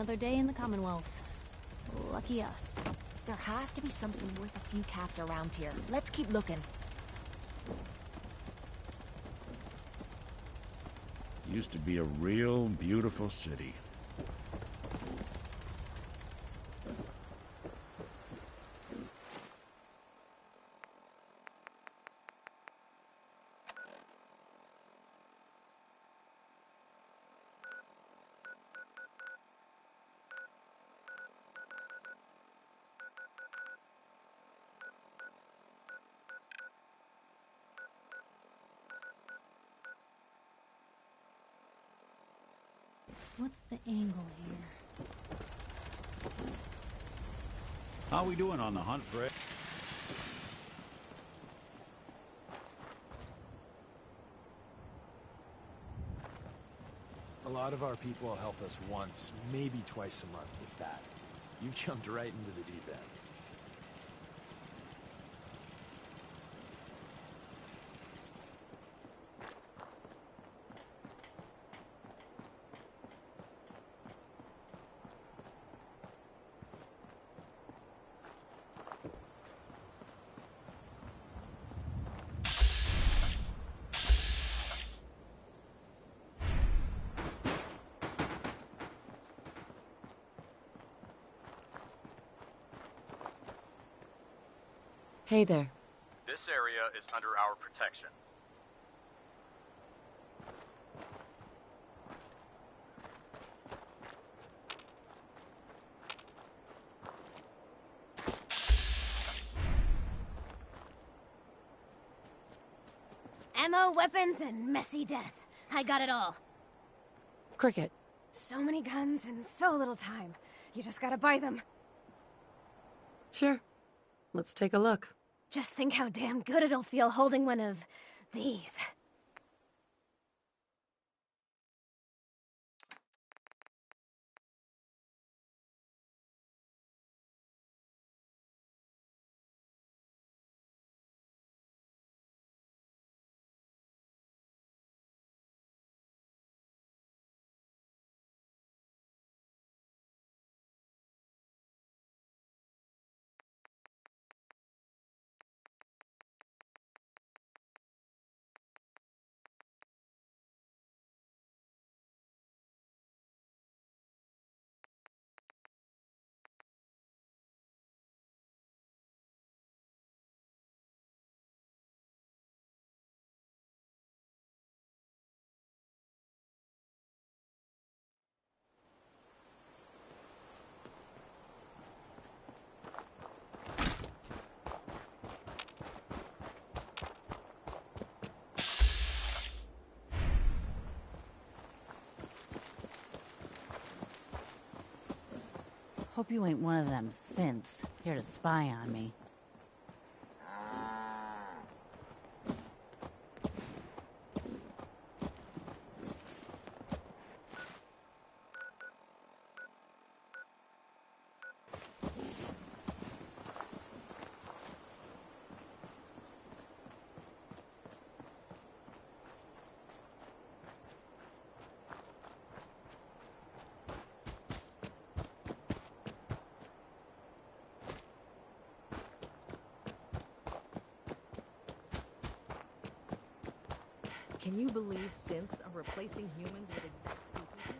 Another day in the Commonwealth. Lucky us. There has to be something worth a few caps around here. Let's keep looking. Used to be a real beautiful city. What's the angle here? How we doing on the hunt, Fred? A lot of our people help us once, maybe twice a month with that. You jumped right into the deep end. Hey there. This area is under our protection. Ammo, weapons, and messy death. I got it all. Cricket. So many guns and so little time. You just gotta buy them. Sure. Let's take a look. Just think how damn good it'll feel holding one of these. Hope you ain't one of them synths here to spy on me. Can you believe synths are replacing humans with exact duplicates?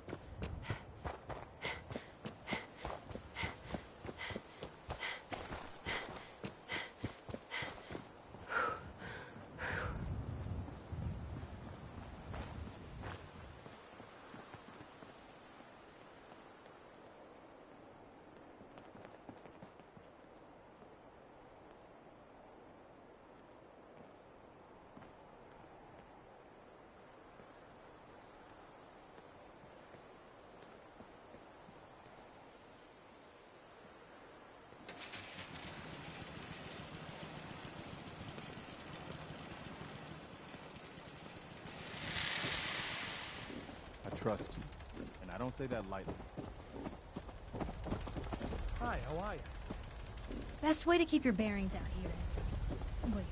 Trust you, and I don't say that lightly. Hi, how are you? Best way to keep your bearings out here is... Wait.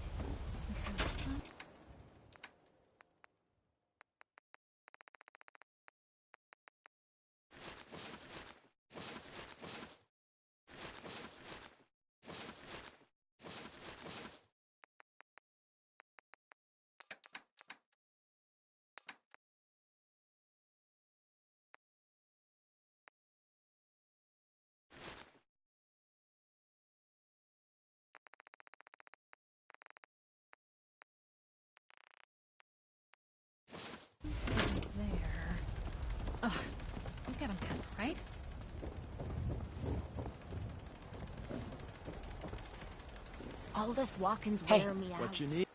All this walking's Hey. wearing me out. What you need?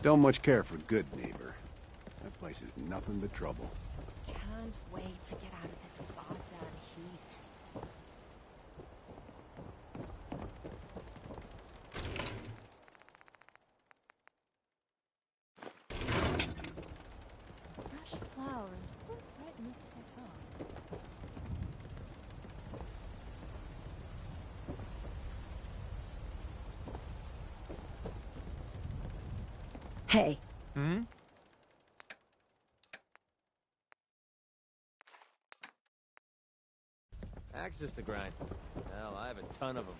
Don't much care for good neighbor. That place is nothing but trouble. Can't wait to get out of this goddamn heat. Fresh flowers. What brighten this place up? Hey. Hmm? Access to grind. Hell, I have a ton of them.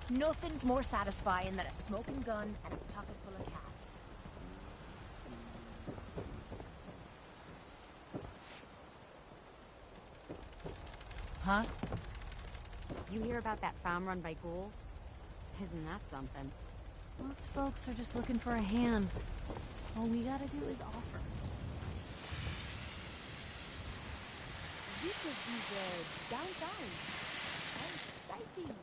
Nothing's more satisfying than a smoking gun and a pocket full of cats. Huh? You hear about that farm run by ghouls? Isn't that something? Most folks are just looking for a hand. All we gotta do is offer. This is downtown. How exciting!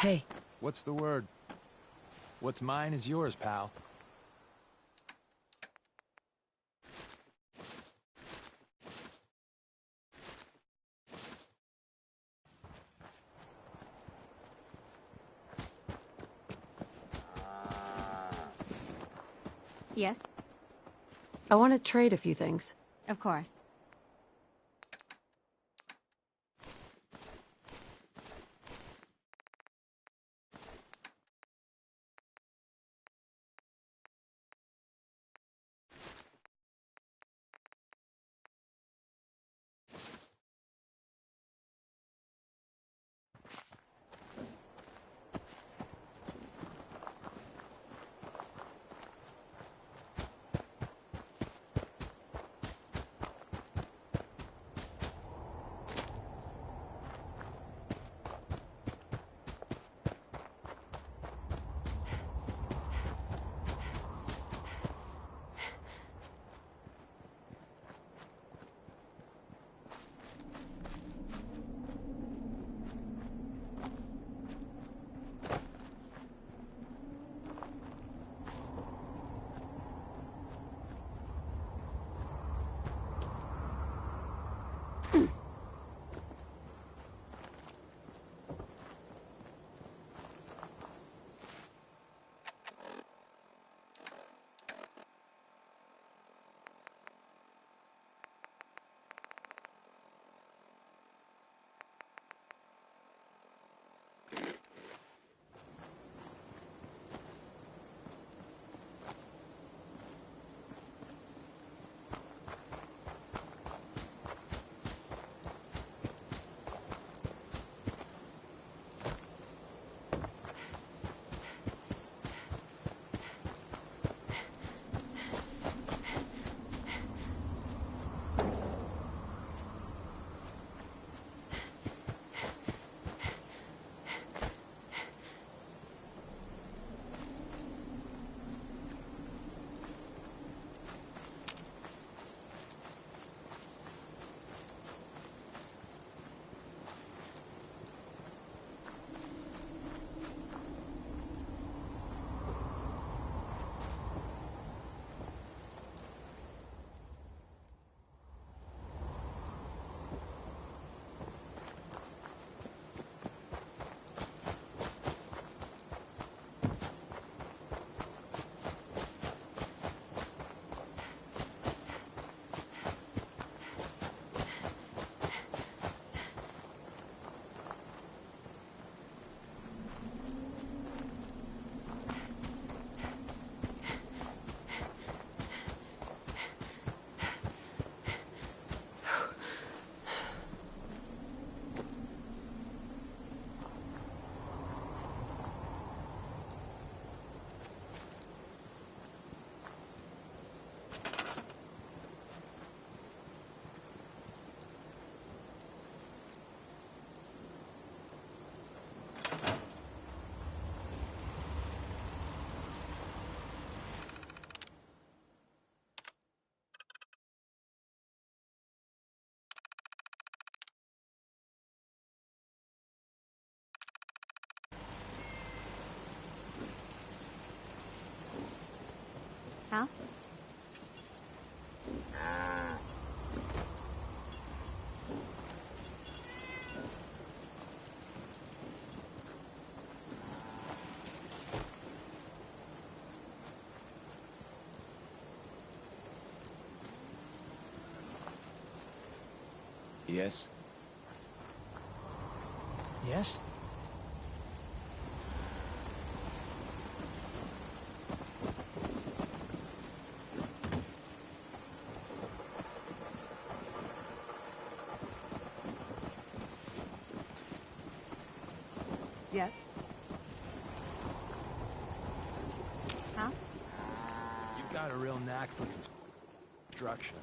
Hey. What's the word? What's mine is yours, pal. Yes, I want to trade a few things. of course. Huh? Yes? Yes? Yes? Huh? You've got a real knack for construction.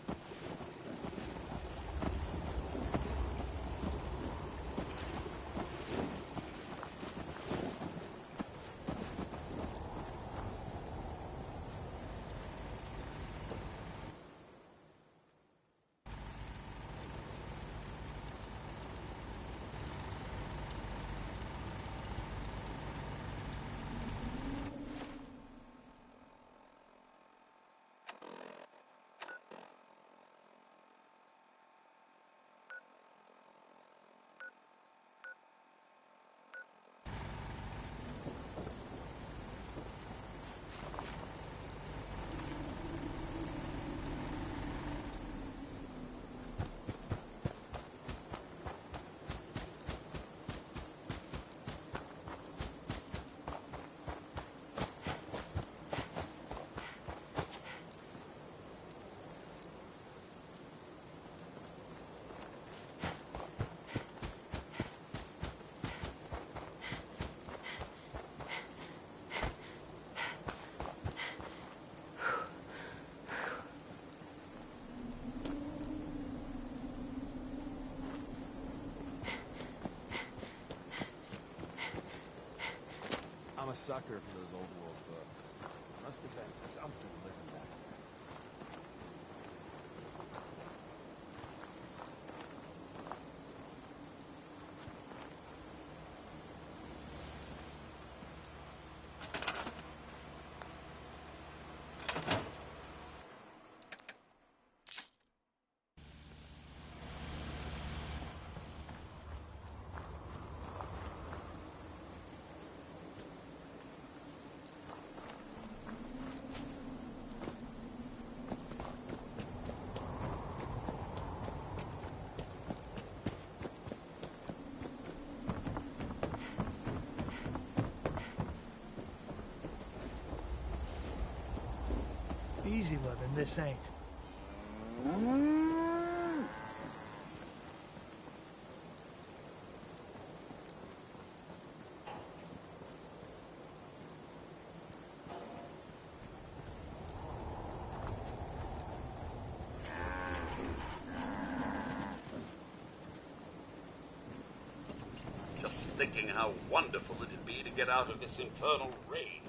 I'm a sucker for those old world books. Must have been something living back there. Easy living, this ain't. Just thinking how wonderful it'd be to get out of this infernal rain.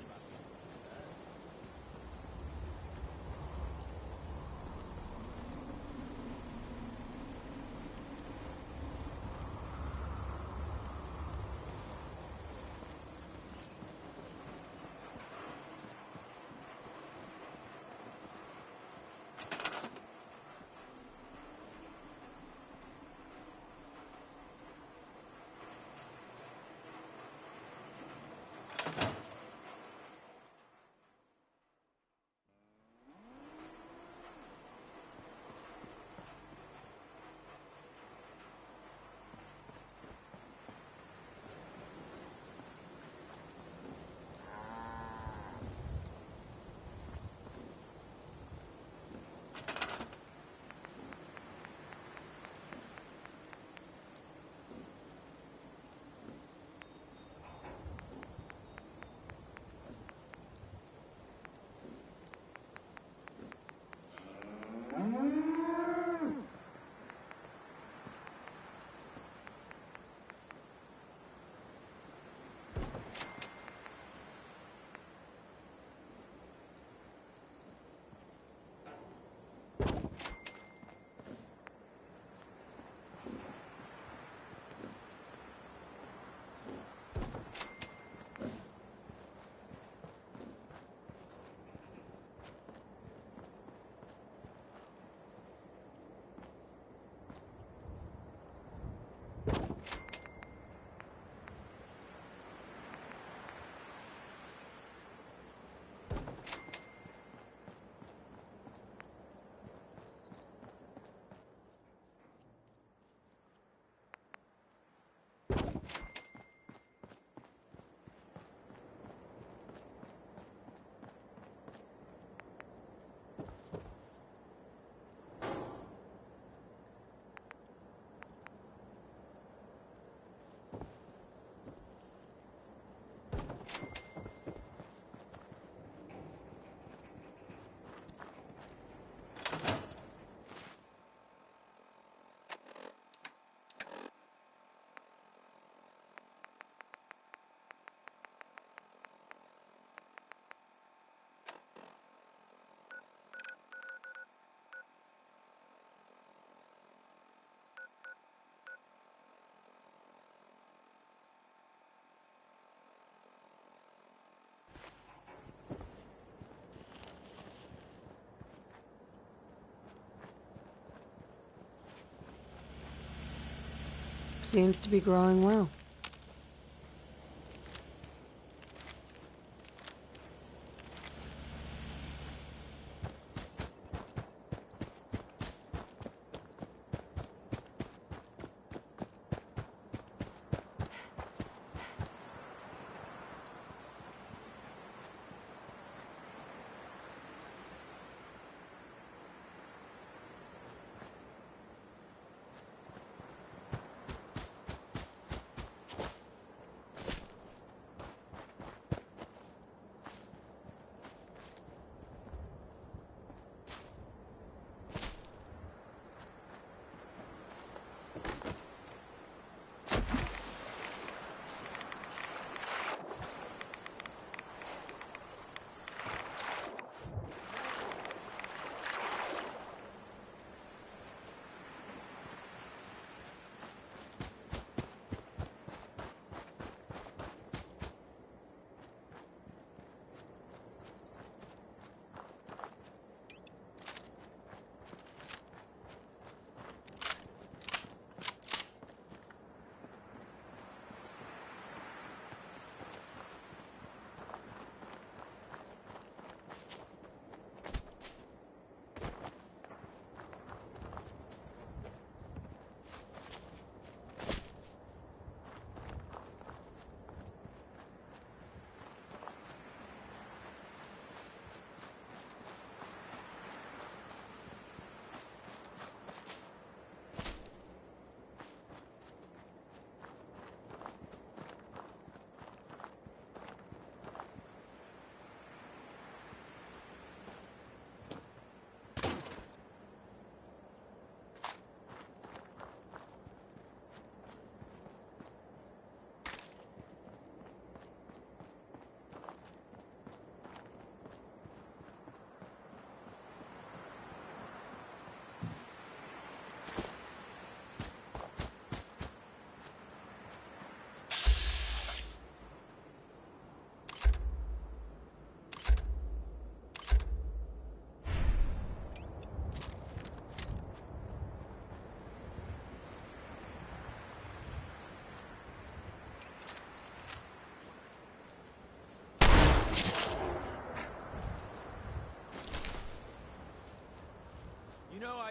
Seems to be growing well.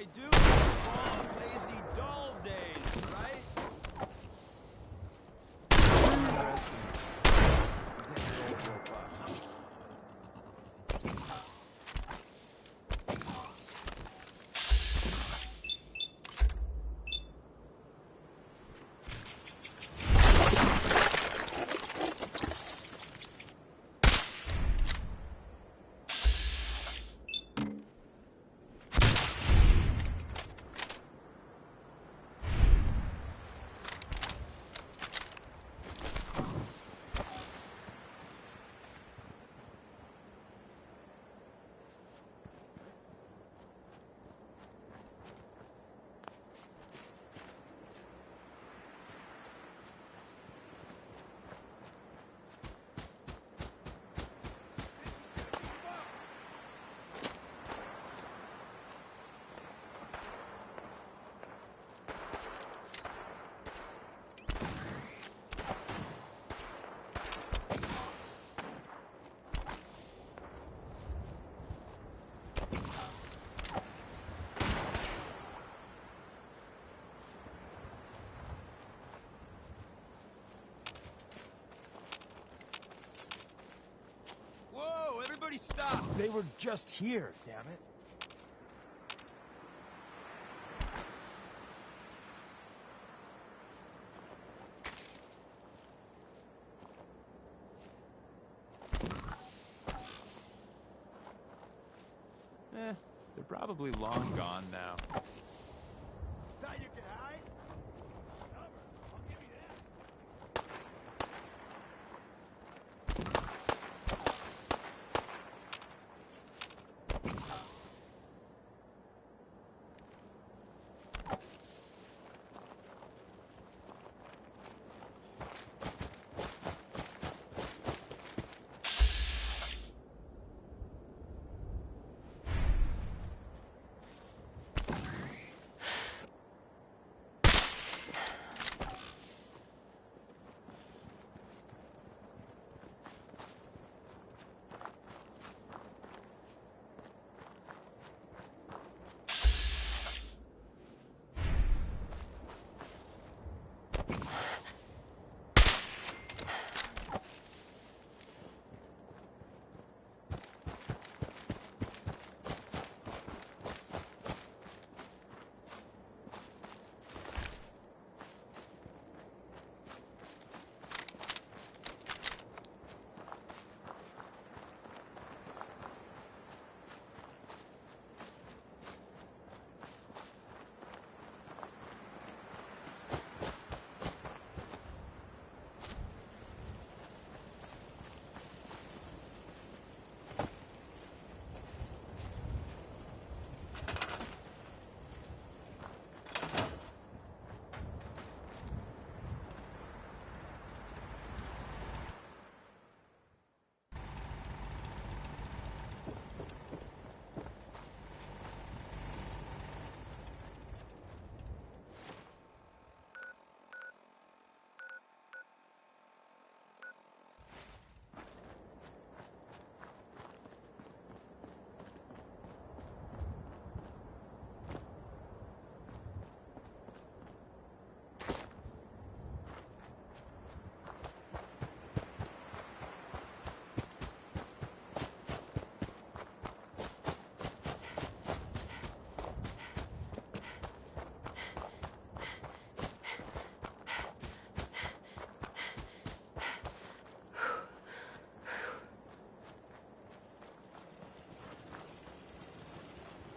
I do? Long, lazy doll days, right? Whoa, everybody stop! They were just here, damn it. They're probably long gone now. Thought you could hide? I'll give you that.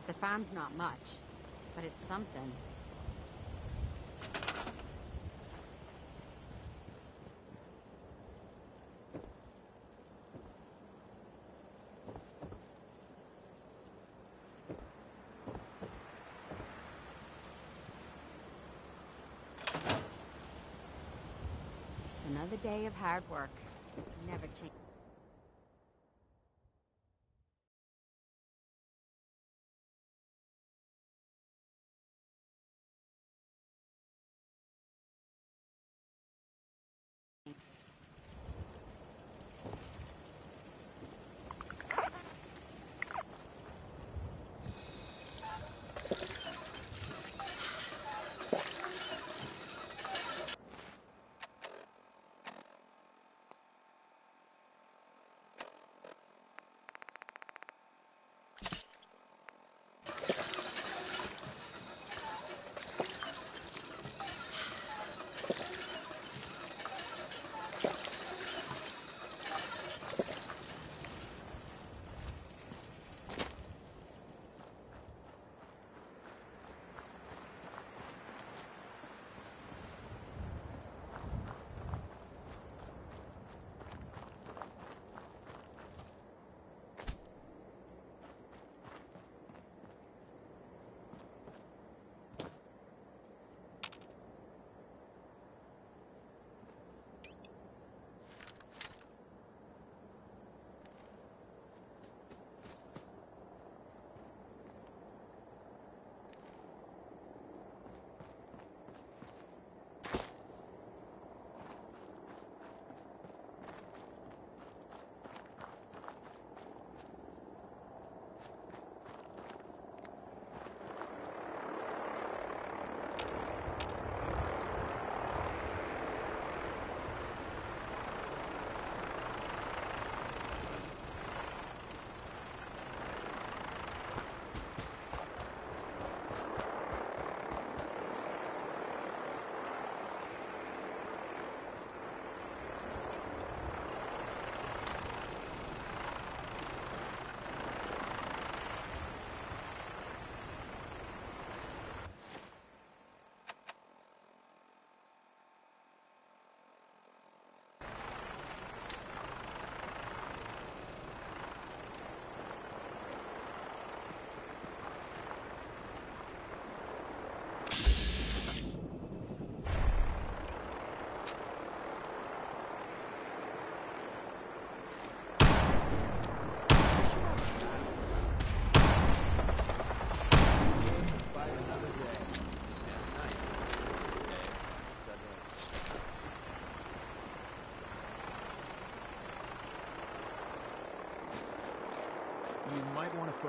The farm's not much, but it's something. Another day of hard work. Never change.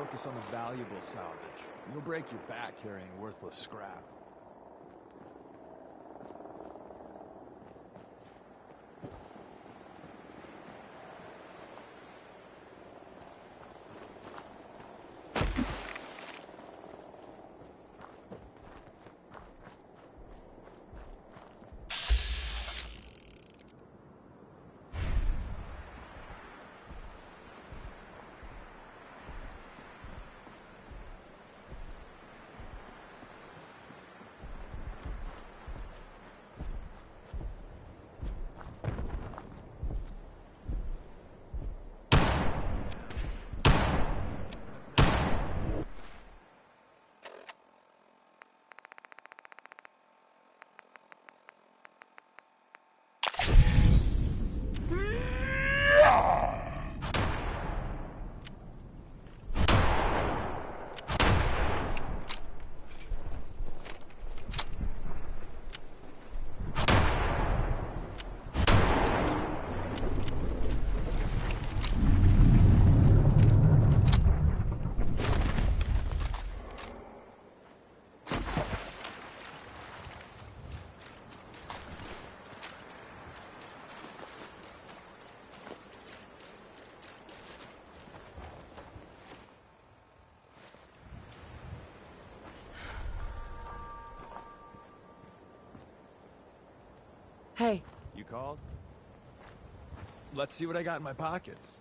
focus on the valuable salvage. You'll break your back carrying worthless scrap. Hey. You called? Let's see what I got in my pockets.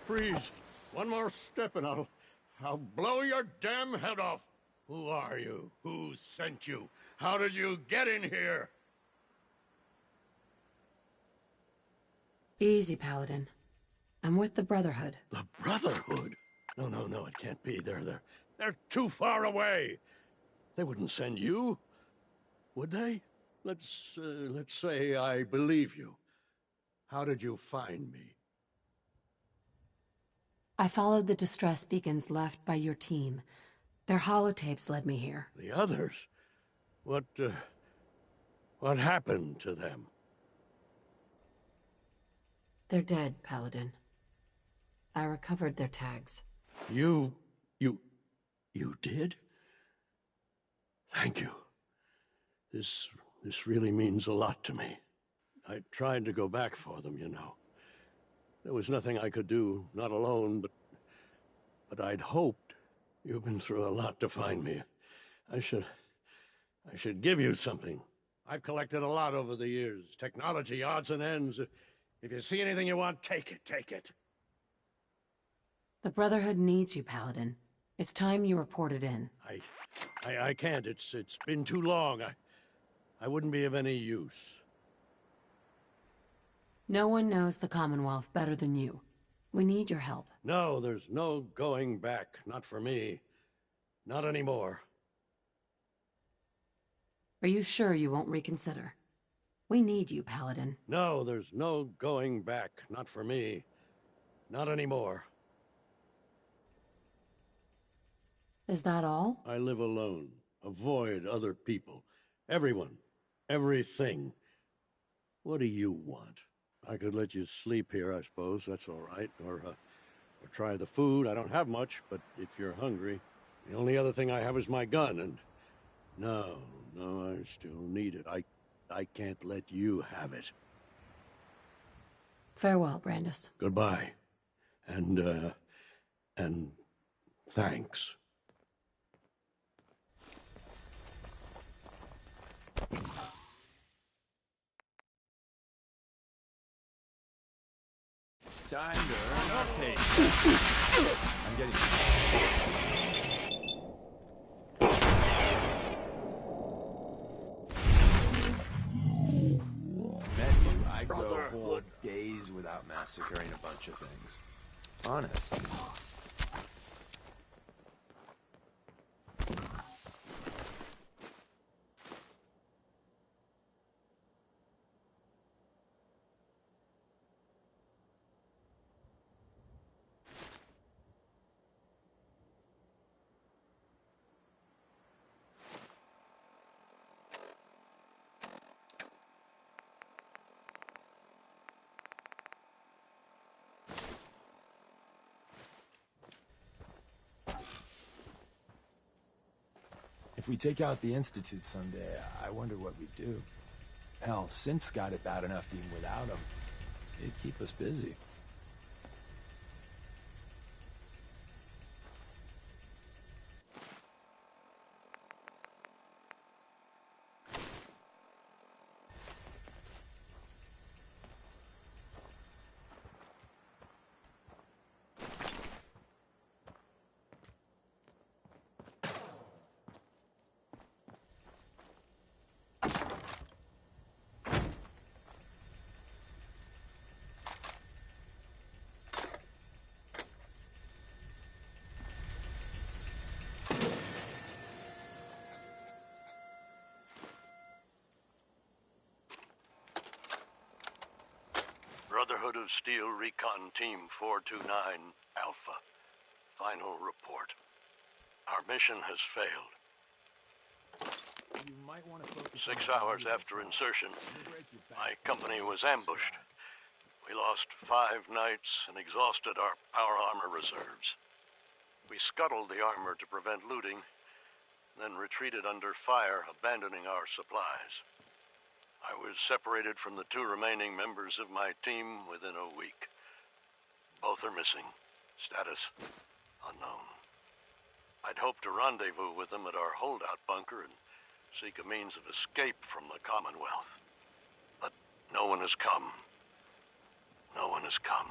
Freeze. One more step and I'll blow your damn head off. Who are you? Who sent you? How did you get in here? Easy, Paladin. I'm with the Brotherhood. The Brotherhood? No, it can't be. They're too far away. They wouldn't send you, would they? Let's say I believe you. How did you find me? I followed the distress beacons left by your team. Their holotapes led me here. The others? What happened to them? They're dead, Paladin. I recovered their tags. You did? Thank you. This really means a lot to me. I tried to go back for them, you know. There was nothing I could do, not alone, but I'd hoped. You've been through a lot to find me. I should give you something. I've collected a lot over the years. Technology, odds and ends. If you see anything you want, take it. The Brotherhood needs you, Paladin. It's time you reported in. I can't. It's been too long. I wouldn't be of any use. No one knows the Commonwealth better than you. We need your help. No, there's no going back. Not for me. Not anymore. Are you sure you won't reconsider? We need you, Paladin. No, there's no going back. Not for me. Not anymore. Is that all? I live alone. Avoid other people. Everyone. Everything. What do you want? I could let you sleep here, I suppose. That's all right. Or try the food. I don't have much, but if you're hungry... The only other thing I have is my gun, and... No, I still need it. I can't let you have it. Farewell, Brandis. Goodbye. And thanks. Time to earn our pay. I'm getting... I'd go whole days without massacring a bunch of things. Honest. If we take out the Institute someday, I wonder what we'd do. Hell, Synth's got it bad enough even without them. It'd keep us busy. Brotherhood of Steel Recon Team 429 Alpha. Final report. Our mission has failed. You might want to focus 6 hours after insertion, my company was ambushed. We lost 5 knights and exhausted our power armor reserves. We scuttled the armor to prevent looting, then retreated under fire, abandoning our supplies. I was separated from the 2 remaining members of my team within a week. Both are missing. Status unknown. I'd hoped to rendezvous with them at our holdout bunker and seek a means of escape from the Commonwealth. But no one has come. No one has come.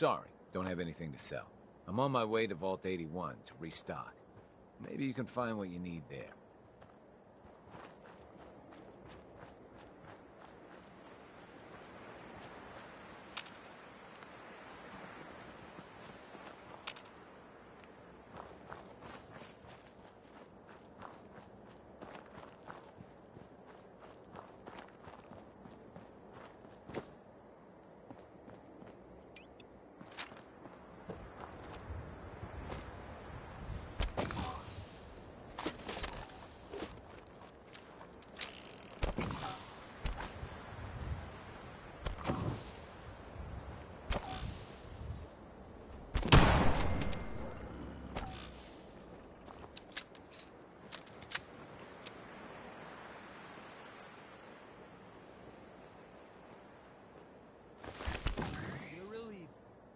Sorry, don't have anything to sell. I'm on my way to Vault 81 to restock. Maybe you can find what you need there.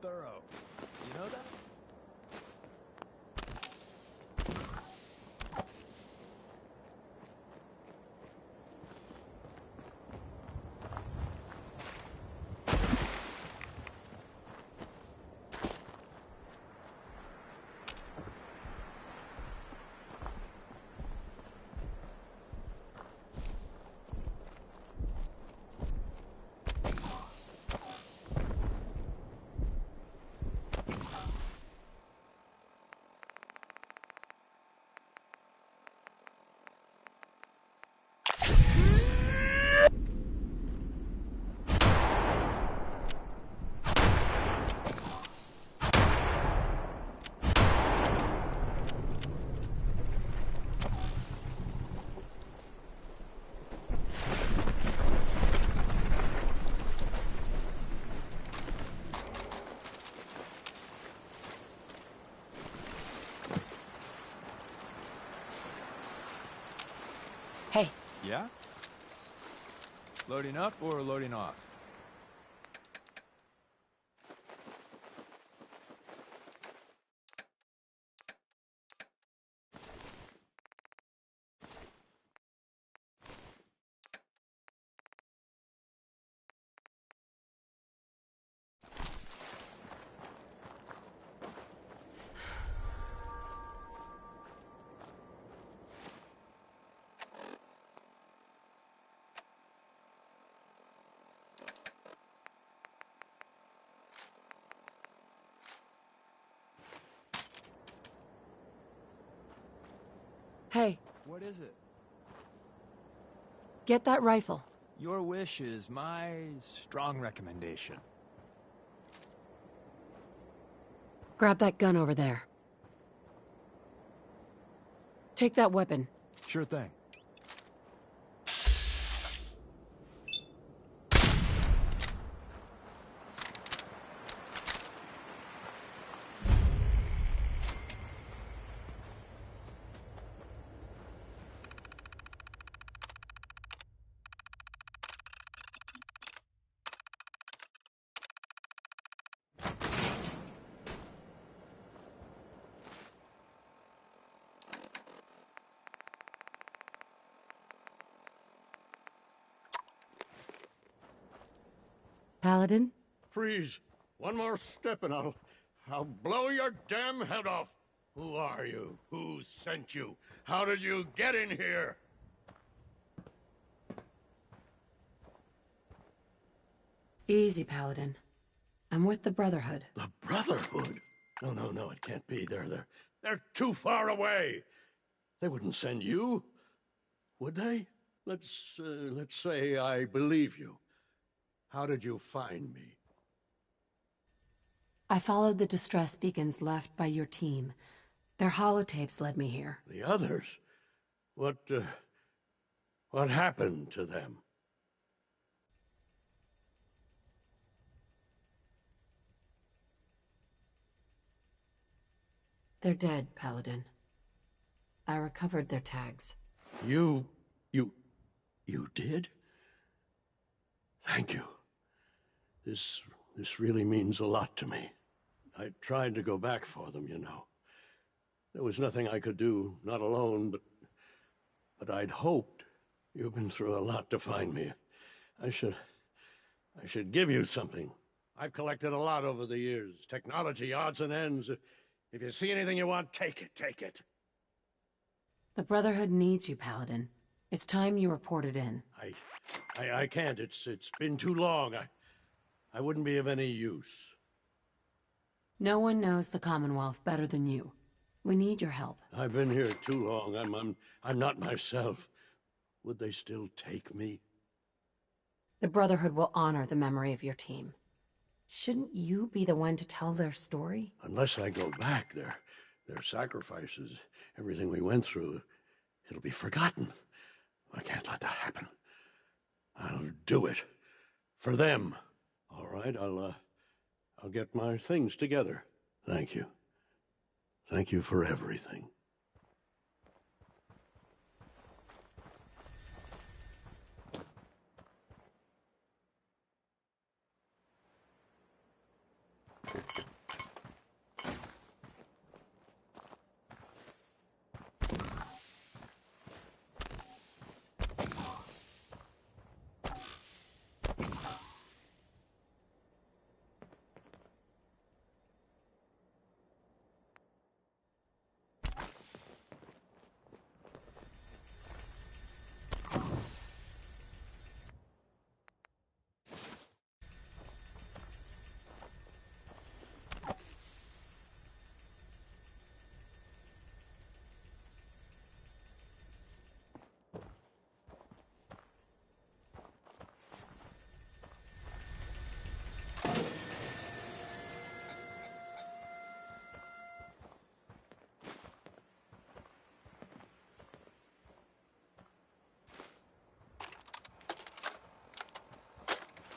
Thorough. You know that? Hey. Yeah? Loading up or loading off? Hey. What is it? Get that rifle. Your wish is my strong recommendation. Grab that gun over there. Take that weapon. Sure thing. Paladin? Freeze! One more step and I'll blow your damn head off! Who are you? Who sent you? How did you get in here? Easy, Paladin. I'm with the Brotherhood. The Brotherhood? No, it can't be. They're too far away! They wouldn't send you, would they? Let's say I believe you. How did you find me? I followed the distress beacons left by your team. Their holotapes led me here. The others? What happened to them? They're dead, Paladin. I recovered their tags. You did? Thank you. This really means a lot to me. I tried to go back for them, you know. There was nothing I could do, not alone, but I'd hoped. You've been through a lot to find me. I should give you something. I've collected a lot over the years. Technology, odds and ends. If you see anything you want, take it, take it. The Brotherhood needs you, Paladin. It's time you reported in. I can't. It's been too long. I wouldn't be of any use. No one knows the Commonwealth better than you. We need your help. I've been here too long. I'm not myself. Would they still take me? The Brotherhood will honor the memory of your team. Shouldn't you be the one to tell their story? Unless I go back, their sacrifices, everything we went through, it'll be forgotten. I can't let that happen. I'll do it. For them. All right, I'll get my things together. Thank you. Thank you for everything.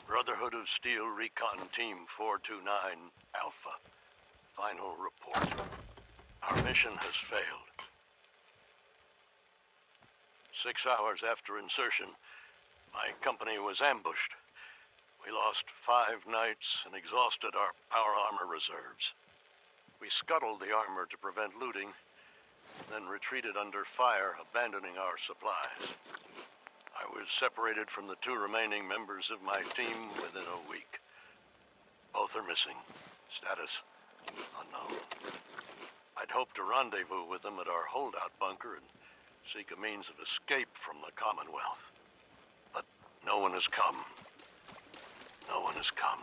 Brotherhood of Steel Recon Team 429 Alpha. Final report. Our mission has failed. 6 hours after insertion, my company was ambushed. We lost 5 knights and exhausted our power armor reserves. We scuttled the armor to prevent looting, then retreated under fire, abandoning our supplies. I was separated from the 2 remaining members of my team within a week. Both are missing. Status unknown. I'd hoped to rendezvous with them at our holdout bunker and seek a means of escape from the Commonwealth. But no one has come. No one has come.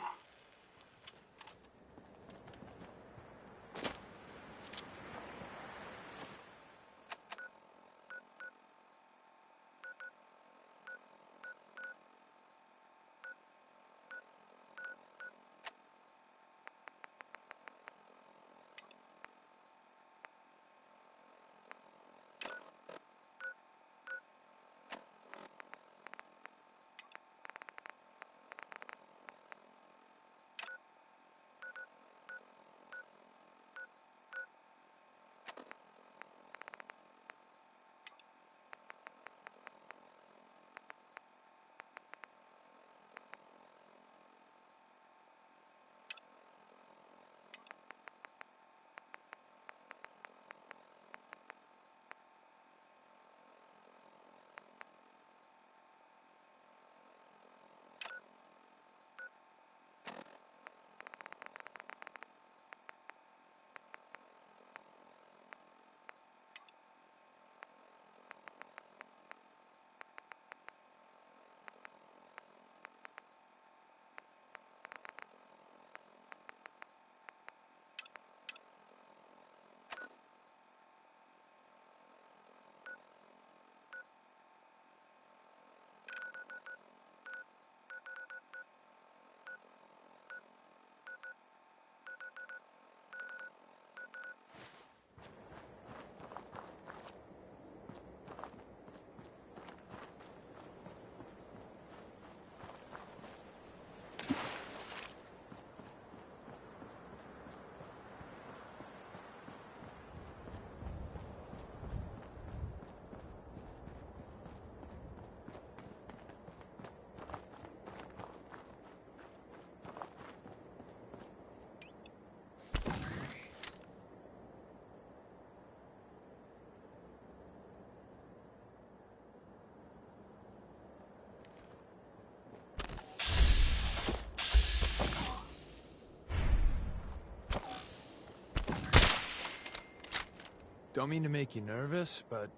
Don't mean to make you nervous, but...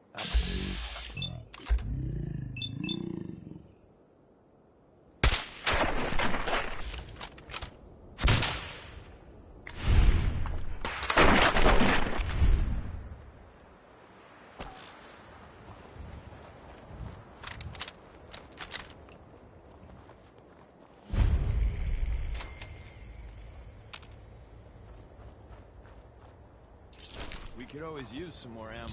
We could always use some more ammo.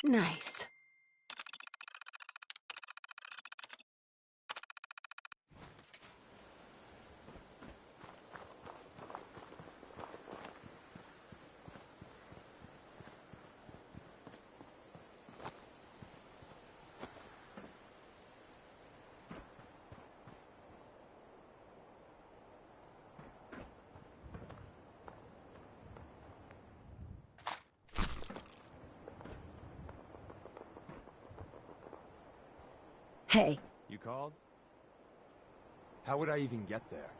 Nice. Hey. You called? How would I even get there?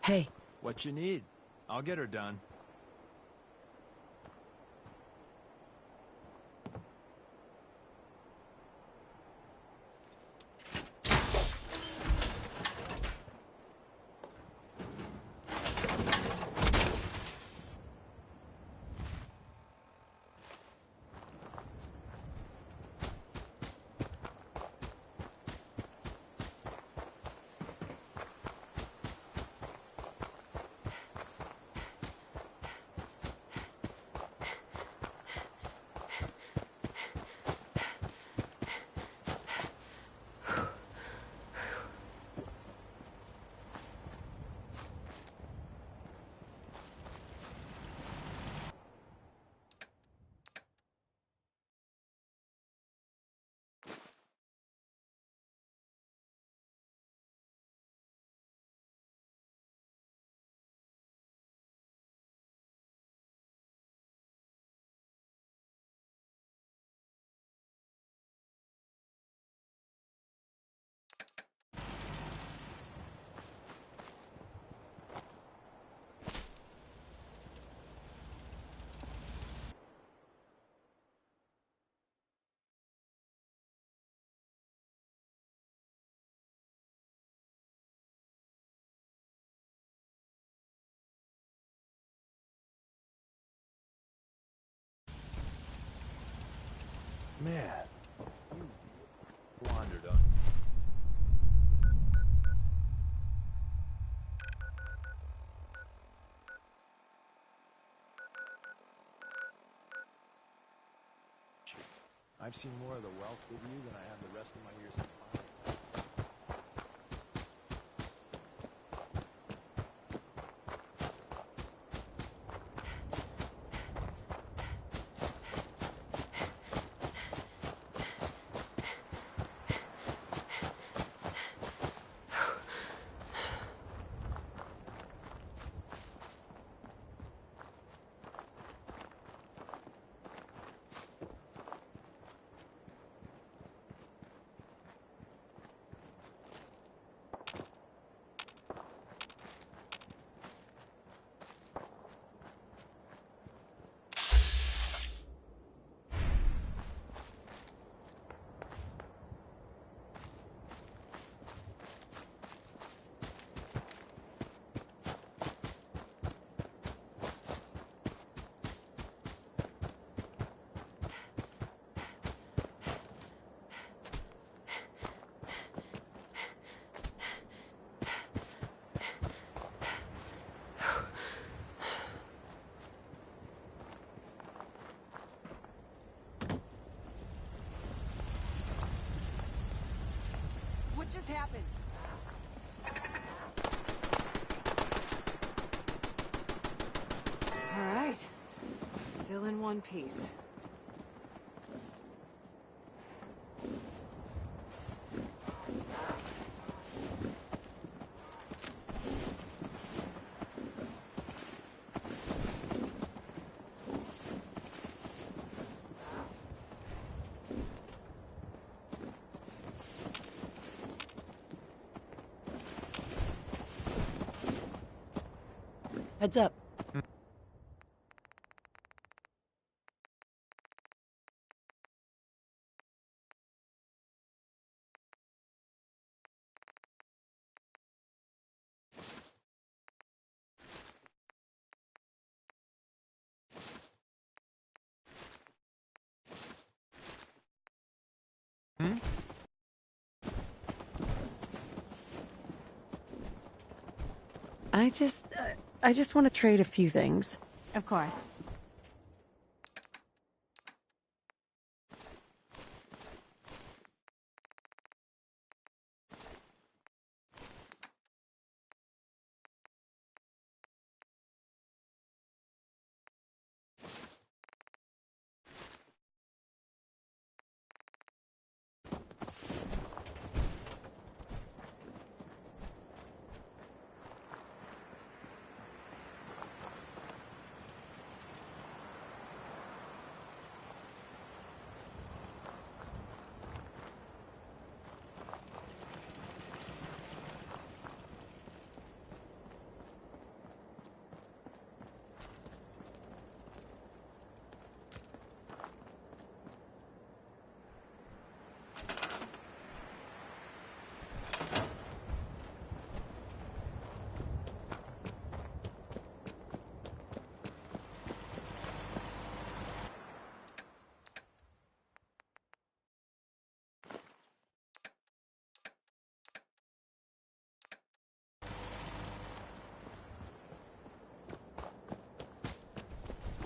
Hey. What you need? I'll get her done. Man, you wandered on. I've seen more of the wealth with you than I have the rest of my years in fire. What just happened? All right. Still in one piece. Heads up. I just want to trade a few things. Of course.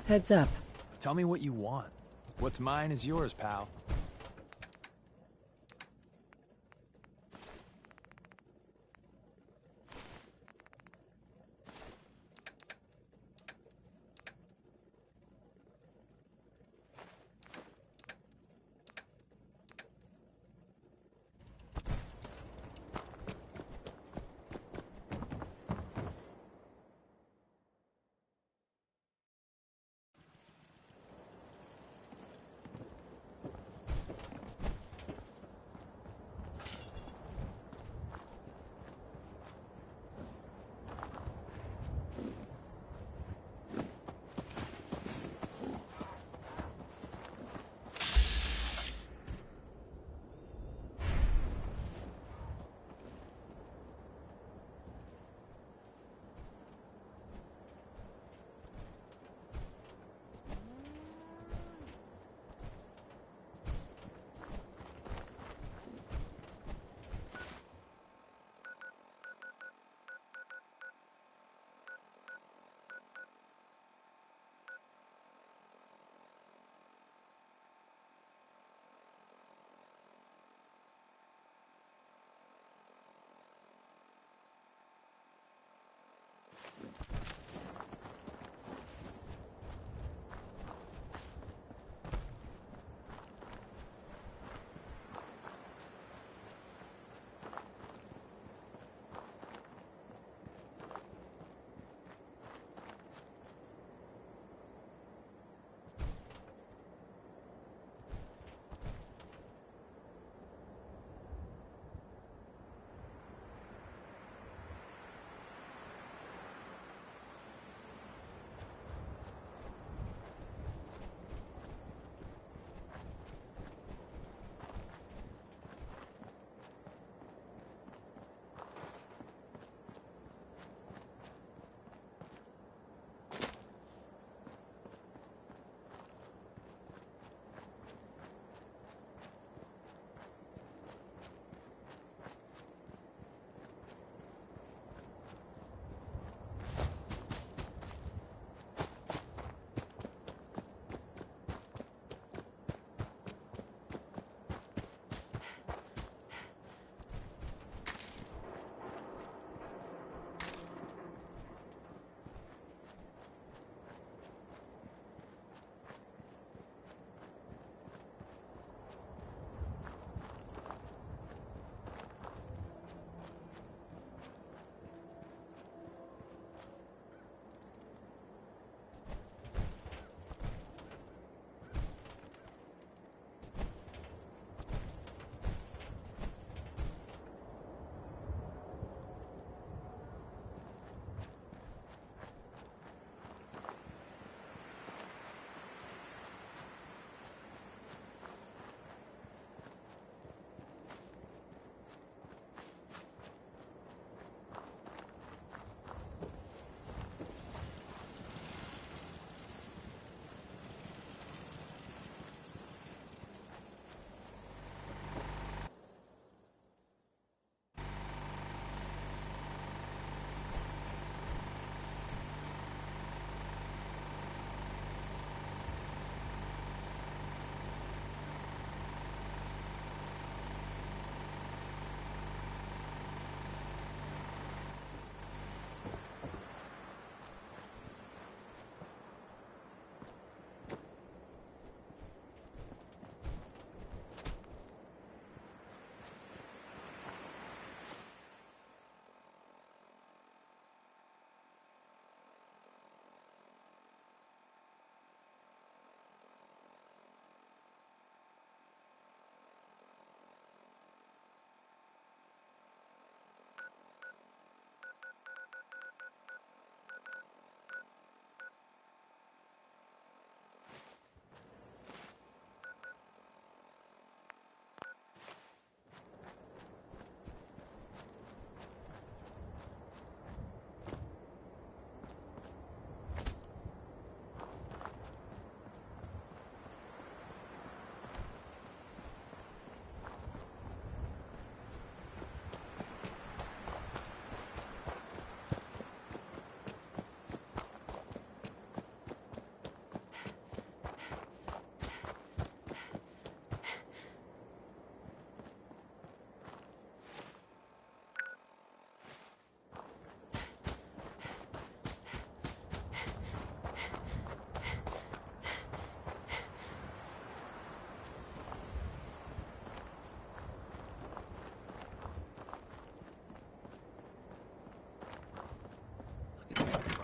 Heads up. Tell me what you want. What's mine is yours, pal.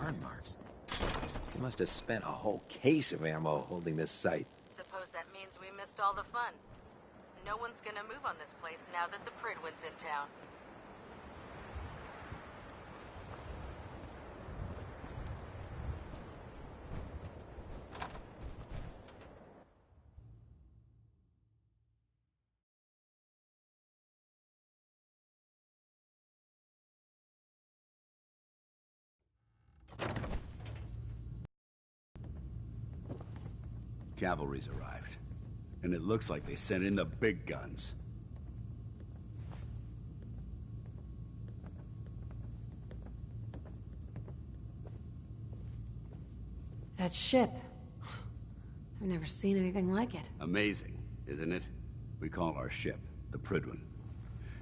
burn marks. You must have spent a whole case of ammo holding this site. Suppose that means we missed all the fun. No one's gonna move on this place now that the Prydwen's in town. Cavalry's arrived. And it looks like they sent in the big guns. That ship. I've never seen anything like it. Amazing, isn't it? We call our ship the Prydwen.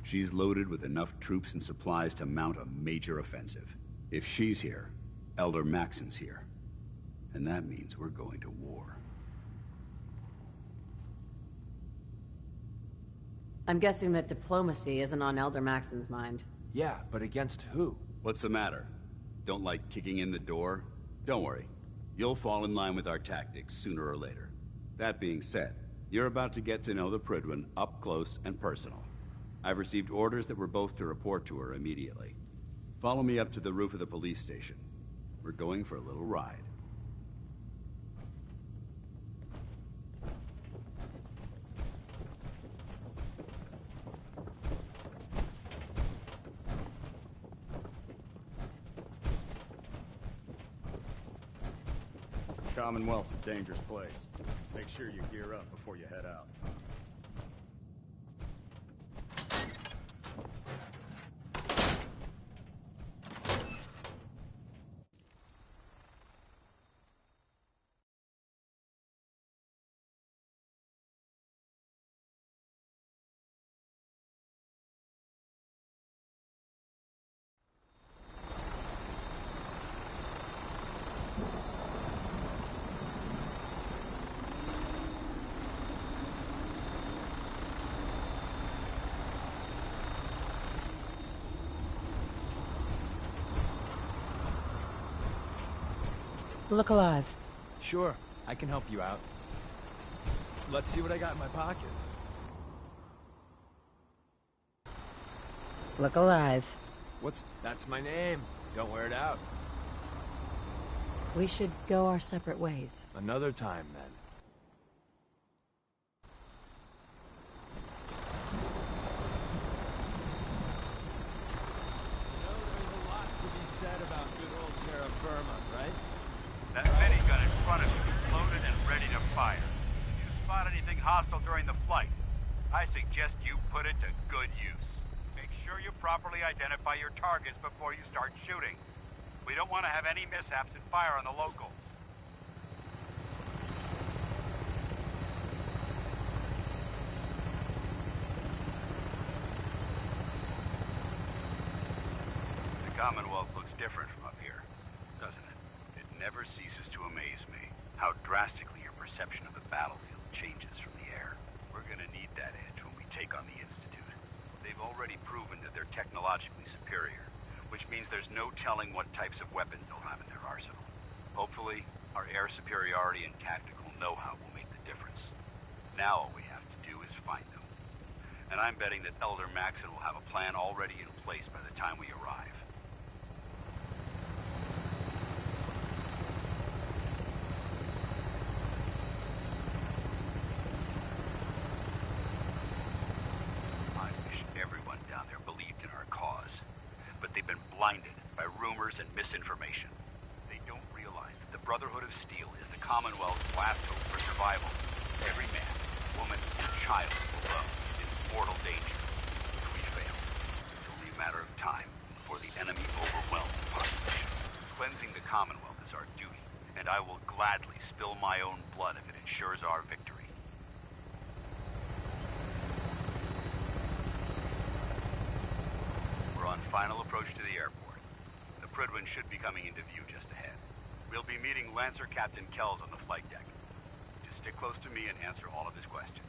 She's loaded with enough troops and supplies to mount a major offensive. If she's here, Elder Maxon's here. And that means we're going to war. I'm guessing that diplomacy isn't on Elder Maxon's mind. Yeah, but against who? What's the matter? Don't like kicking in the door? Don't worry. You'll fall in line with our tactics sooner or later. That being said, you're about to get to know the Prydwen up close and personal. I've received orders that we're both to report to her immediately. Follow me up to the roof of the police station. We're going for a little ride. Commonwealth's a dangerous place. Make sure you gear up before you head out. Look alive. Sure, I can help you out. Let's see what I got in my pockets. Look alive. That's my name. Don't wear it out. We should go our separate ways. Another time, then. There's a lot to be said about good old terra firma, right? That minigun in front of you is loaded and ready to fire. If you spot anything hostile during the flight, I suggest you put it to good use. Make sure you properly identify your targets before you start shooting. We don't want to have any mishaps and fire on the locals. The Commonwealth looks different from up here, doesn't it? It never ceases to amaze me how drastically your perception of the battlefield changes from the air. We're gonna need that edge when we take on the Institute. They've already proven that they're technologically superior, which means there's no telling what types of weapons they'll have in their arsenal. Hopefully, our air superiority and tactical know-how will make the difference. Now all we have to do is find them. And I'm betting that Elder Maxon will have a plan already in place by the time we arrive. I wish everyone down there believed in our cause. But they've been blinded by rumors and misinformation. They don't realize that the Brotherhood of Steel is the Commonwealth's last hope for survival. Every man, woman, and child below is in mortal danger. If we fail, it's only a matter of time before the enemy overwhelms the population. Cleansing the Commonwealth is our duty, and I will gladly spill my own blood if it ensures our victory. We're on final approach to the airport. The Prydwen should be coming into view just ahead. We'll be meeting Lancer Captain Kells on the flight deck. Just stick close to me and answer all of his questions.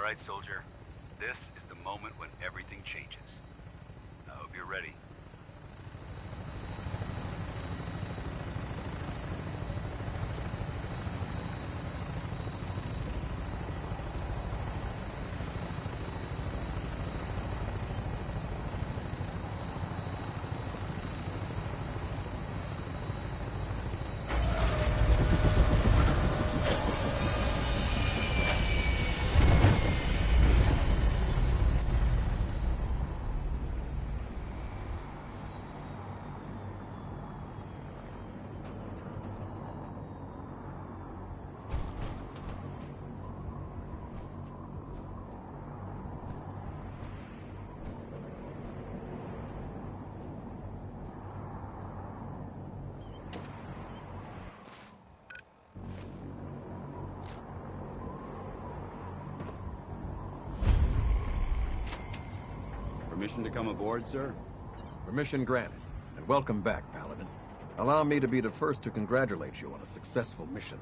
right, soldier. This is the moment when everything changes. I hope you're ready. Permission to come aboard, sir? Permission granted, and welcome back, Paladin. Allow me to be the first to congratulate you on a successful mission.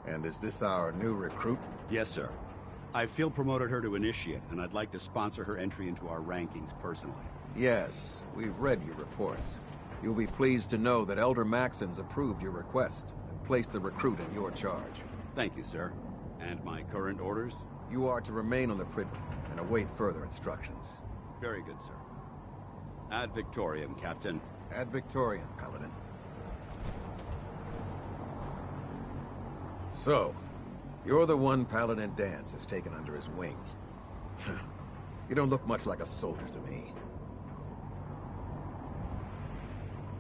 And is this our new recruit? Yes, sir. I field promoted her to initiate, and I'd like to sponsor her entry into our rankings personally. Yes, we've read your reports. You'll be pleased to know that Elder Maxon's approved your request and placed the recruit in your charge. Thank you, sir. And my current orders? You are to remain on the Prydwen and await further instructions. Very good, sir. Ad Victoriam, Captain. Ad Victoriam, Paladin. So, you're the one Paladin Danse has taken under his wing. You don't look much like a soldier to me.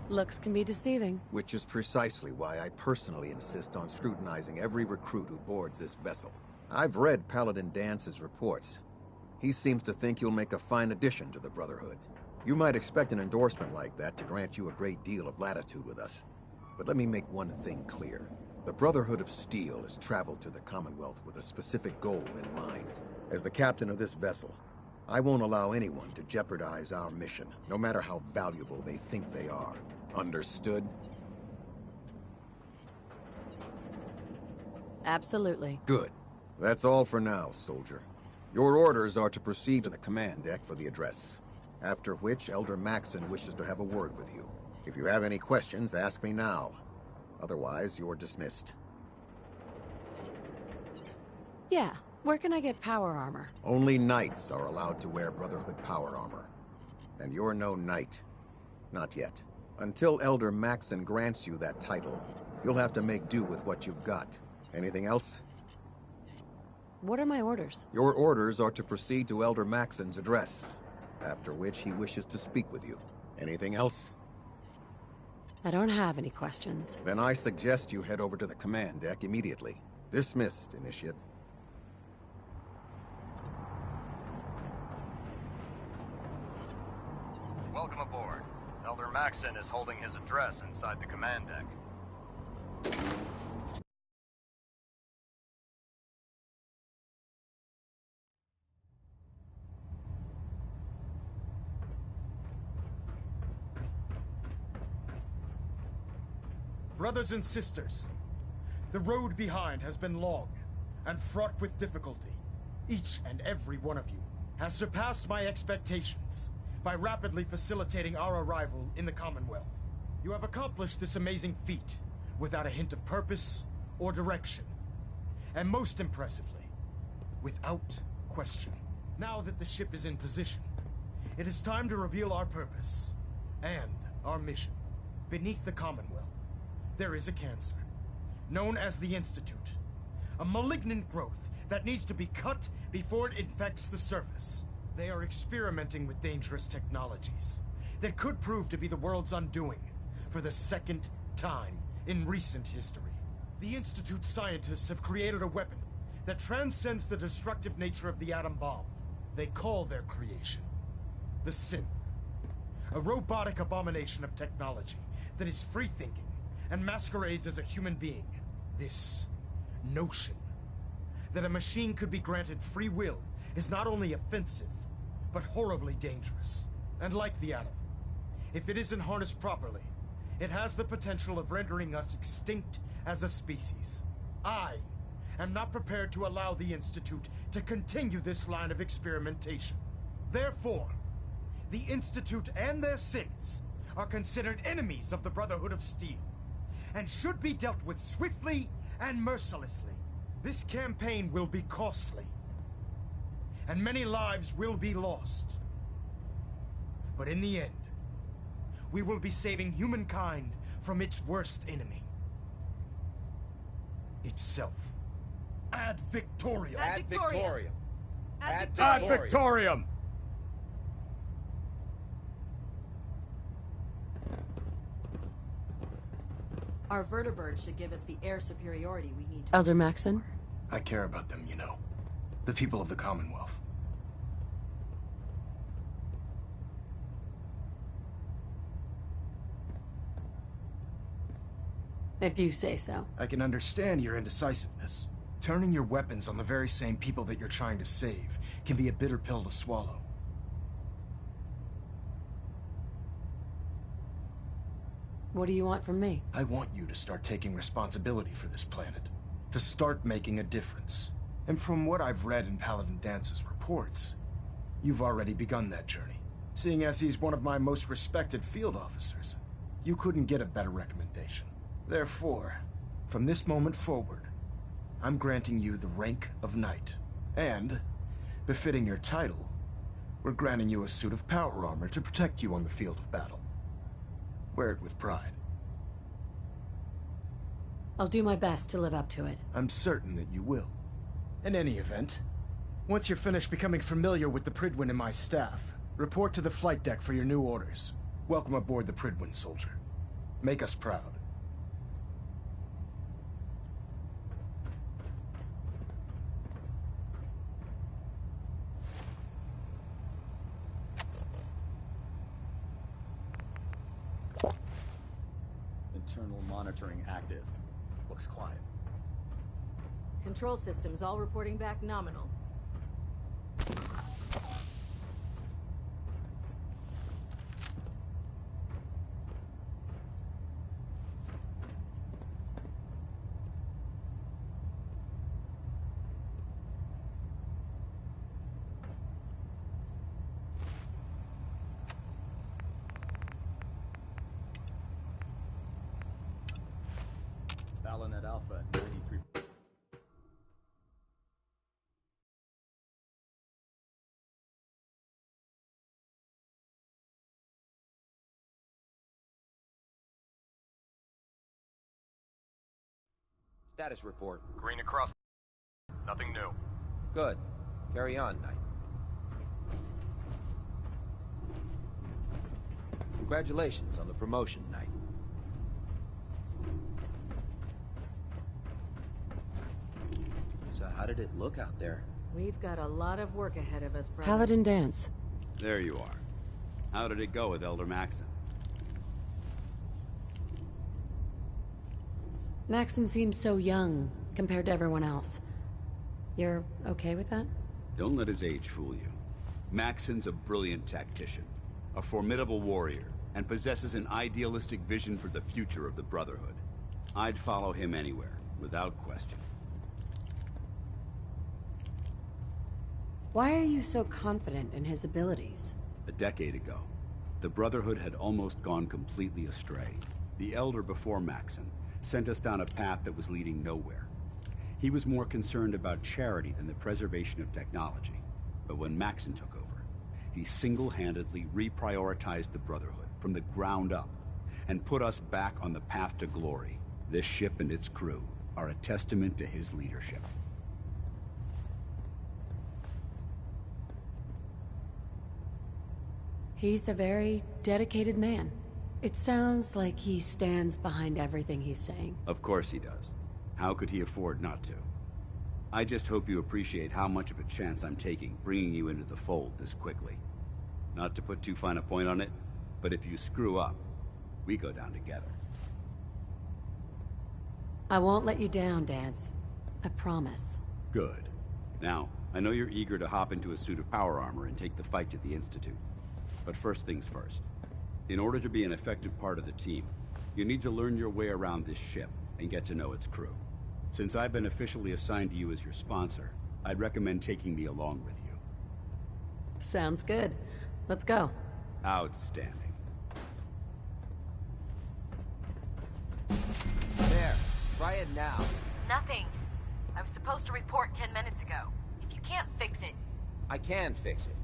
Looks can be deceiving. Which is precisely why I personally insist on scrutinizing every recruit who boards this vessel. I've read Paladin Dance's reports. He seems to think you'll make a fine addition to the Brotherhood. You might expect an endorsement like that to grant you a great deal of latitude with us. But let me make one thing clear. The Brotherhood of Steel has traveled to the Commonwealth with a specific goal in mind. As the captain of this vessel, I won't allow anyone to jeopardize our mission, no matter how valuable they think they are. Understood? Absolutely. Good. That's all for now, soldier. Your orders are to proceed to the command deck for the address, after which Elder Maxon wishes to have a word with you. If you have any questions, ask me now. Otherwise, you're dismissed. Yeah, where can I get power armor? Only knights are allowed to wear Brotherhood power armor. And you're no knight. Not yet. Until Elder Maxon grants you that title, you'll have to make do with what you've got. Anything else? What are my orders? Your orders are to proceed to Elder Maxon's address, after which he wishes to speak with you. Anything else? I don't have any questions. Then I suggest you head over to the command deck immediately. Dismissed, Initiate. Welcome aboard. Elder Maxon is holding his address inside the command deck. Brothers and sisters, the road behind has been long and fraught with difficulty. Each and every one of you has surpassed my expectations by rapidly facilitating our arrival in the Commonwealth. You have accomplished this amazing feat without a hint of purpose or direction, and most impressively, without question. Now that the ship is in position, it is time to reveal our purpose and our mission. Beneath the Commonwealth, there is a cancer, known as the Institute. A malignant growth that needs to be cut before it infects the surface. They are experimenting with dangerous technologies that could prove to be the world's undoing for the second time in recent history. The Institute scientists have created a weapon that transcends the destructive nature of the atom bomb. They call their creation the Synth. A robotic abomination of technology that is free-thinking and masquerades as a human being. This notion that a machine could be granted free will is not only offensive, but horribly dangerous. And like the atom, if it isn't harnessed properly, it has the potential of rendering us extinct as a species. I am not prepared to allow the Institute to continue this line of experimentation. Therefore, the Institute and their synths are considered enemies of the Brotherhood of Steel, and should be dealt with swiftly and mercilessly. This campaign will be costly, and many lives will be lost. But in the end, we will be saving humankind from its worst enemy. Itself. Ad Victoriam! Ad Victoriam! Ad Ad Victoriam! Our vertibirds should give us the air superiority we need to... Elder Maxon? I care about them, you know. The people of the Commonwealth. If you say so. I can understand your indecisiveness. Turning your weapons on the very same people that you're trying to save can be a bitter pill to swallow. What do you want from me? I want you to start taking responsibility for this planet. To start making a difference. And from what I've read in Paladin Dance's reports, you've already begun that journey. Seeing as he's one of my most respected field officers, you couldn't get a better recommendation. Therefore, from this moment forward, I'm granting you the rank of Knight. And, befitting your title, we're granting you a suit of power armor to protect you on the field of battle. Wear it with pride. I'll do my best to live up to it. I'm certain that you will. In any event, once you're finished becoming familiar with the Prydwen and my staff, report to the flight deck for your new orders. Welcome aboard the Prydwen, soldier. Make us proud. Internal monitoring active. Looks quiet. Control systems all reporting back nominal. Balanet Alpha at 93. Status report. Green across. Nothing new. Good. Carry on, Knight. Congratulations on the promotion, Knight. So how did it look out there? We've got a lot of work ahead of us, brother. Paladin Dance. There you are. How did it go with Elder Maxon? Maxon seems so young compared to everyone else. You're okay with that? Don't let his age fool you. Maxon's a brilliant tactician, a formidable warrior, and possesses an idealistic vision for the future of the Brotherhood. I'd follow him anywhere, without question. Why are you so confident in his abilities? A decade ago, the Brotherhood had almost gone completely astray. The Elder before Maxon sent us down a path that was leading nowhere. He was more concerned about charity than the preservation of technology. But when Maxon took over, he single-handedly reprioritized the Brotherhood from the ground up and put us back on the path to glory. This ship and its crew are a testament to his leadership. He's a very dedicated man. It sounds like he stands behind everything he's saying. Of course he does. How could he afford not to? I just hope you appreciate how much of a chance I'm taking bringing you into the fold this quickly. Not to put too fine a point on it, but if you screw up, we go down together. I won't let you down, Dance. I promise. Good. Now, I know you're eager to hop into a suit of power armor and take the fight to the Institute. But first things first. In order to be an effective part of the team, you need to learn your way around this ship and get to know its crew. Since I've been officially assigned to you as your sponsor, I'd recommend taking me along with you. Sounds good. Let's go. Outstanding. There. Try it now. Nothing. I was supposed to report 10 minutes ago. If you can't fix it... I can fix it.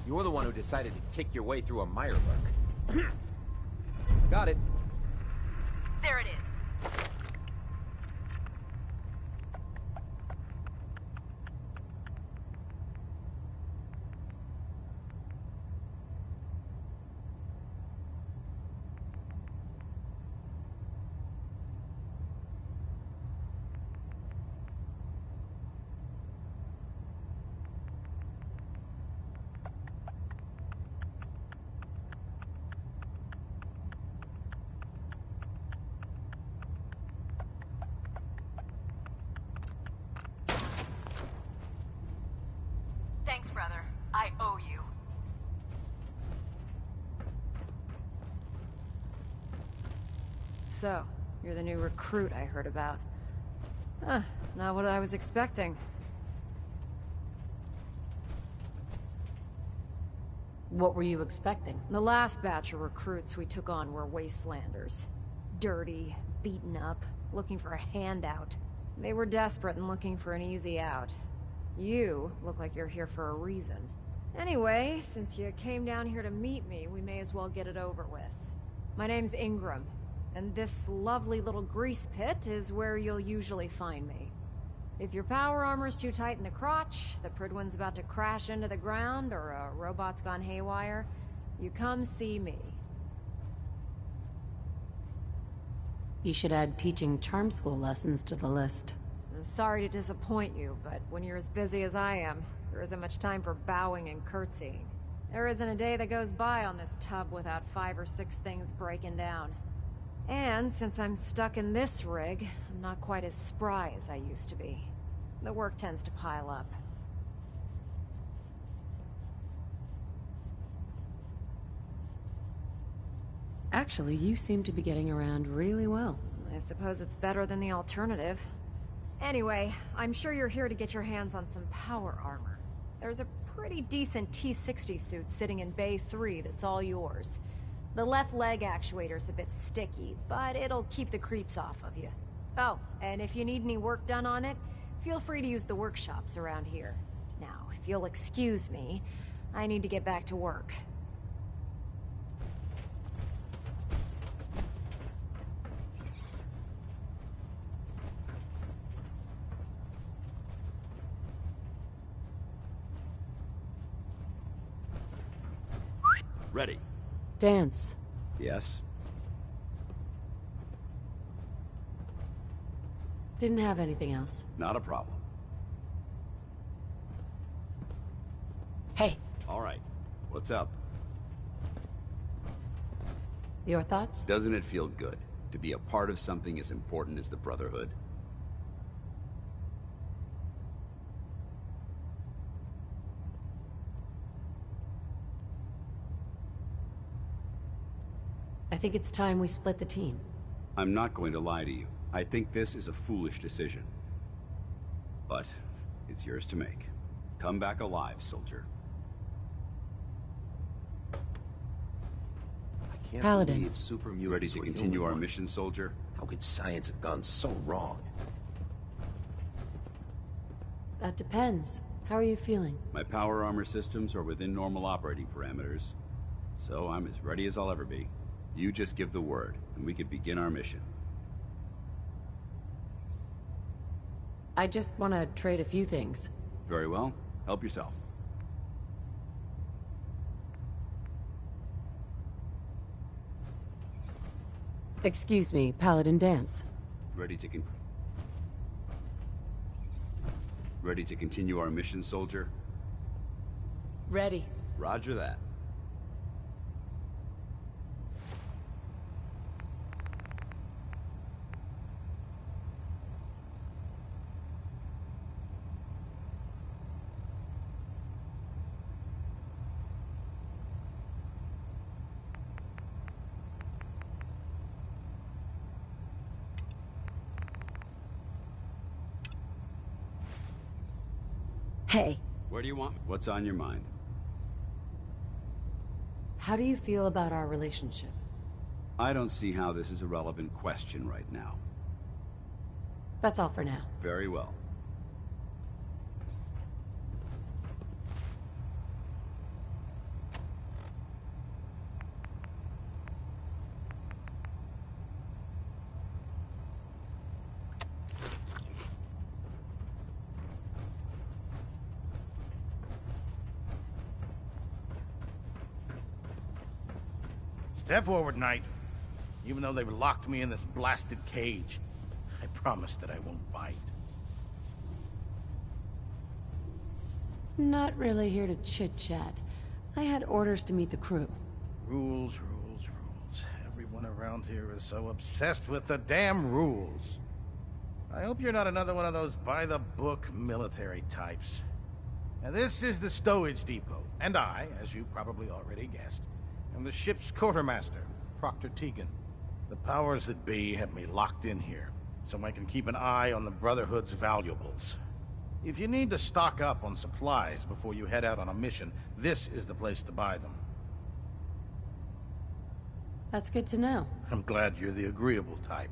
You're the one who decided to kick your way through a Mirelurk. Got it. There it is. Thanks, brother. I owe you. So, you're the new recruit I heard about. Huh, not what I was expecting. What were you expecting? The last batch of recruits we took on were Wastelanders. Dirty, beaten up, looking for a handout. They were desperate and looking for an easy out. You look like you're here for a reason. Anyway, since you came down here to meet me, we may as well get it over with. My name's Ingram, and this lovely little grease pit is where you'll usually find me. If your power armor's too tight in the crotch, the Prydwen's about to crash into the ground, or a robot's gone haywire, you come see me. You should add teaching charm school lessons to the list. Sorry to disappoint you, but when you're as busy as I am, there isn't much time for bowing and curtsying. There isn't a day that goes by on this tub without 5 or 6 things breaking down. And since I'm stuck in this rig, I'm not quite as spry as I used to be. The work tends to pile up. Actually, you seem to be getting around really well. I suppose it's better than the alternative. Anyway, I'm sure you're here to get your hands on some power armor. There's a pretty decent T-60 suit sitting in Bay 3 that's all yours. The left leg actuator's a bit sticky, but it'll keep the creeps off of you. Oh, and if you need any work done on it, feel free to use the workshops around here. Now, if you'll excuse me, I need to get back to work. Ready. Dance. Yes? Didn't have anything else. Not a problem. Hey. All right. What's up? Your thoughts? Doesn't it feel good to be a part of something as important as the Brotherhood? I think it's time we split the team. I'm not going to lie to you. I think this is a foolish decision. But it's yours to make. Come back alive, soldier. I can't Paladin. believe super mutants Ready to were continue human our ones. mission, soldier? How could science have gone so wrong? That depends. How are you feeling? My power armor systems are within normal operating parameters, so I'm as ready as I'll ever be. You just give the word, and we can begin our mission. I just want to trade a few things. Very well. Help yourself. Excuse me, Paladin Dance. Ready to continue our mission, soldier? Ready. Roger that. Hey. Where do you want me? What's on your mind? How do you feel about our relationship? I don't see how this is a relevant question right now. That's all for now. Very well. Step forward, Knight. Even though they've locked me in this blasted cage, I promise that I won't bite. Not really here to chit-chat. I had orders to meet the crew. Rules, rules, rules. Everyone around here is so obsessed with the damn rules. I hope you're not another one of those by-the-book military types. Now, this is the stowage depot, and I, as you probably already guessed, am the ship's quartermaster, Proctor Tegan. The powers that be have me locked in here, so I can keep an eye on the Brotherhood's valuables. If you need to stock up on supplies before you head out on a mission, this is the place to buy them. That's good to know. I'm glad you're the agreeable type.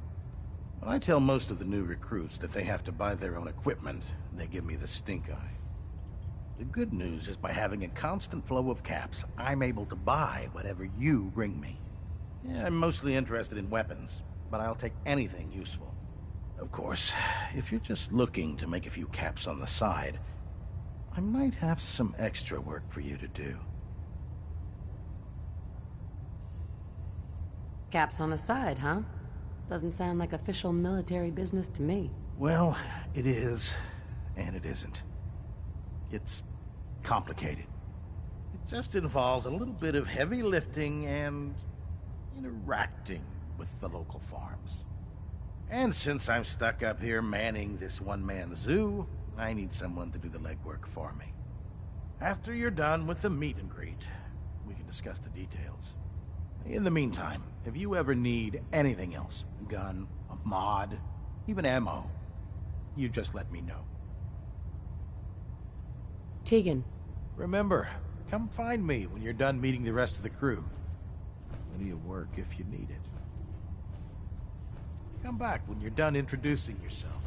When I tell most of the new recruits that they have to buy their own equipment, they give me the stink eye. The good news is by having a constant flow of caps, I'm able to buy whatever you bring me. Yeah, I'm mostly interested in weapons, but I'll take anything useful. Of course, if you're just looking to make a few caps on the side, I might have some extra work for you to do. Caps on the side, huh? Doesn't sound like official military business to me. Well, it is, and it isn't. It's complicated. It just involves a little bit of heavy lifting and interacting with the local farms. And since I'm stuck up here manning this one-man zoo, I need someone to do the legwork for me. After you're done with the meet and greet, we can discuss the details. In the meantime, if you ever need anything else, a gun, a mod, even ammo, you just let me know. Tegan. Remember, come find me when you're done meeting the rest of the crew. Plenty of work if you need it. Come back when you're done introducing yourself.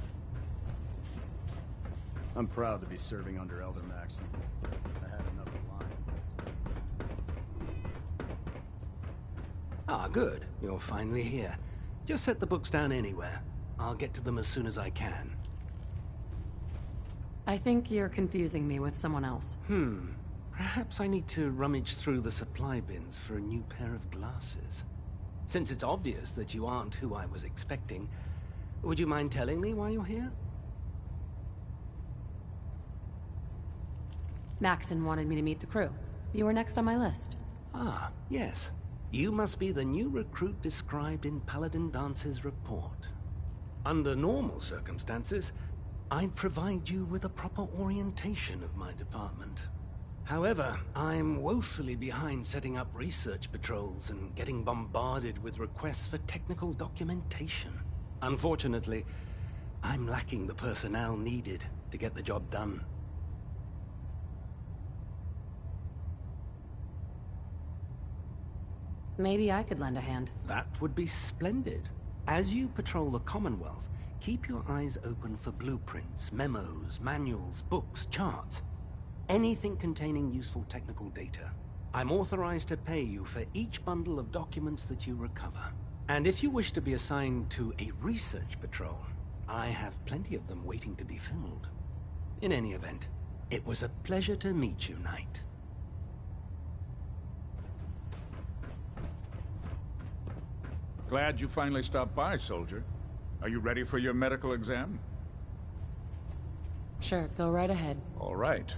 I'm proud to be serving under Elder Maxon. I had enough alliance in his favor. Ah, good. You're finally here. Just set the books down anywhere. I'll get to them as soon as I can. I think you're confusing me with someone else. Perhaps I need to rummage through the supply bins for a new pair of glasses. Since it's obvious that you aren't who I was expecting, would you mind telling me why you're here? Maxon wanted me to meet the crew. You were next on my list. Ah, yes. You must be the new recruit described in Paladin Dance's report. Under normal circumstances, I'd provide you with a proper orientation of my department. However, I'm woefully behind setting up research patrols and getting bombarded with requests for technical documentation. Unfortunately, I'm lacking the personnel needed to get the job done. Maybe I could lend a hand. That would be splendid. As you patrol the Commonwealth, keep your eyes open for blueprints, memos, manuals, books, charts. Anything containing useful technical data. I'm authorized to pay you for each bundle of documents that you recover. And if you wish to be assigned to a research patrol, I have plenty of them waiting to be filled. In any event, it was a pleasure to meet you, Knight. Glad you finally stopped by, soldier. Are you ready for your medical exam? Sure, go right ahead. All right.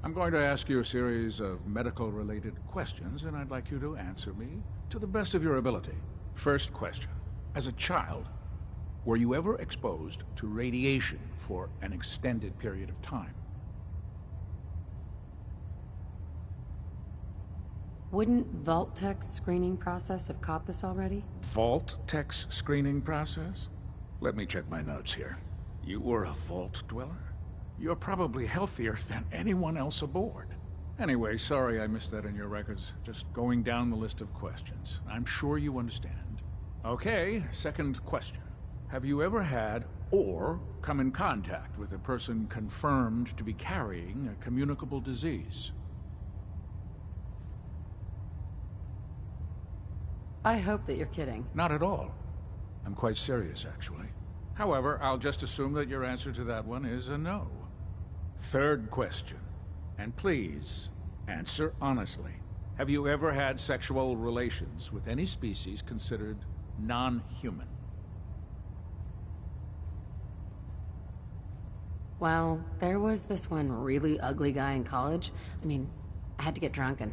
I'm going to ask you a series of medical-related questions, and I'd like you to answer me to the best of your ability. First question. As a child, were you ever exposed to radiation for an extended period of time? Wouldn't Vault-Tech's screening process have caught this already? Vault-Tech's screening process? Let me check my notes here. You were a Vault Dweller? You're probably healthier than anyone else aboard. Anyway, sorry I missed that in your records. Just going down the list of questions. I'm sure you understand. Okay, second question. Have you ever had or come in contact with a person confirmed to be carrying a communicable disease? I hope that you're kidding. Not at all. I'm quite serious, actually. However, I'll just assume that your answer to that one is a no. Third question. And please, answer honestly. Have you ever had sexual relations with any species considered non-human? Well, there was this one really ugly guy in college. I mean, I had to get drunk and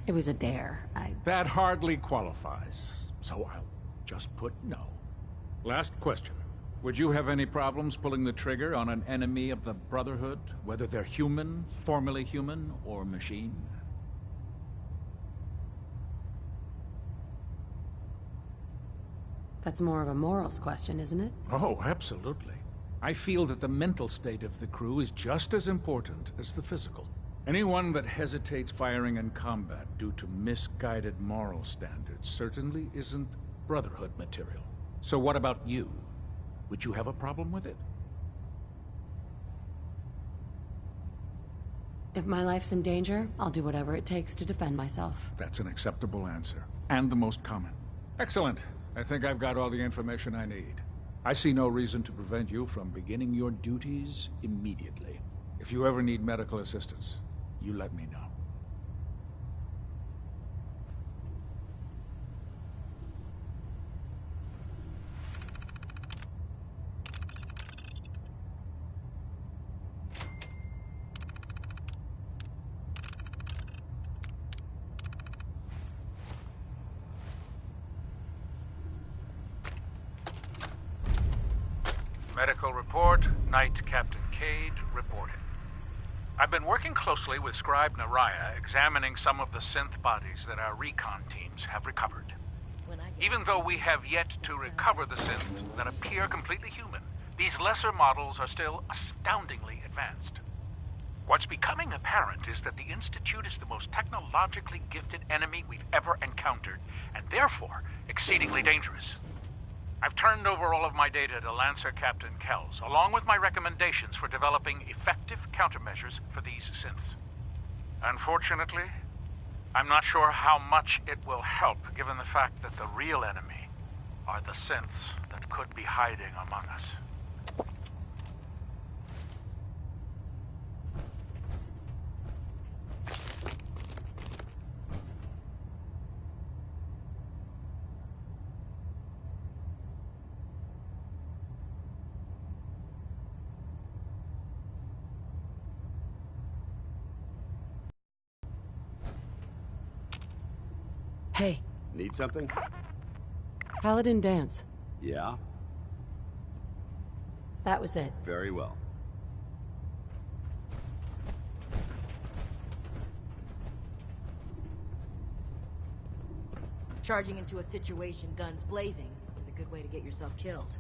it was a dare. That hardly qualifies, so I'll just put no. Last question. Would you have any problems pulling the trigger on an enemy of the Brotherhood, whether they're human, formerly human, or machine? That's more of a morals question, isn't it? Oh, absolutely. I feel that the mental state of the crew is just as important as the physical. Anyone that hesitates firing in combat due to misguided moral standards certainly isn't Brotherhood material. So what about you? Would you have a problem with it? If my life's in danger, I'll do whatever it takes to defend myself. That's an acceptable answer, and the most common. Excellent. I think I've got all the information I need. I see no reason to prevent you from beginning your duties immediately. If you ever need medical assistance, you let me know. Medical report, Night Captain Cait reporting. I've been working closely with Scribe Naraya, examining some of the synth bodies that our recon teams have recovered. Even though we have yet to recover the synths that appear completely human, these lesser models are still astoundingly advanced. What's becoming apparent is that the Institute is the most technologically gifted enemy we've ever encountered, and therefore exceedingly dangerous. I've turned over all of my data to Lancer Captain Kells, along with my recommendations for developing effective countermeasures for these synths. Unfortunately, I'm not sure how much it will help, given the fact that the real enemy are the synths that could be hiding among us. Hey. Need something? Paladin dance. Yeah? That was it. Very well. Charging into a situation guns blazing is a good way to get yourself killed.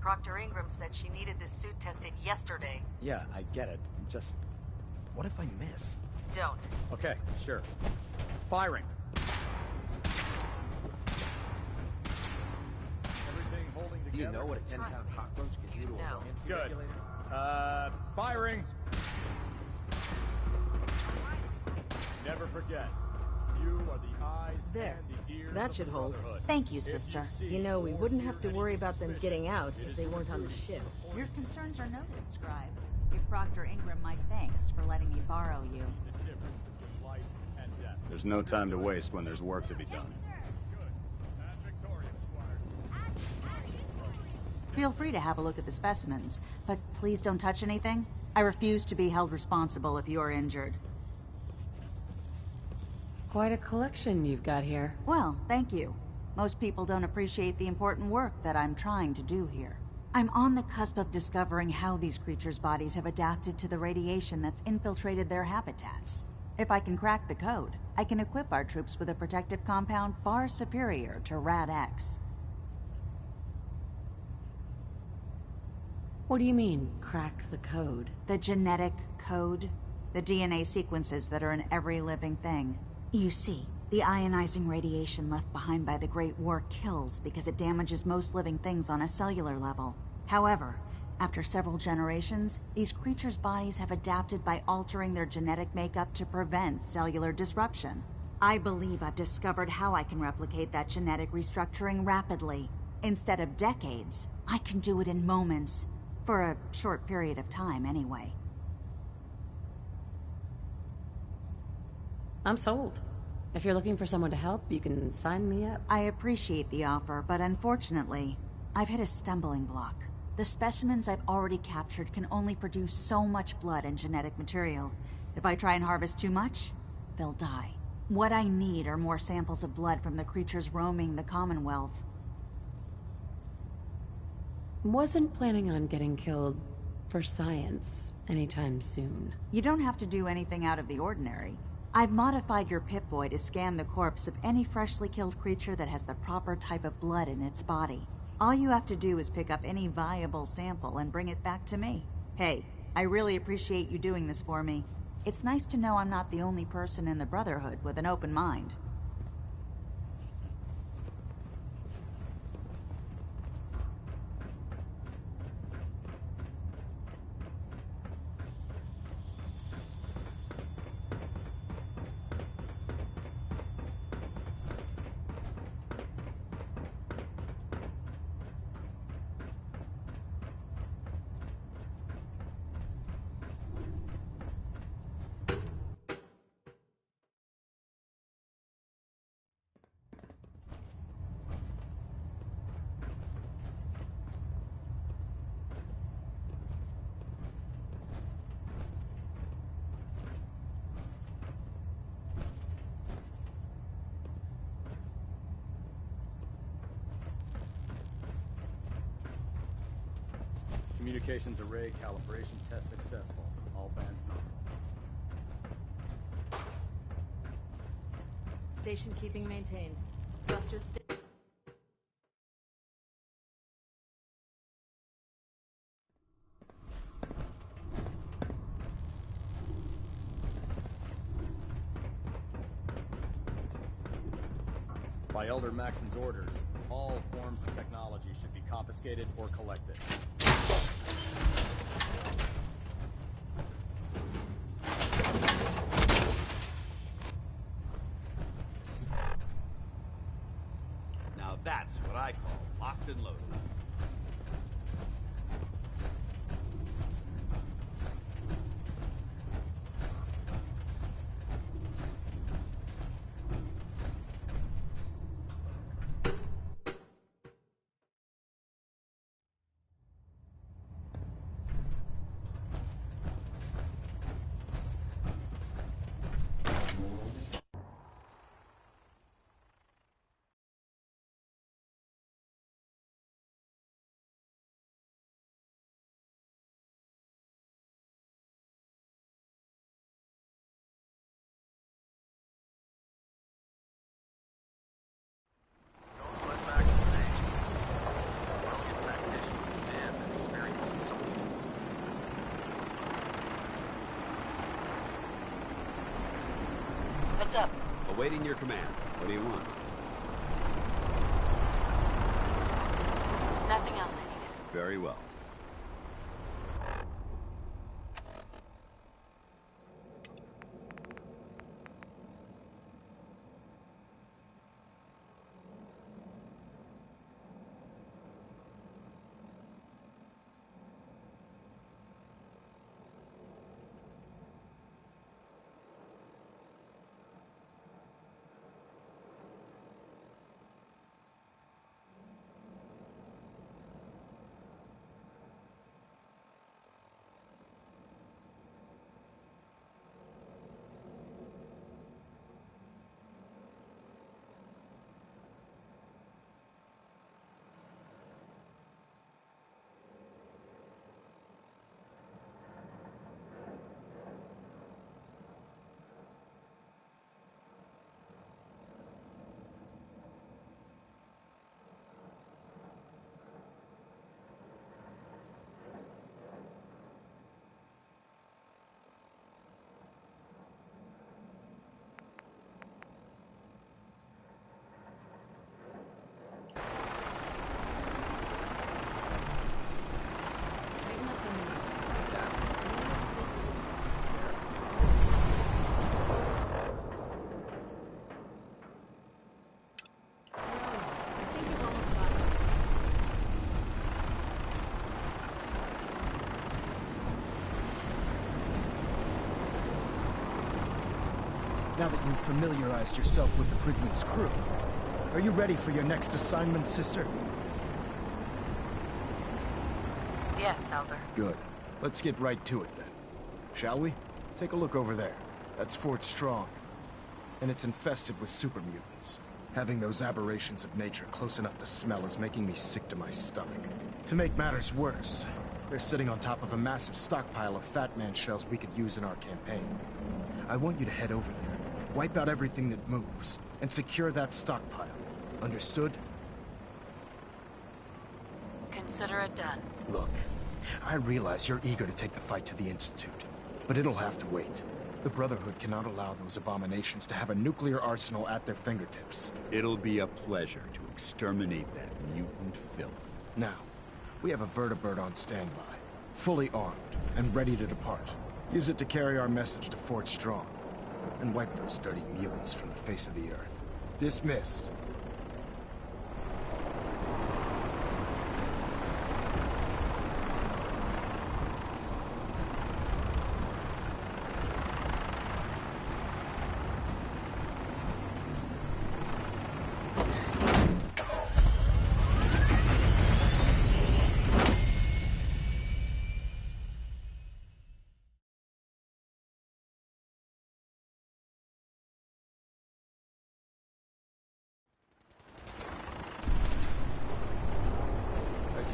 Proctor Ingram said she needed this suit tested yesterday. Yeah, I get it. Just... what if I miss? Don't. Okay, sure. Firing. Everything holding together. Do you know what a 10-pound cockroach can do to a buoyancy Good. regulator? Firing. Never forget. You are the eyes There. and the ears That of should the hold. Brotherhood. Thank you, sister. You know, we wouldn't have to worry about them getting out if they weren't on the ship. Your concerns are noted, Scribe. Give Proctor Ingram my thanks for letting me borrow you. There's no time to waste when there's work to be done. Feel free to have a look at the specimens, but please don't touch anything. I refuse to be held responsible if you're injured. Quite a collection you've got here. Well, thank you. Most people don't appreciate the important work that I'm trying to do here. I'm on the cusp of discovering how these creatures' bodies have adapted to the radiation that's infiltrated their habitats. If I can crack the code, I can equip our troops with a protective compound far superior to Rad-X. What do you mean, crack the code? The genetic code. The DNA sequences that are in every living thing. You see, the ionizing radiation left behind by the Great War kills because it damages most living things on a cellular level. However, after several generations, these creatures' bodies have adapted by altering their genetic makeup to prevent cellular disruption. I believe I've discovered how I can replicate that genetic restructuring rapidly. Instead of decades, I can do it in moments. For a short period of time, anyway. I'm sold. If you're looking for someone to help, you can sign me up. I appreciate the offer, but unfortunately, I've hit a stumbling block. The specimens I've already captured can only produce so much blood and genetic material. If I try and harvest too much, they'll die. What I need are more samples of blood from the creatures roaming the Commonwealth. Wasn't planning on getting killed for science anytime soon. You don't have to do anything out of the ordinary. I've modified your Pip-Boy to scan the corpse of any freshly killed creature that has the proper type of blood in its body. All you have to do is pick up any viable sample and bring it back to me. Hey, I really appreciate you doing this for me. It's nice to know I'm not the only person in the Brotherhood with an open mind. Communications array calibration test successful. All bands normal. Station keeping maintained. Cluster By Elder Maxon's orders, all forms of technology should be confiscated or collected. Now that's what I call locked and loaded. What's up? Awaiting your command. What do you want? Nothing else I needed. Very well. now that you've familiarized yourself with the Prydwen's crew. Are you ready for your next assignment, sister? Yes, Elder. Good. Let's get right to it then. Shall we? Take a look over there. That's Fort Strong. And it's infested with super mutants. Having those aberrations of nature close enough to smell is making me sick to my stomach. To make matters worse, they're sitting on top of a massive stockpile of Fat Man shells we could use in our campaign. I want you to head over there, wipe out everything that moves, and secure that stockpile. Understood? Consider it done. Look, I realize you're eager to take the fight to the Institute, but it'll have to wait. The Brotherhood cannot allow those abominations to have a nuclear arsenal at their fingertips. It'll be a pleasure to exterminate that mutant filth. Now, we have a vertibird on standby, fully armed and ready to depart. Use it to carry our message to Fort Strong, and wipe those dirty mutants from the face of the earth. Dismissed.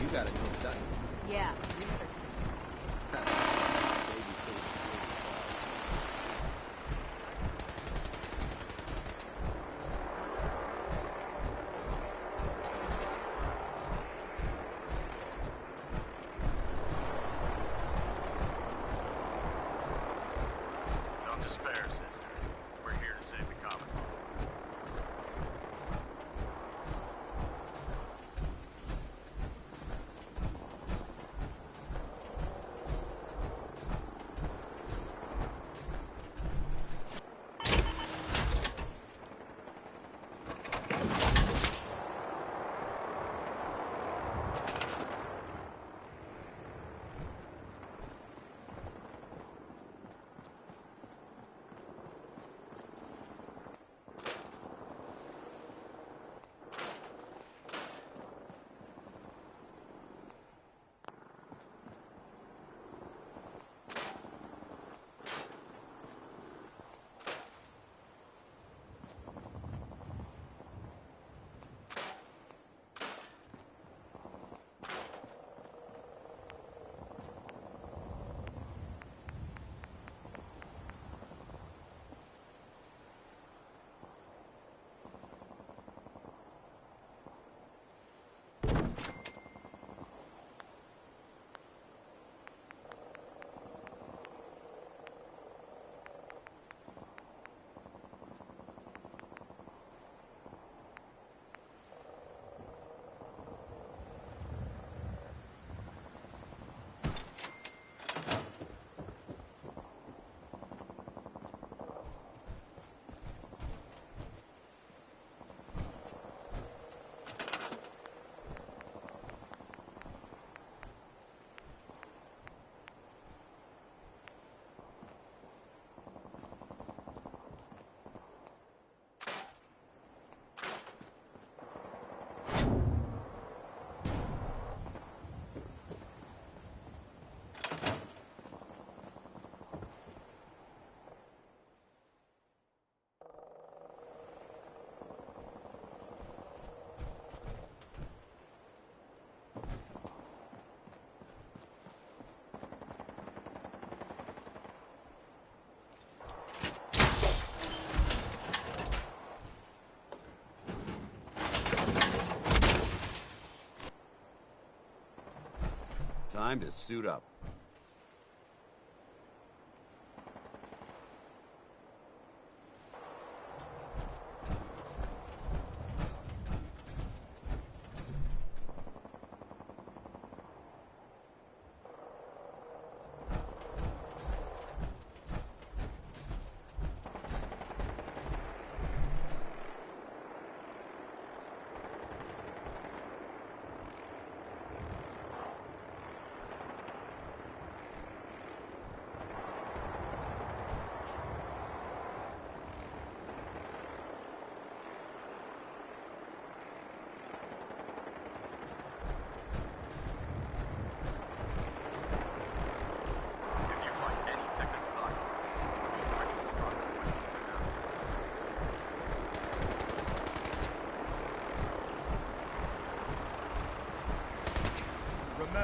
You got it inside. Yeah, research. Don't despair, sister. We're here to save the Commonwealth. Time to suit up.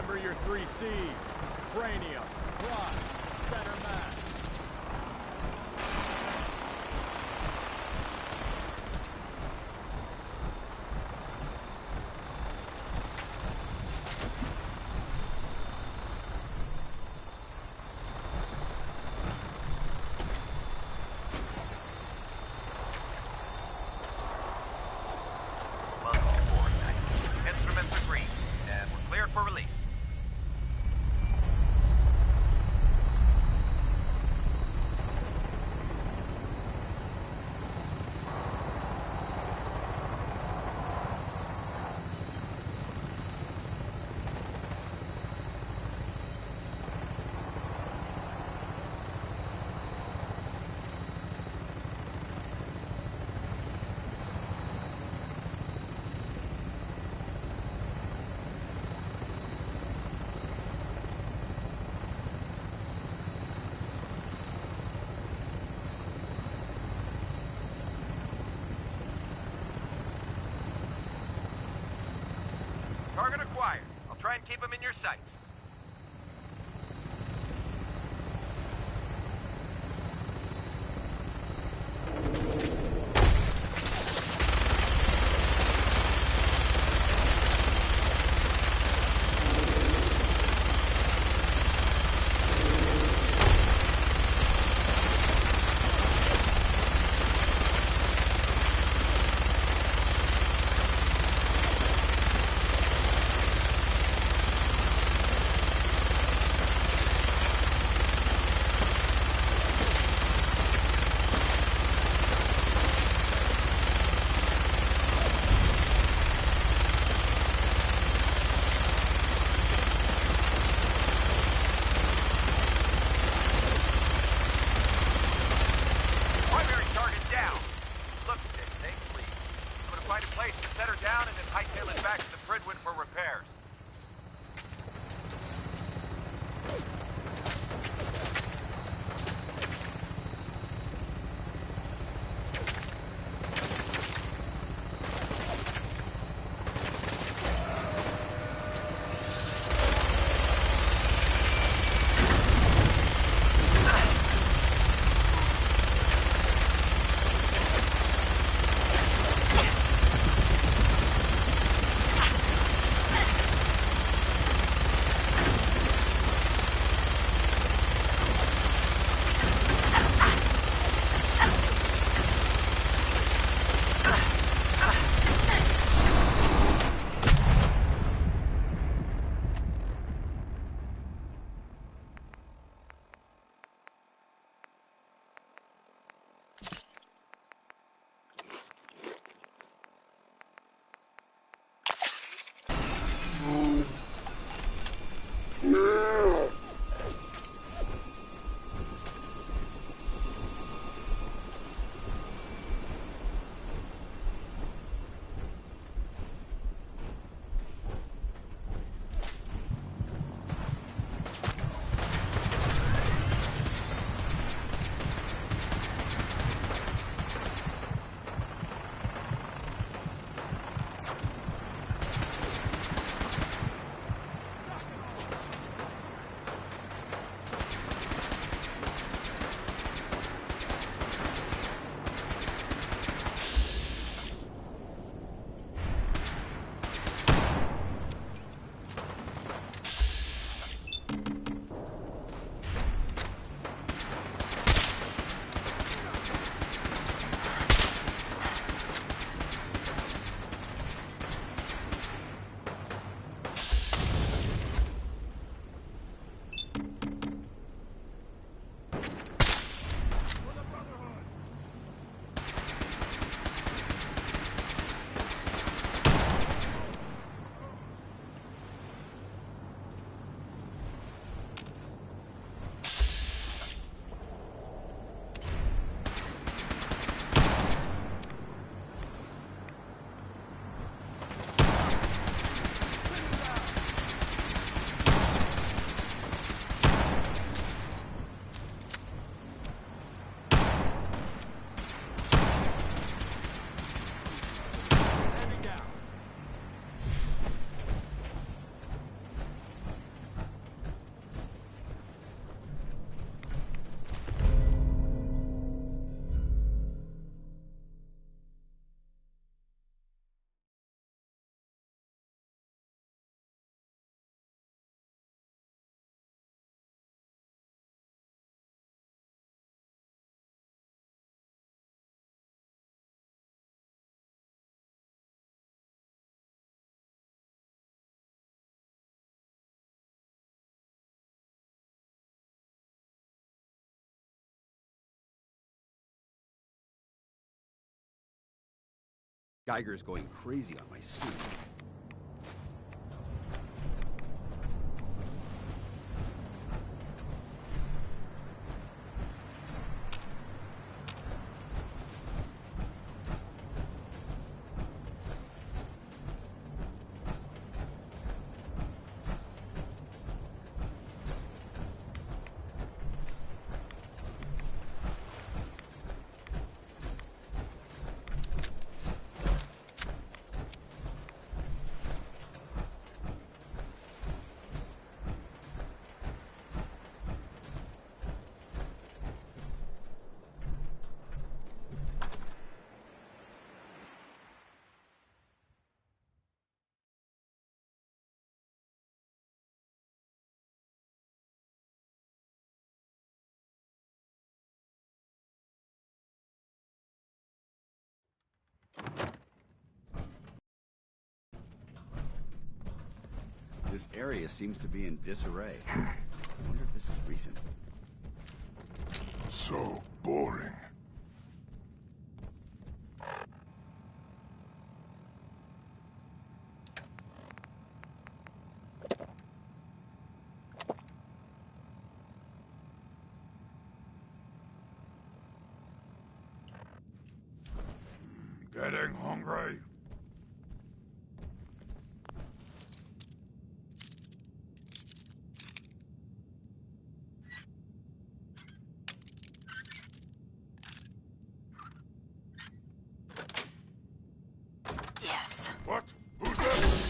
Remember your 3 C's. Cranium, quad, center mass. Target acquired. I'll try and keep him in your sights. Back to the Prydwen for repairs. Geiger's going crazy on my suit. This area seems to be in disarray. I wonder if this is recent. So boring. Getting hungry. Yes. What? Who's that?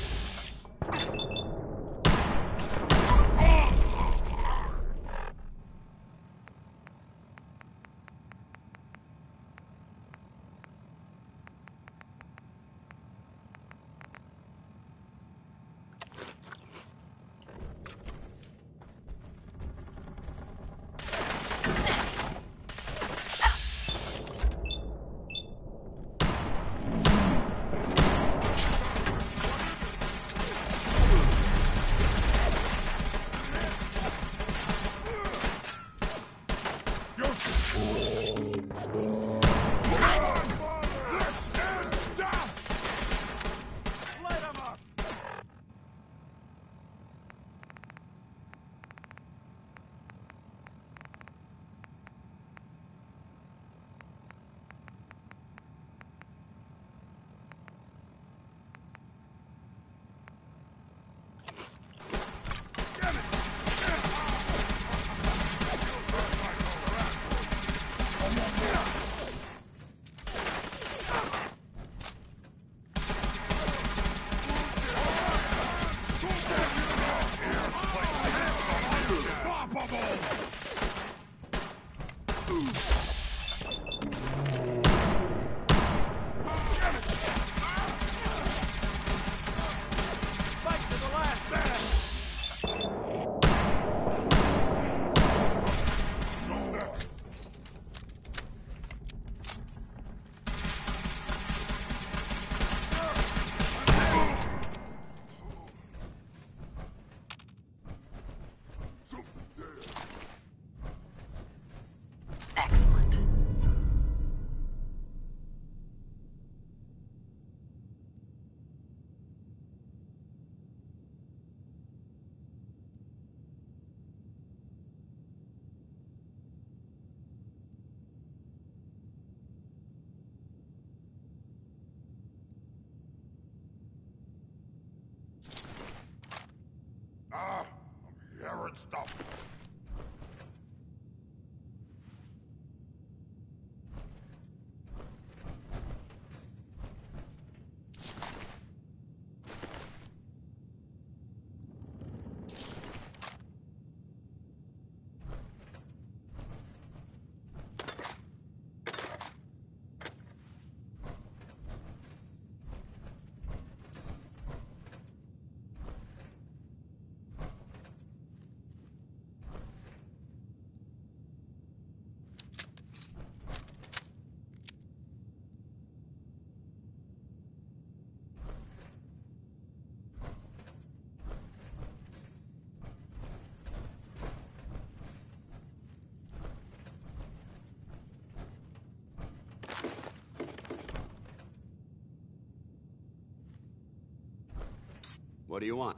What do you want?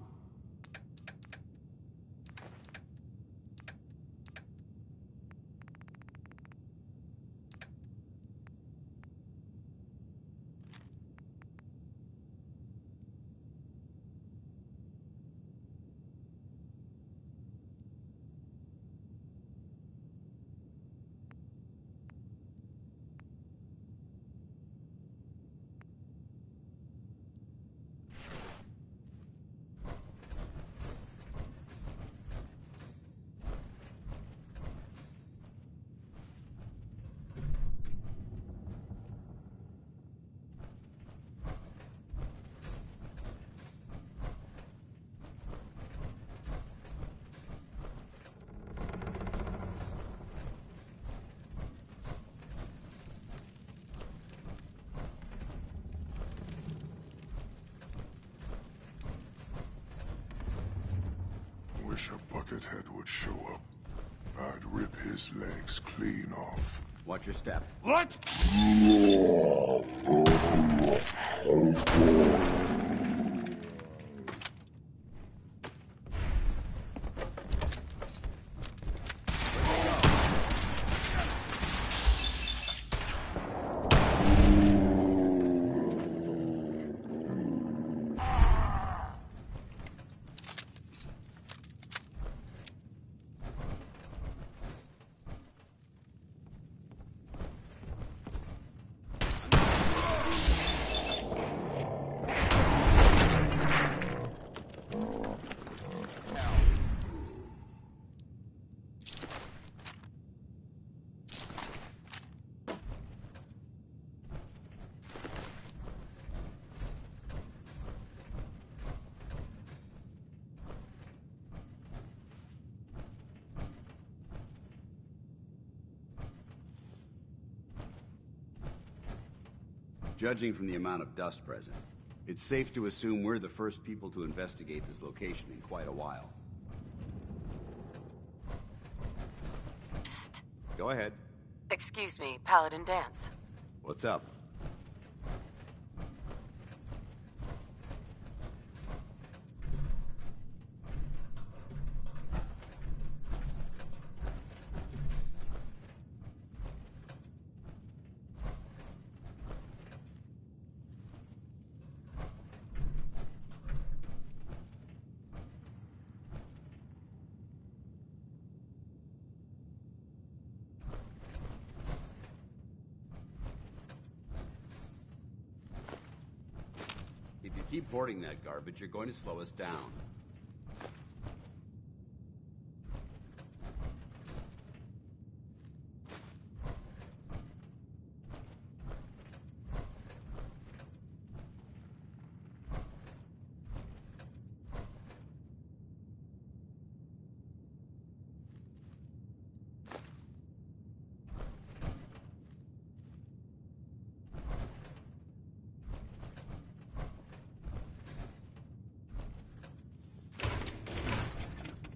Wish a buckethead would show up. I'd rip his legs clean off. Watch your step. What? Judging from the amount of dust present, it's safe to assume we're the first people to investigate this location in quite a while. Psst. Go ahead. Excuse me, Paladin Dance. What's up? If you keep hoarding that garbage, you're going to slow us down.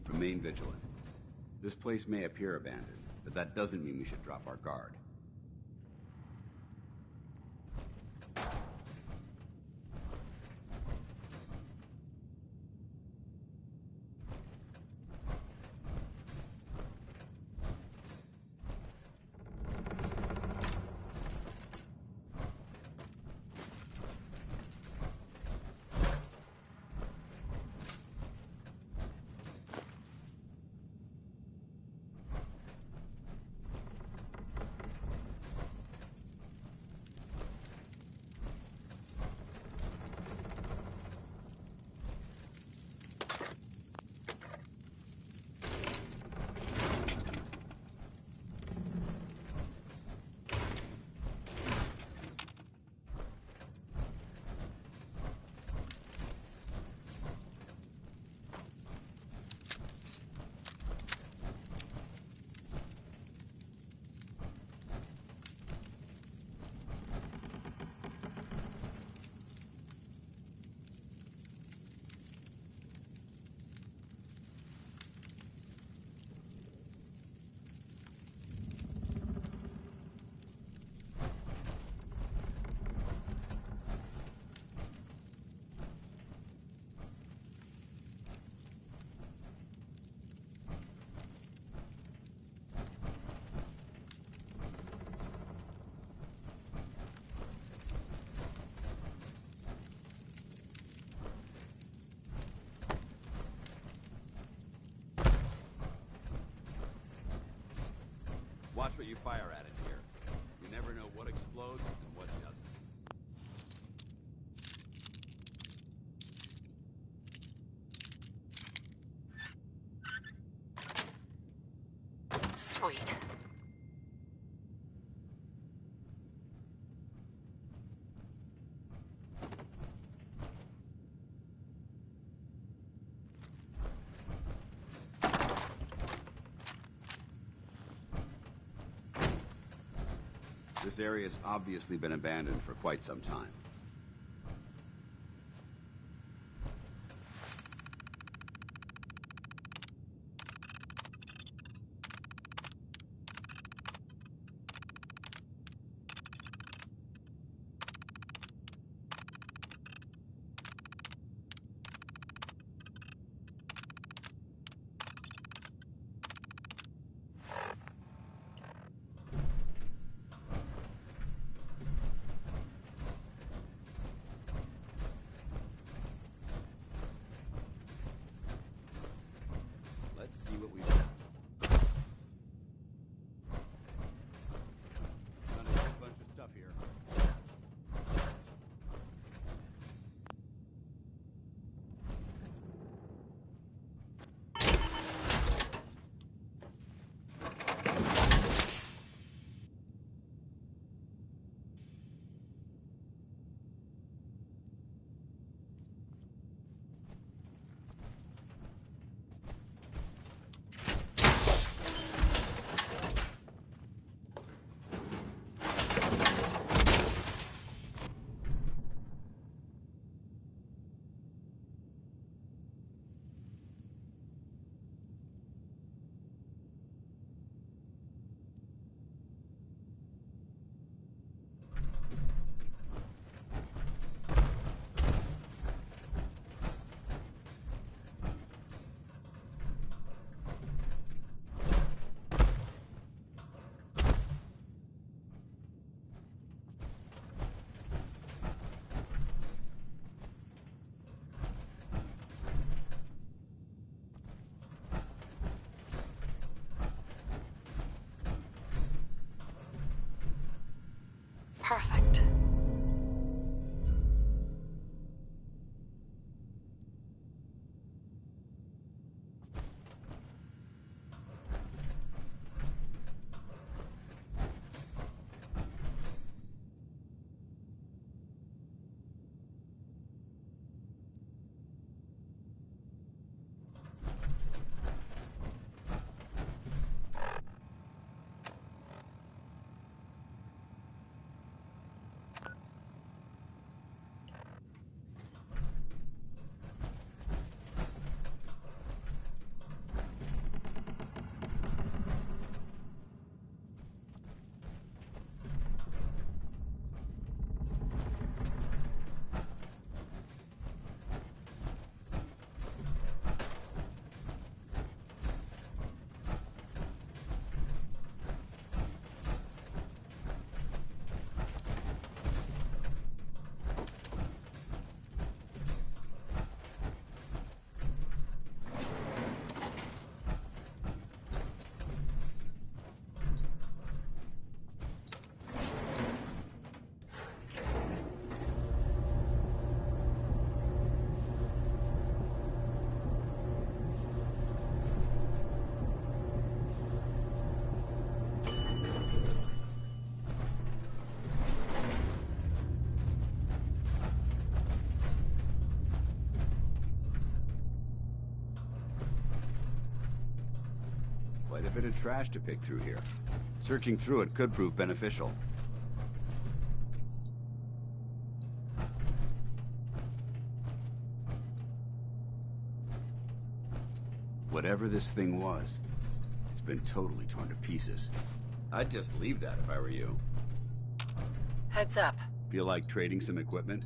Remain vigilant. This place may appear abandoned, but that doesn't mean we should drop our guard. Watch what you fire at in here. You never know what explodes and what doesn't. Sweet. This area's obviously been abandoned for quite some time. Let's see what we've got. Found a whole bunch of stuff here. Perfect. Quite a bit of trash to pick through here. Searching through it could prove beneficial. Whatever this thing was, it's been totally torn to pieces. I'd just leave that if I were you. Heads up. Feel like trading some equipment?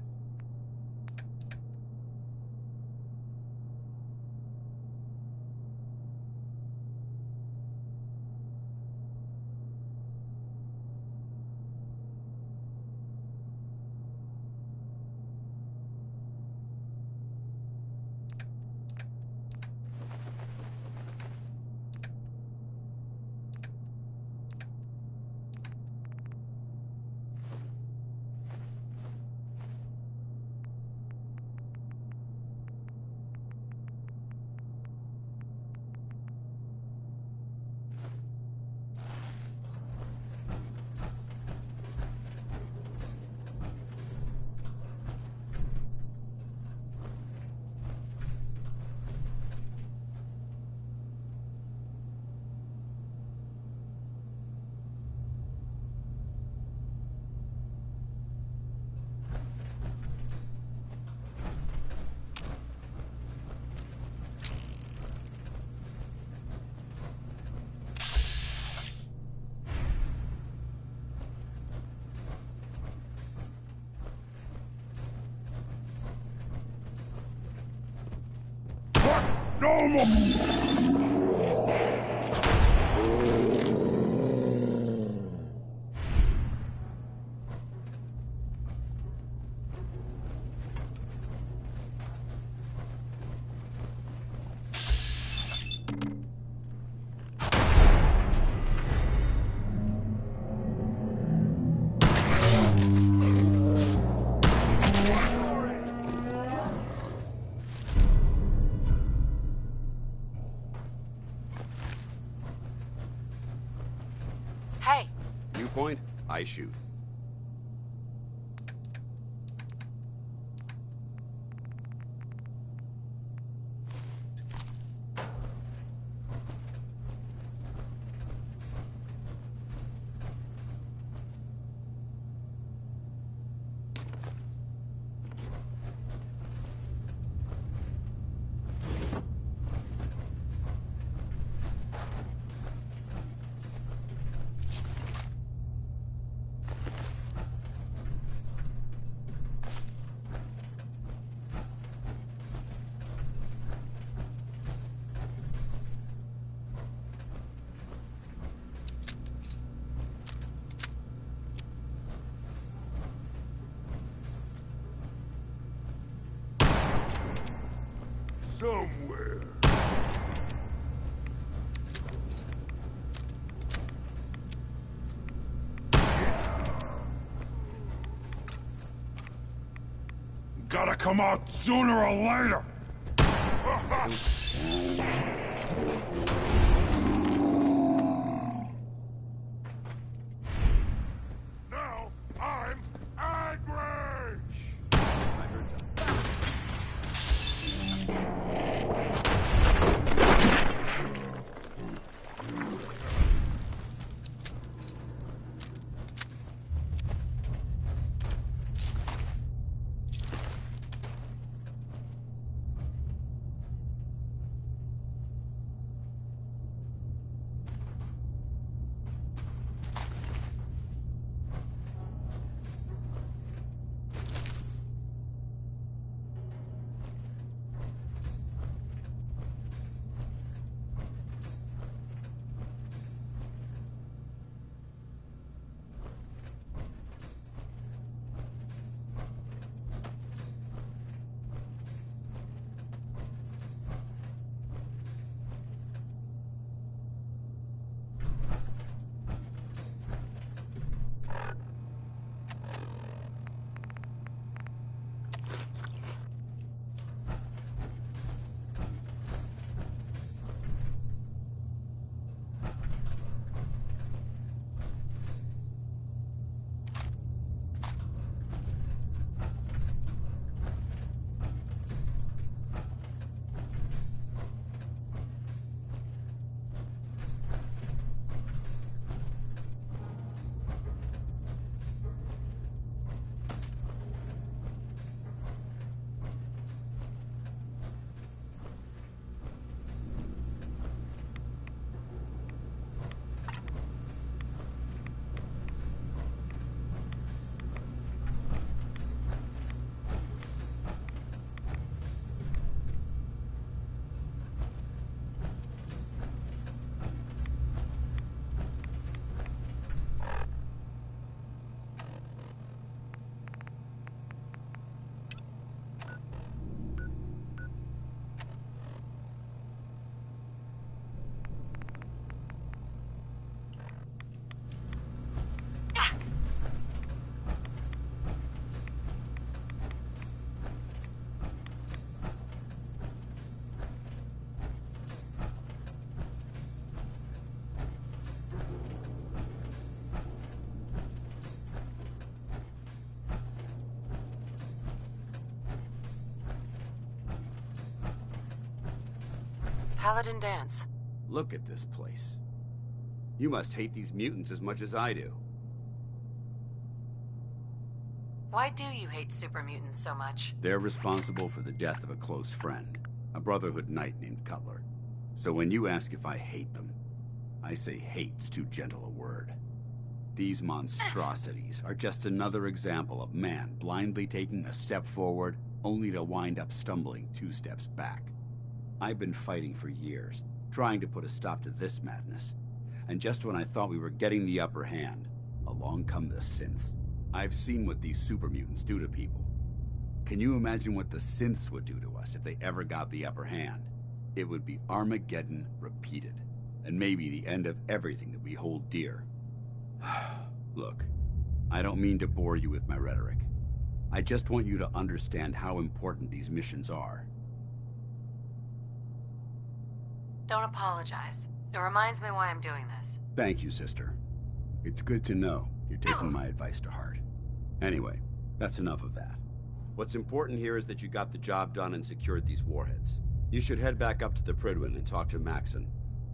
No more! Hey! Viewpoint, I shoot. Somewhere. Gotta come out sooner or later! Now I'm angry! I heard something. Paladin dance. Look at this place. You must hate these mutants as much as I do. Why do you hate super mutants so much? They're responsible for the death of a close friend, a Brotherhood knight named Cutler. So when you ask if I hate them, I say hate's too gentle a word. These monstrosities are just another example of man blindly taking a step forward, only to wind up stumbling 2 steps back. I've been fighting for years, trying to put a stop to this madness. And just when I thought we were getting the upper hand, along come the synths. I've seen what these super mutants do to people. Can you imagine what the synths would do to us if they ever got the upper hand? It would be Armageddon repeated, and maybe the end of everything that we hold dear. Look, I don't mean to bore you with my rhetoric. I just want you to understand how important these missions are. Don't apologize. It reminds me why I'm doing this. Thank you, sister. It's good to know you're taking my advice to heart. Anyway, that's enough of that. What's important here is that you got the job done and secured these warheads. You should head back up to the Prydwen and talk to Maxon.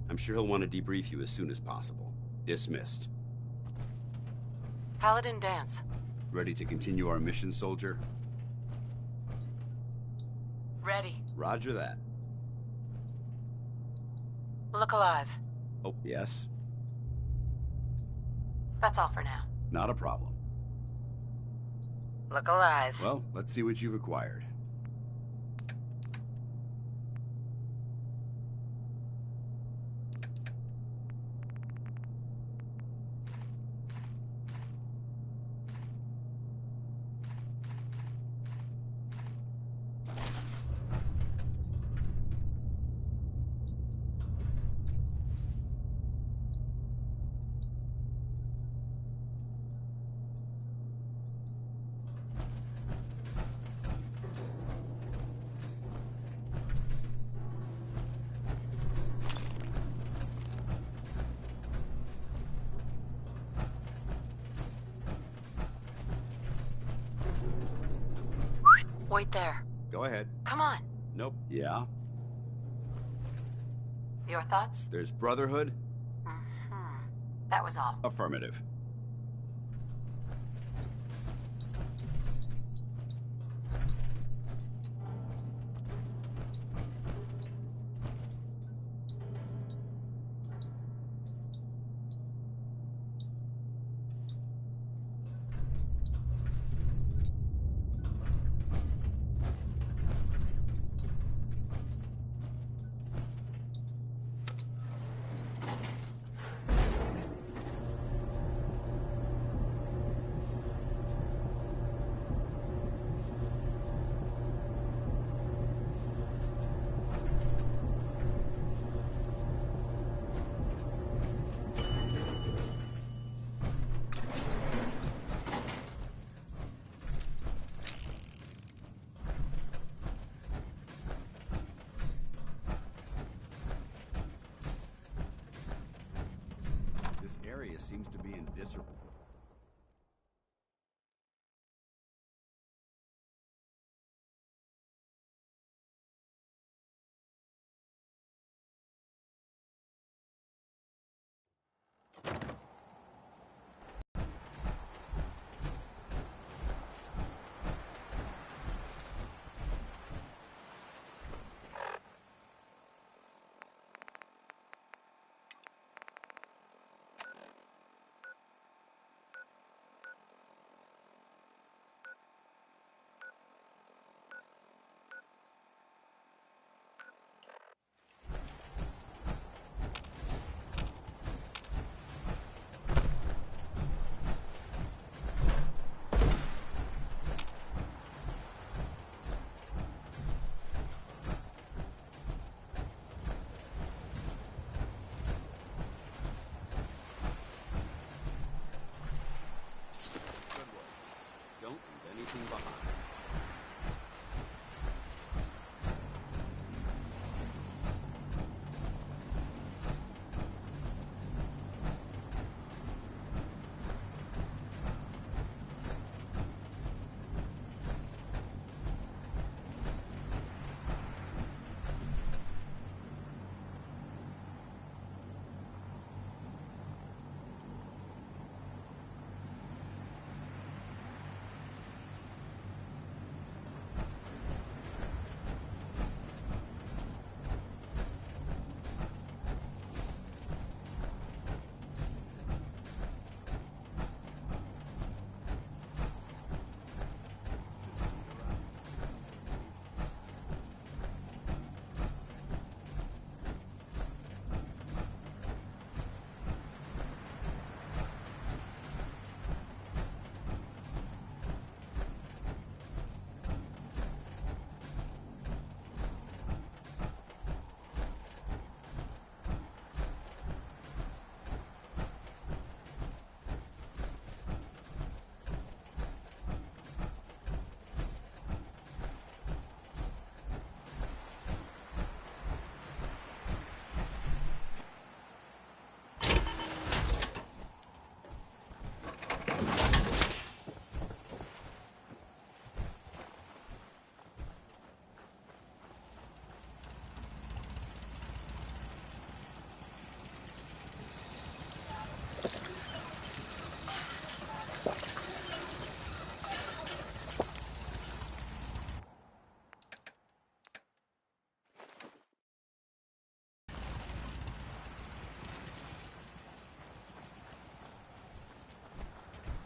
I'm sure he'll want to debrief you as soon as possible. Dismissed. Paladin Dance. Ready to continue our mission, soldier? Ready. Roger that. Look alive. Oh, yes? That's all for now. Not a problem. Look alive. Well, let's see what you've acquired. Wait there. Go ahead. Come on. Nope. Yeah? Your thoughts? There's Brotherhood? That was all. Affirmative. This area seems to be in disarray.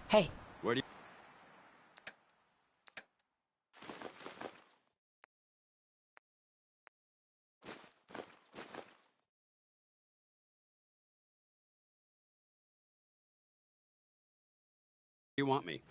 Hey. Where do you want me?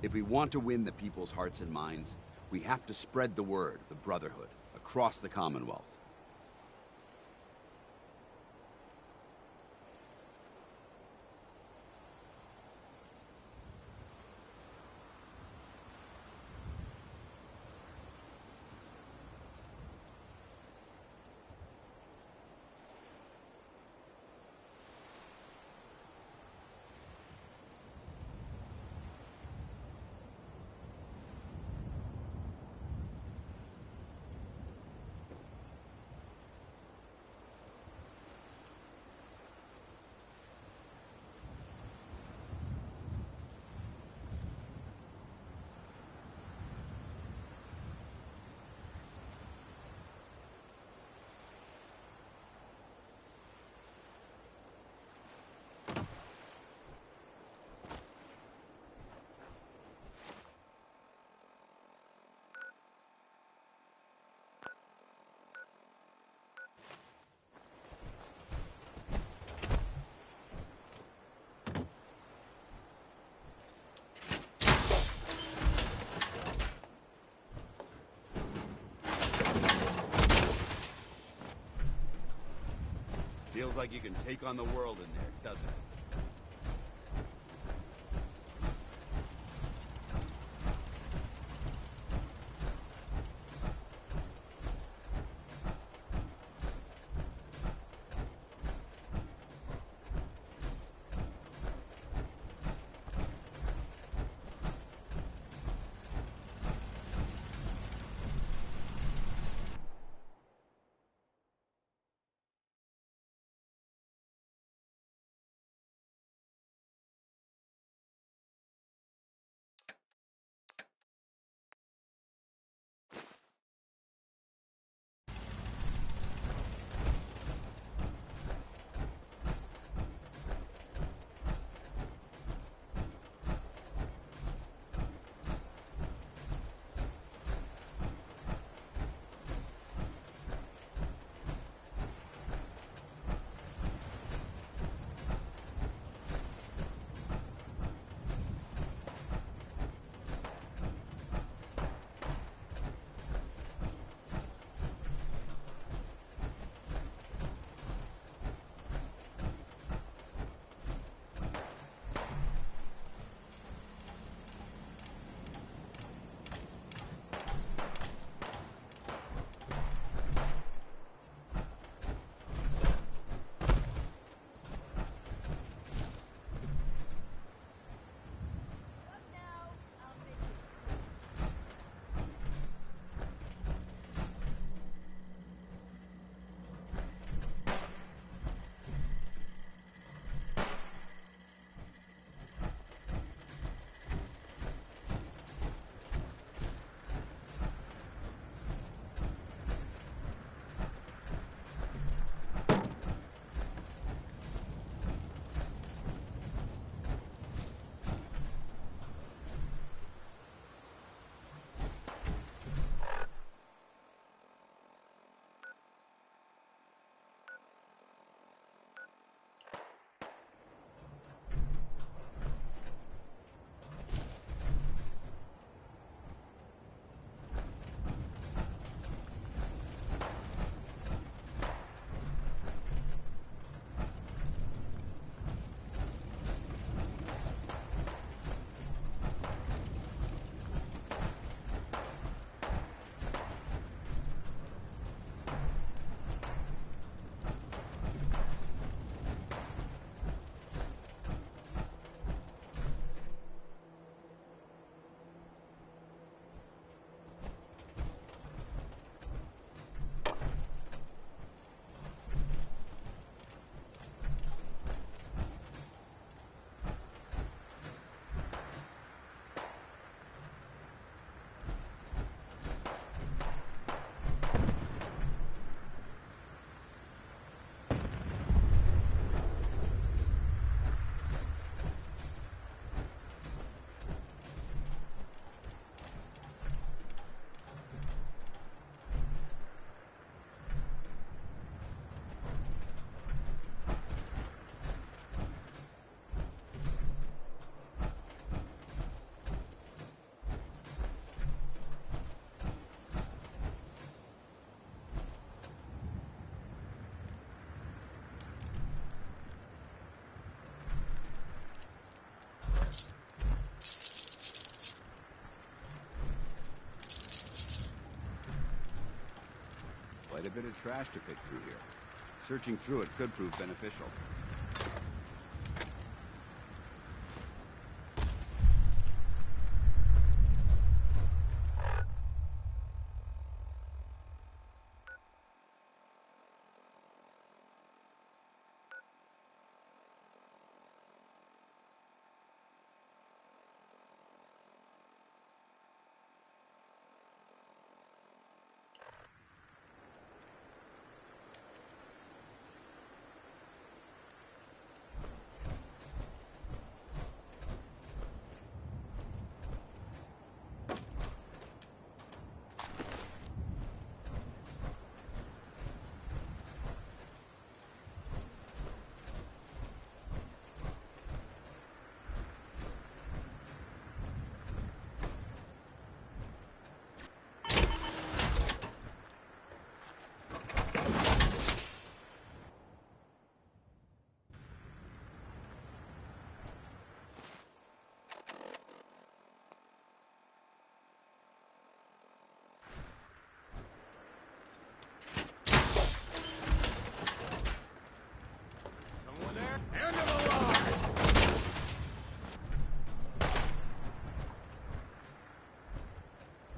If we want to win the people's hearts and minds, we have to spread the word of the Brotherhood across the Commonwealth. Feels like you can take on the world in there, doesn't it? bit of trash to pick through here. Searching through it could prove beneficial.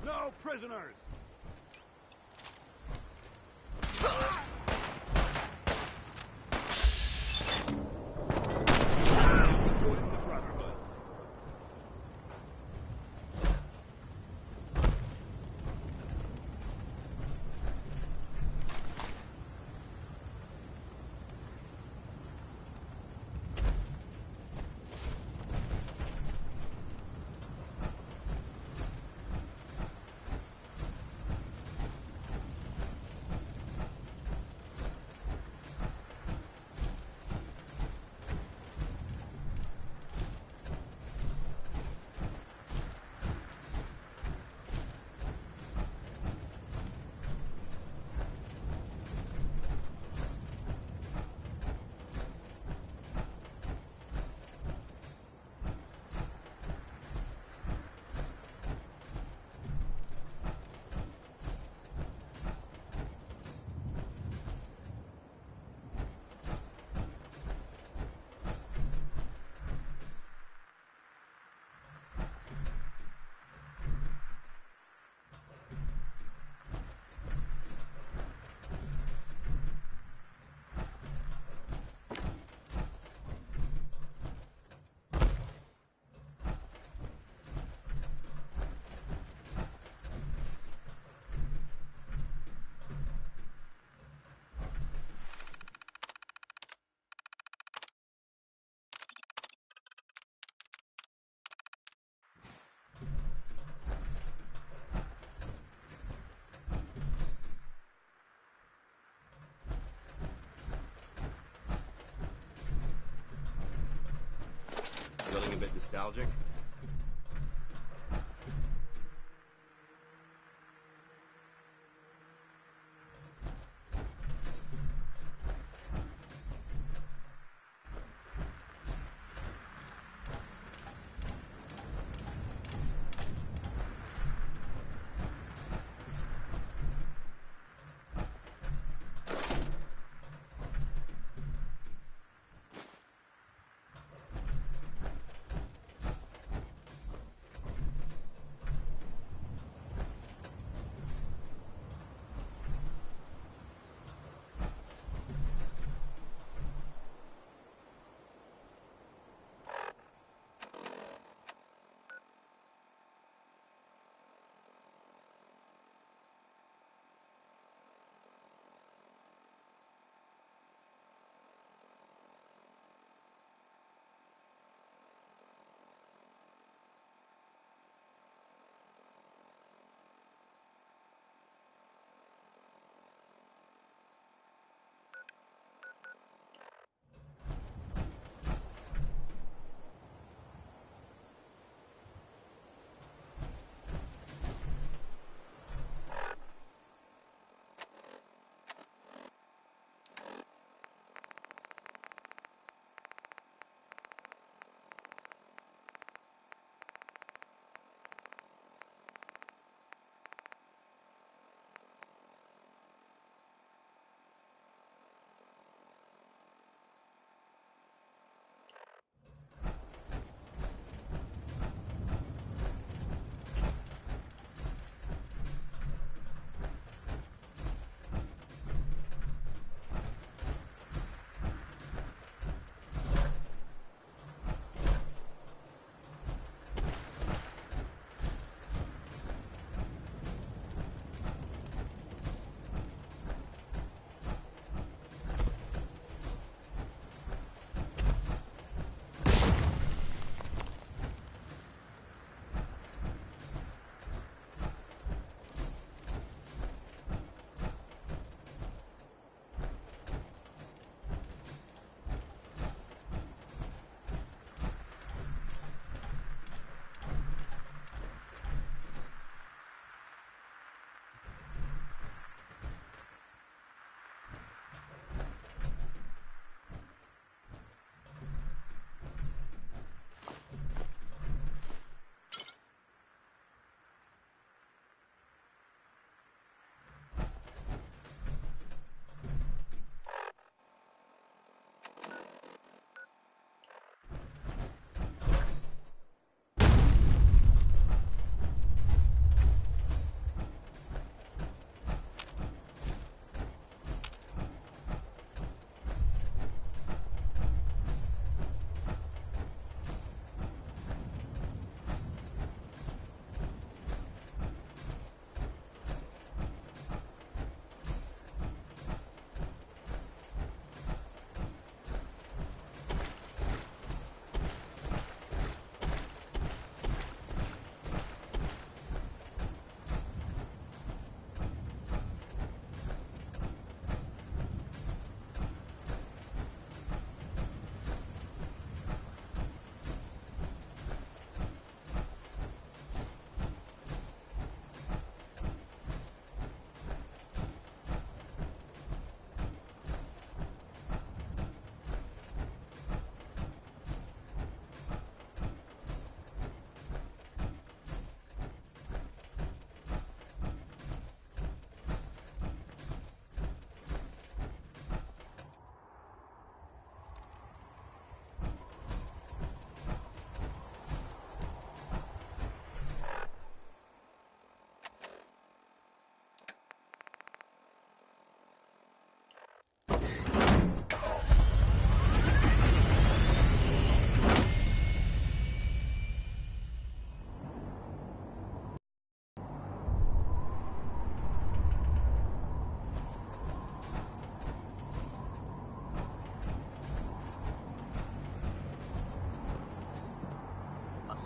No prisoners! Feeling a bit nostalgic?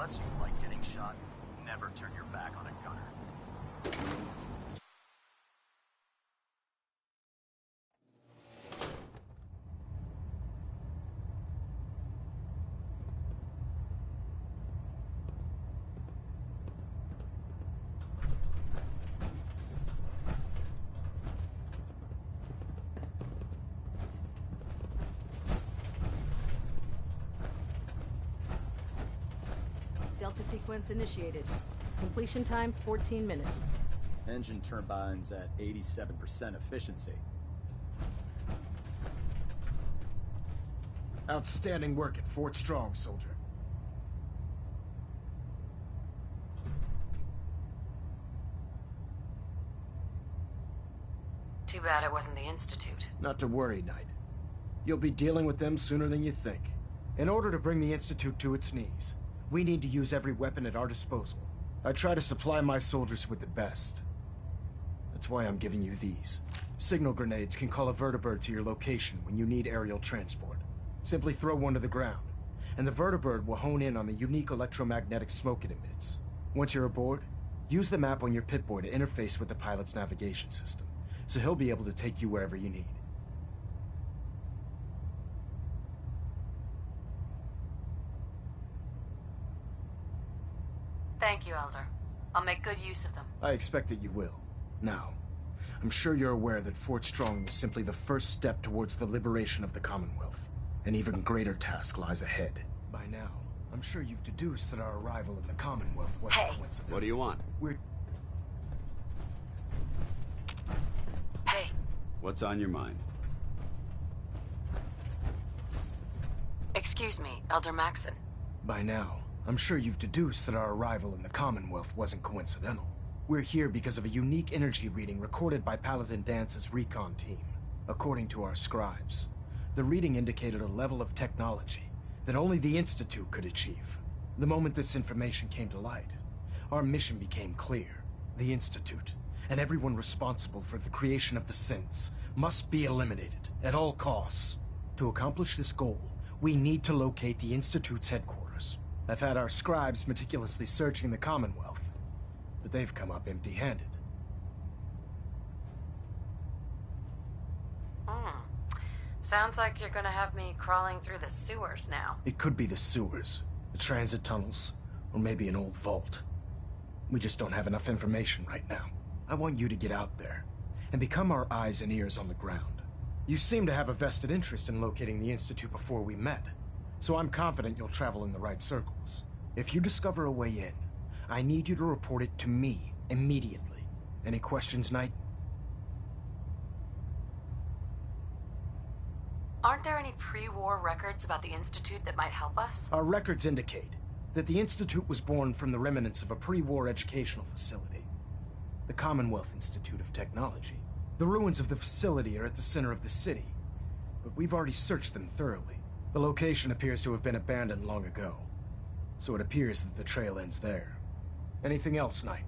Unless you like getting shot, never turn your back on a gunner. Delta sequence initiated. Completion time, 14 minutes. Engine turbines at 87% efficiency. Outstanding work at Fort Strong, soldier. Too bad it wasn't the Institute. Not to worry, Knight. You'll be dealing with them sooner than you think. In order to bring the Institute to its knees, we need to use every weapon at our disposal. I try to supply my soldiers with the best. That's why I'm giving you these. Signal grenades can call a vertibird to your location when you need aerial transport. Simply throw one to the ground, and the vertibird will hone in on the unique electromagnetic smoke it emits. Once you're aboard, use the map on your Pip-Boy to interface with the pilot's navigation system, so he'll be able to take you wherever you need. Thank you, Elder. I'll make good use of them. I expect that you will. Now, I'm sure you're aware that Fort Strong was simply the first step towards the liberation of the Commonwealth. An even greater task lies ahead. By now, I'm sure you've deduced that our arrival in the Commonwealth was a coincidence. What do you want? Hey. What's on your mind? Excuse me, Elder Maxson. By now, I'm sure you've deduced that our arrival in the Commonwealth wasn't coincidental. We're here because of a unique energy reading recorded by Paladin Dance's recon team. According to our scribes, the reading indicated a level of technology that only the Institute could achieve. The moment this information came to light, our mission became clear. The Institute, and everyone responsible for the creation of the synths, must be eliminated at all costs. To accomplish this goal, we need to locate the Institute's headquarters. I've had our scribes meticulously searching the Commonwealth, but they've come up empty-handed. Sounds like you're gonna have me crawling through the sewers now. It could be the sewers, the transit tunnels, or maybe an old vault. We just don't have enough information right now. I want you to get out there and become our eyes and ears on the ground. You seem to have a vested interest in locating the Institute before we met, so I'm confident you'll travel in the right circles. If you discover a way in, I need you to report it to me immediately. Any questions, Knight? Aren't there any pre-war records about the Institute that might help us? Our records indicate that the Institute was born from the remnants of a pre-war educational facility, the Commonwealth Institute of Technology. The ruins of the facility are at the center of the city, but we've already searched them thoroughly. The location appears to have been abandoned long ago, so it appears that the trail ends there. Anything else, Knight?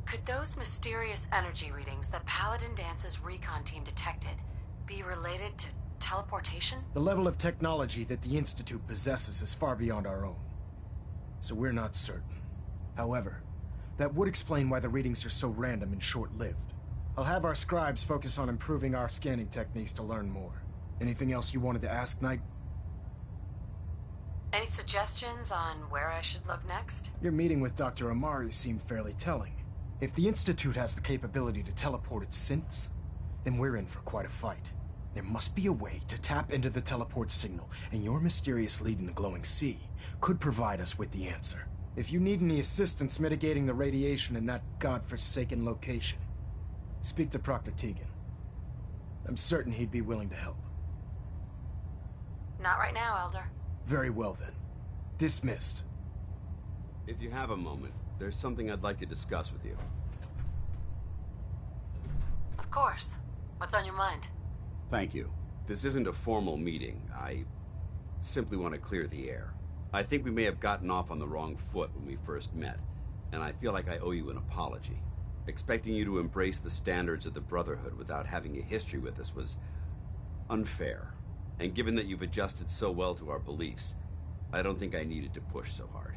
Could those mysterious energy readings that Paladin Dance's recon team detected be related to teleportation? The level of technology that the Institute possesses is far beyond our own, so we're not certain. However, that would explain why the readings are so random and short-lived. I'll have our scribes focus on improving our scanning techniques to learn more. Anything else you wanted to ask, Knight? Any suggestions on where I should look next? Your meeting with Dr. Amari seemed fairly telling. If the Institute has the capability to teleport its synths, then we're in for quite a fight. There must be a way to tap into the teleport signal, and your mysterious lead in the glowing sea could provide us with the answer. If you need any assistance mitigating the radiation in that godforsaken location, speak to Proctor Tegan. I'm certain he'd be willing to help. Not right now, Elder. Very well then. Dismissed. If you have a moment, there's something I'd like to discuss with you. Of course. What's on your mind? Thank you. This isn't a formal meeting. I simply want to clear the air. I think we may have gotten off on the wrong foot when we first met, and I feel like I owe you an apology. Expecting you to embrace the standards of the Brotherhood without having a history with us was unfair. And given that you've adjusted so well to our beliefs, I don't think I needed to push so hard.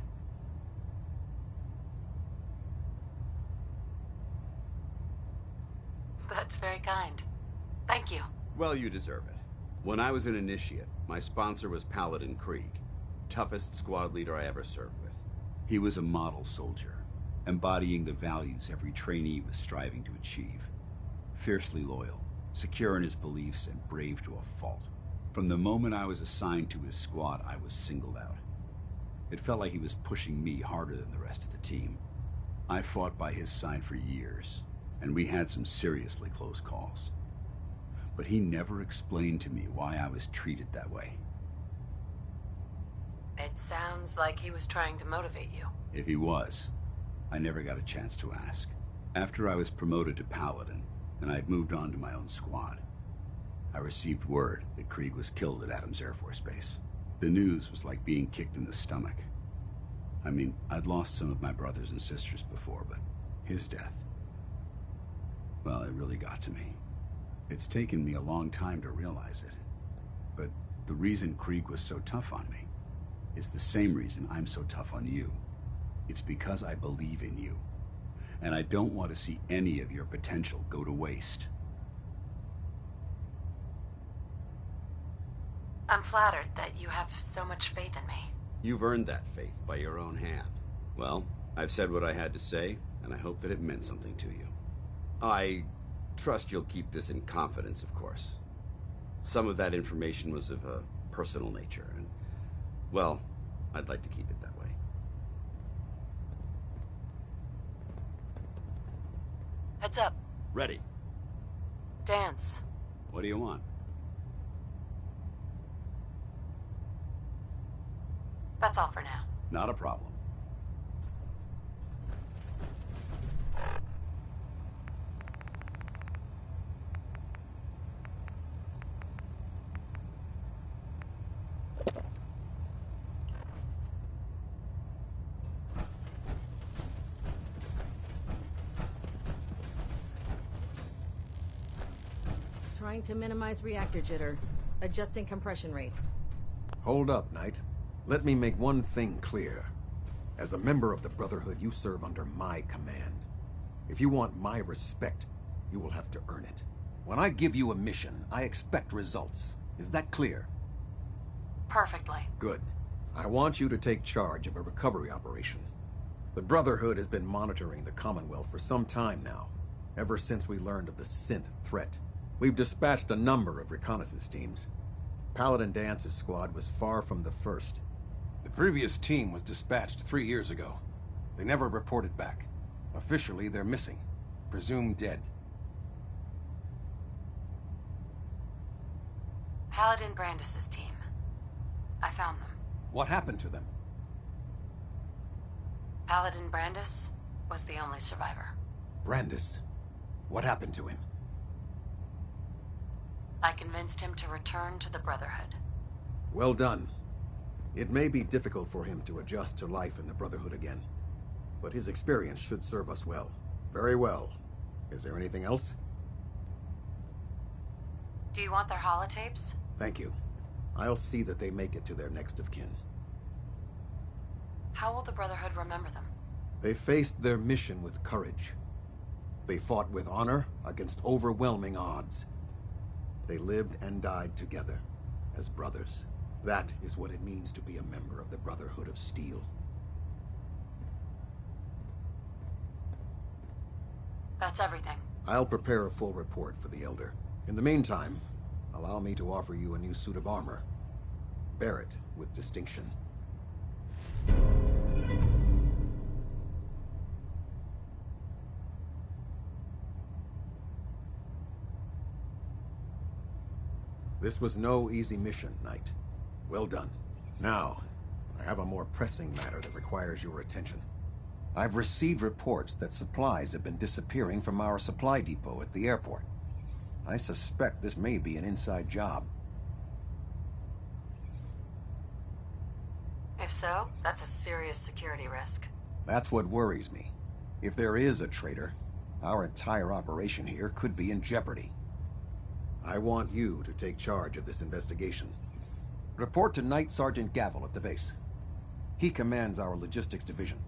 That's very kind. Thank you. Well, you deserve it. When I was an initiate, my sponsor was Paladin Krieg, toughest squad leader I ever served with. He was a model soldier, embodying the values every trainee was striving to achieve. Fiercely loyal, secure in his beliefs, and brave to a fault. From the moment I was assigned to his squad, I was singled out. It felt like he was pushing me harder than the rest of the team. I fought by his side for years, and we had some seriously close calls. But he never explained to me why I was treated that way. It sounds like he was trying to motivate you. If he was, I never got a chance to ask. After I was promoted to Paladin, and I'd moved on to my own squad, I received word that Krieg was killed at Adams Air Force Base. The news was like being kicked in the stomach. I mean, I'd lost some of my brothers and sisters before, but his death, well, it really got to me. It's taken me a long time to realize it. But the reason Krieg was so tough on me is the same reason I'm so tough on you. It's because I believe in you. And I don't want to see any of your potential go to waste. I'm flattered that you have so much faith in me. You've earned that faith by your own hand. Well, I've said what I had to say, and I hope that it meant something to you. I trust you'll keep this in confidence, of course. Some of that information was of a personal nature, and, well, I'd like to keep it that way. Heads up. Ready. Dance. What do you want? That's all for now. Not a problem. Trying to minimize reactor jitter. Adjusting compression rate. Hold up, Knight. Let me make one thing clear. As a member of the Brotherhood, you serve under my command. If you want my respect, you will have to earn it. When I give you a mission, I expect results. Is that clear? Perfectly. Good. I want you to take charge of a recovery operation. The Brotherhood has been monitoring the Commonwealth for some time now, ever since we learned of the synth threat. We've dispatched a number of reconnaissance teams. Paladin Dance's squad was far from the first. The previous team was dispatched 3 years ago. They never reported back. Officially, they're missing. Presumed dead. Paladin Brandis's team. I found them. What happened to them? Paladin Brandis was the only survivor. Brandis? What happened to him? I convinced him to return to the Brotherhood. Well done. It may be difficult for him to adjust to life in the Brotherhood again, but his experience should serve us well. Very well. Is there anything else? Do you want their holotapes? Thank you. I'll see that they make it to their next of kin. How will the Brotherhood remember them? They faced their mission with courage. They fought with honor against overwhelming odds. They lived and died together, as brothers. That is what it means to be a member of the Brotherhood of Steel. That's everything. I'll prepare a full report for the Elder. In the meantime, allow me to offer you a new suit of armor. Bear it with distinction. This was no easy mission, Knight. Well done. Now, I have a more pressing matter that requires your attention. I've received reports that supplies have been disappearing from our supply depot at the airport. I suspect this may be an inside job. If so, that's a serious security risk. That's what worries me. If there is a traitor, our entire operation here could be in jeopardy. I want you to take charge of this investigation. Report to Night Sergeant Gavel at the base. He commands our logistics division.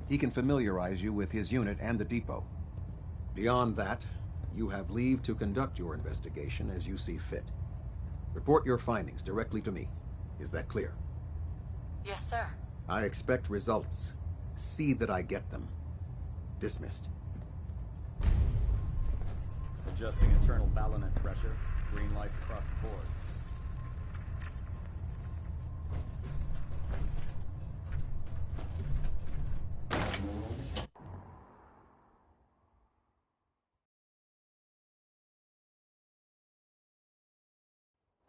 He can familiarize you with his unit and the depot. Beyond that, you have leave to conduct your investigation as you see fit. Report your findings directly to me. Is that clear? Yes, sir. I expect results. See that I get them. Dismissed. Adjusting internal ballonet pressure. Green lights across the board.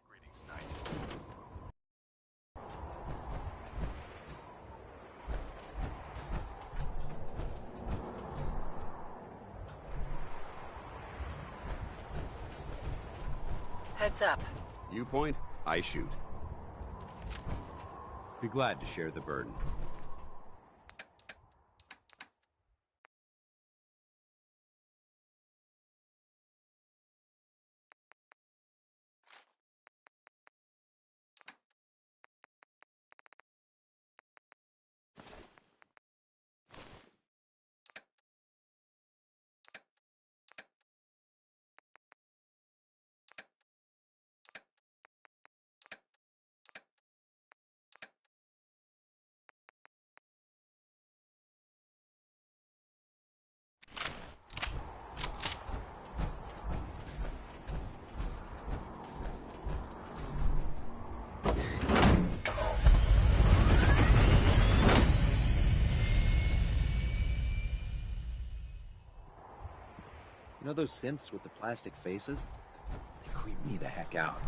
Greetings, Knight. Heads up. You point, I shoot. Be glad to share the burden. You know those synths with the plastic faces? They creep me the heck out.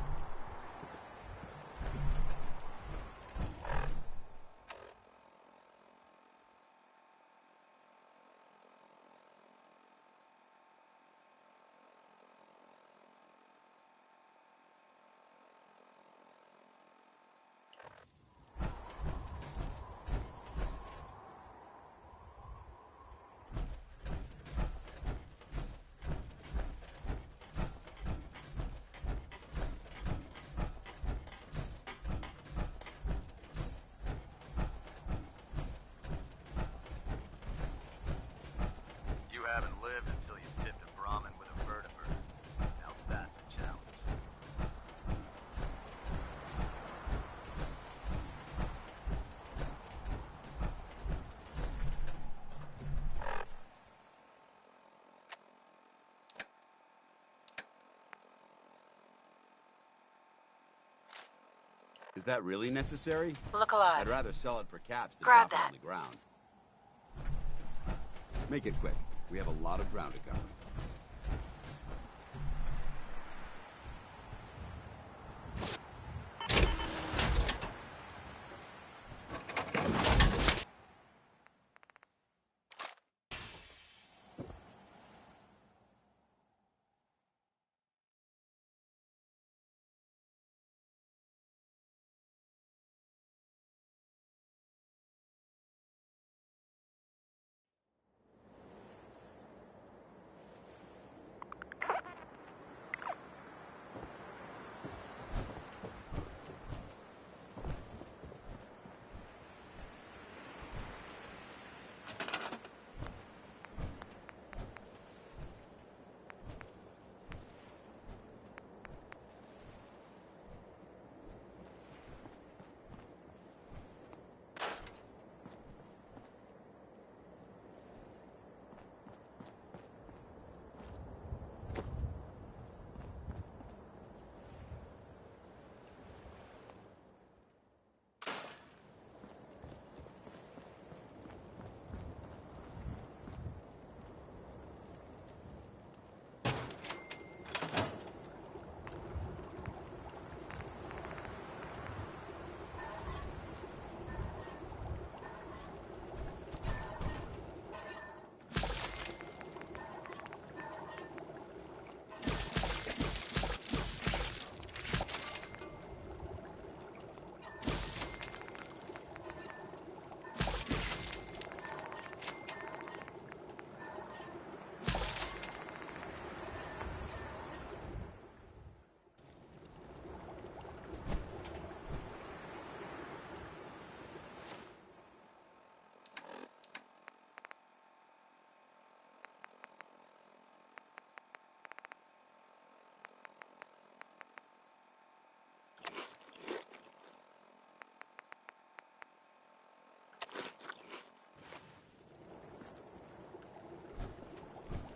You haven't lived until you've tipped a Brahmin with a vertibird. Now that's a challenge. Is that really necessary? Look alive. I'd rather sell it for caps than Grab drop it that. on the ground. Make it quick. We have a lot of ground to cover.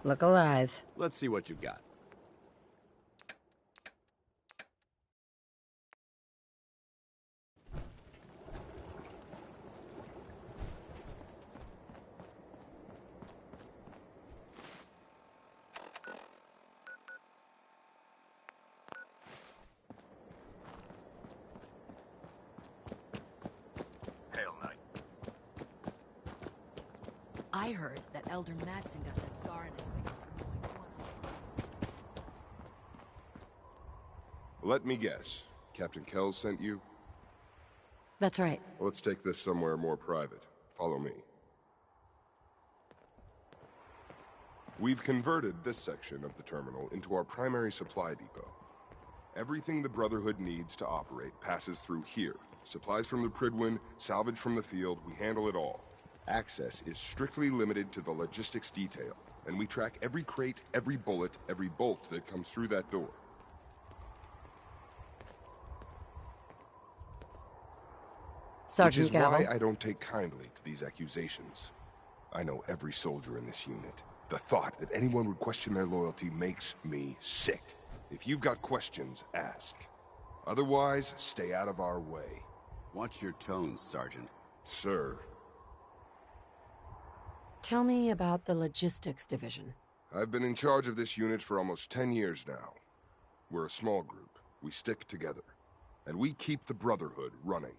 Look alive. Let's see what you got. I heard that Elder Maxon got that scar in his face from mowing one. Let me guess. Captain Kells sent you? That's right. Well, let's take this somewhere more private. Follow me. We've converted this section of the terminal into our primary supply depot. Everything the Brotherhood needs to operate passes through here. Supplies from the Prydwen, salvage from the field, we handle it all. Access is strictly limited to the logistics detail, and we track every crate, every bullet, every bolt that comes through that door. Sergeant Gavel. Which is why I don't take kindly to these accusations. I know every soldier in this unit. The thought that anyone would question their loyalty makes me sick. If you've got questions, ask. Otherwise, stay out of our way. Watch your tone, Sergeant. Sir. Tell me about the logistics division. I've been in charge of this unit for almost 10 years now. We're a small group. We stick together. And we keep the Brotherhood running.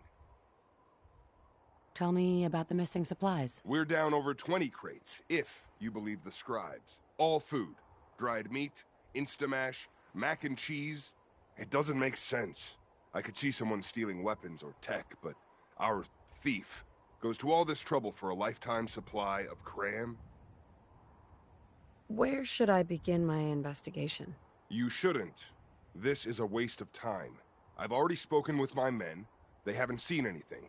Tell me about the missing supplies. We're down over 20 crates, if you believe the scribes. All food. Dried meat, Instamash, mac and cheese. It doesn't make sense. I could see someone stealing weapons or tech, but our thief goes to all this trouble for a lifetime supply of cram? Where should I begin my investigation? You shouldn't. This is a waste of time. I've already spoken with my men. They haven't seen anything.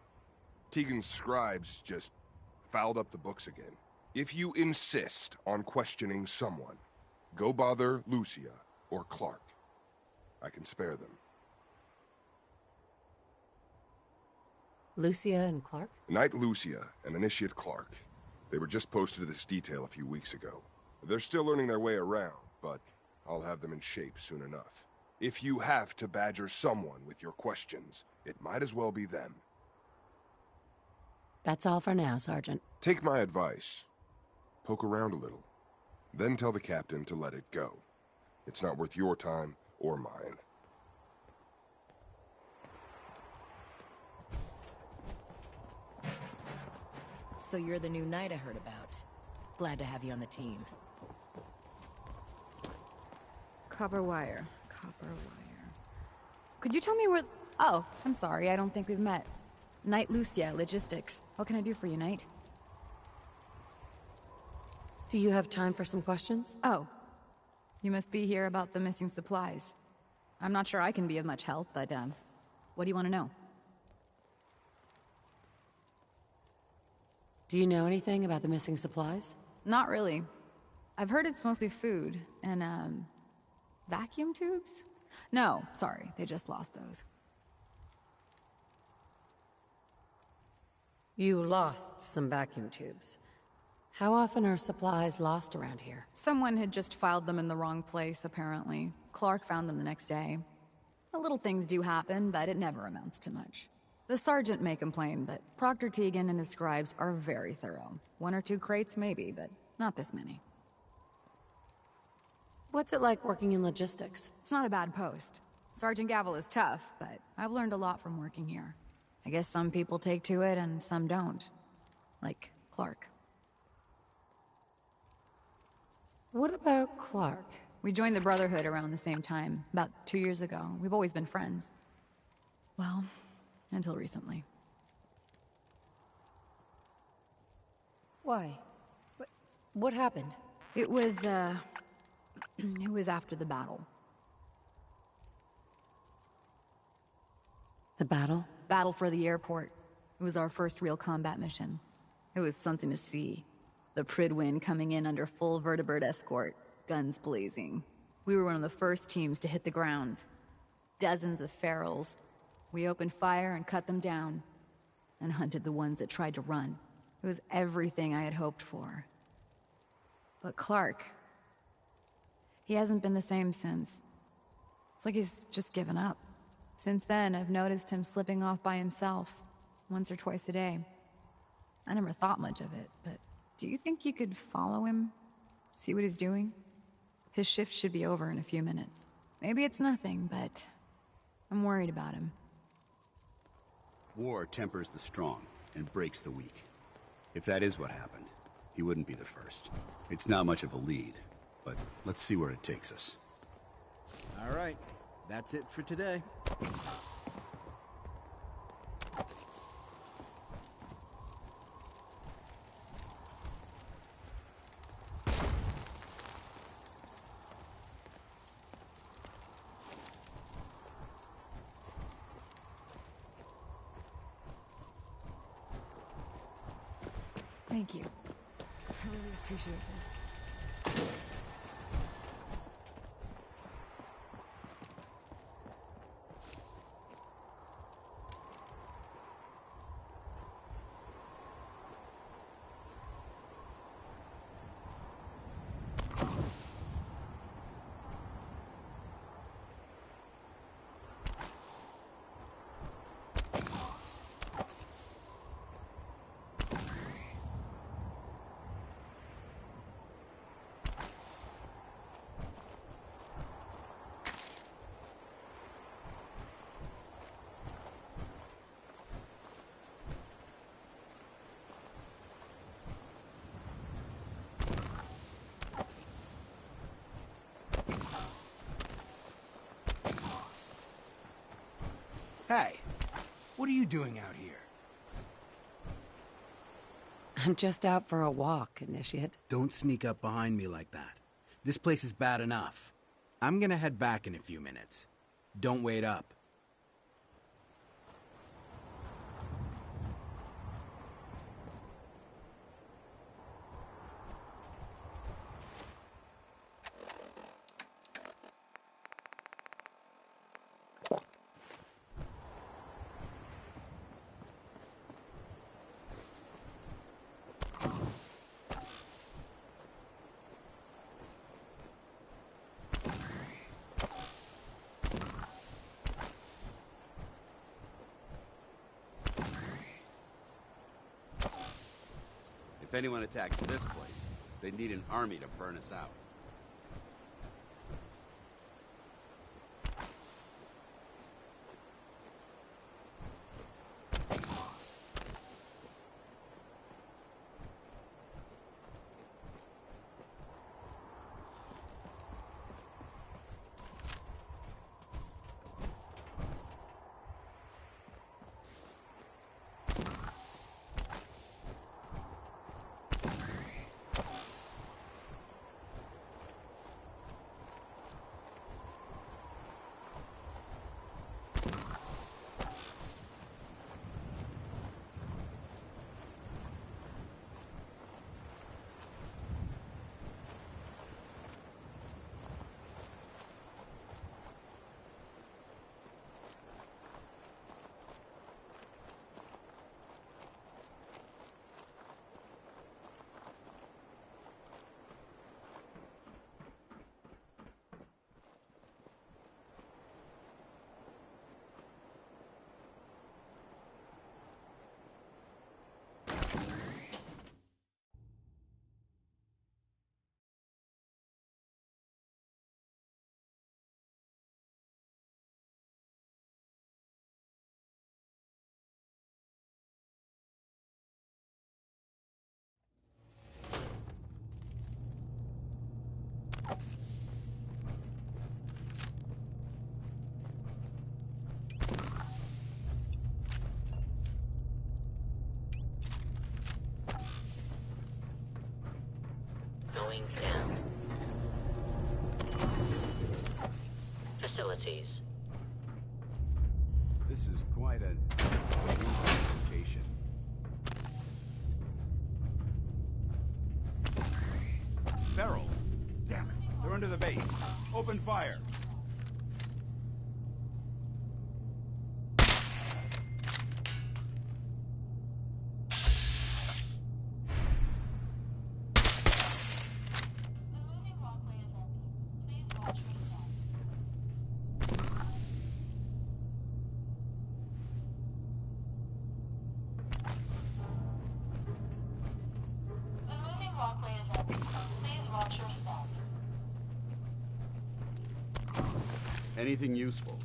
Tegan's scribes just fouled up the books again. If you insist on questioning someone, go bother Lucia or Clark. I can spare them. Lucia and Clark? Knight Lucia and Initiate Clark. They were just posted to this detail a few weeks ago. They're still learning their way around, but I'll have them in shape soon enough. If you have to badger someone with your questions, it might as well be them. That's all for now, Sergeant. Take my advice. Poke around a little. Then tell the captain to let it go. It's not worth your time or mine. So you're the new knight I heard about. Glad to have you on the team. Copper wire. Copper wire. Could you tell me where... Oh, I'm sorry, I don't think we've met. Knight Lucia, Logistics. What can I do for you, Knight? Do you have time for some questions? Oh. You must be here about the missing supplies. I'm not sure I can be of much help, but, what do you want to know? Do you know anything about the missing supplies? Not really. I've heard it's mostly food and, vacuum tubes? No, sorry, they just lost those. You lost some vacuum tubes. How often are supplies lost around here? Someone had just filed them in the wrong place, apparently. Clark found them the next day. The little things do happen, but it never amounts to much. The sergeant may complain, but Proctor Tegan and his scribes are very thorough. 1 or 2 crates, maybe, but not this many. What's it like working in logistics? It's not a bad post. Sergeant Gavel is tough, but I've learned a lot from working here. I guess some people take to it and some don't. Like Clark. What about Clark? We joined the Brotherhood around the same time, about 2 years ago. We've always been friends. Well, until recently. Why? What happened? It was, it was after the battle. The battle? Battle for the airport. It was our first real combat mission. It was something to see. The Prydwen coming in under full vertebrate escort, guns blazing. We were one of the first teams to hit the ground. Dozens of ferals. We opened fire and cut them down, and hunted the ones that tried to run. It was everything I had hoped for. But Clark, He hasn't been the same since. It's like he's just given up. Since then, I've noticed him slipping off by himself, once or twice a day. I never thought much of it, but do you think you could follow him? See what he's doing? His shift should be over in a few minutes. Maybe it's nothing, but I'm worried about him. War tempers the strong and breaks the weak. If that is what happened, he wouldn't be the first. It's not much of a lead, but let's see where it takes us. All right, that's it for today. Thank you. I really appreciate this. Hey, what are you doing out here? I'm just out for a walk, Initiate. Don't sneak up behind me like that. This place is bad enough. I'm gonna head back in a few minutes. Don't wait up. If anyone attacks this place, they'd need an army to burn us out. Going down. Facilities. This is quite a location. Barrels! Damn it! They're under the base. Open fire! Please Anything useful?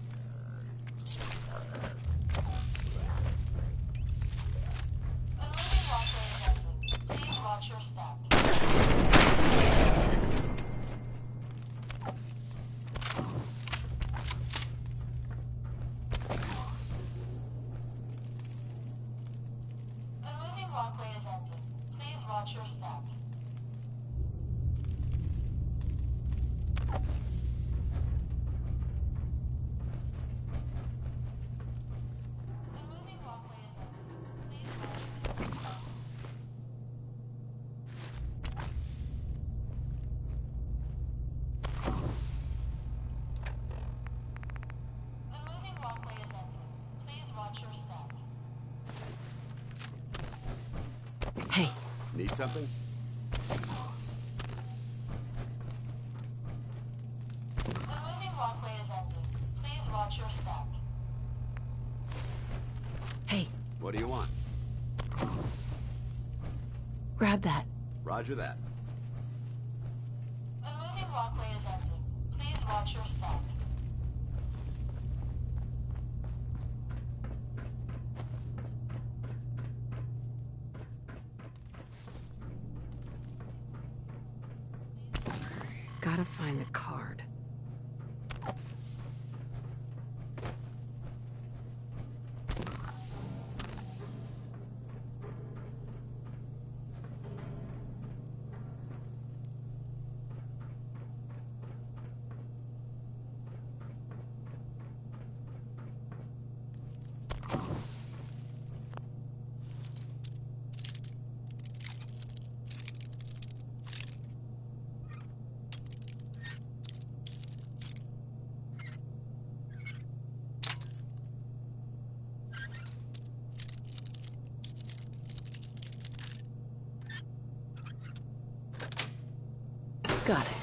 Hey. Need something? Hey. What do you want? Grab that. Roger that. The moving walkway is ending. Please watch your step. Gotta find the card. Got it.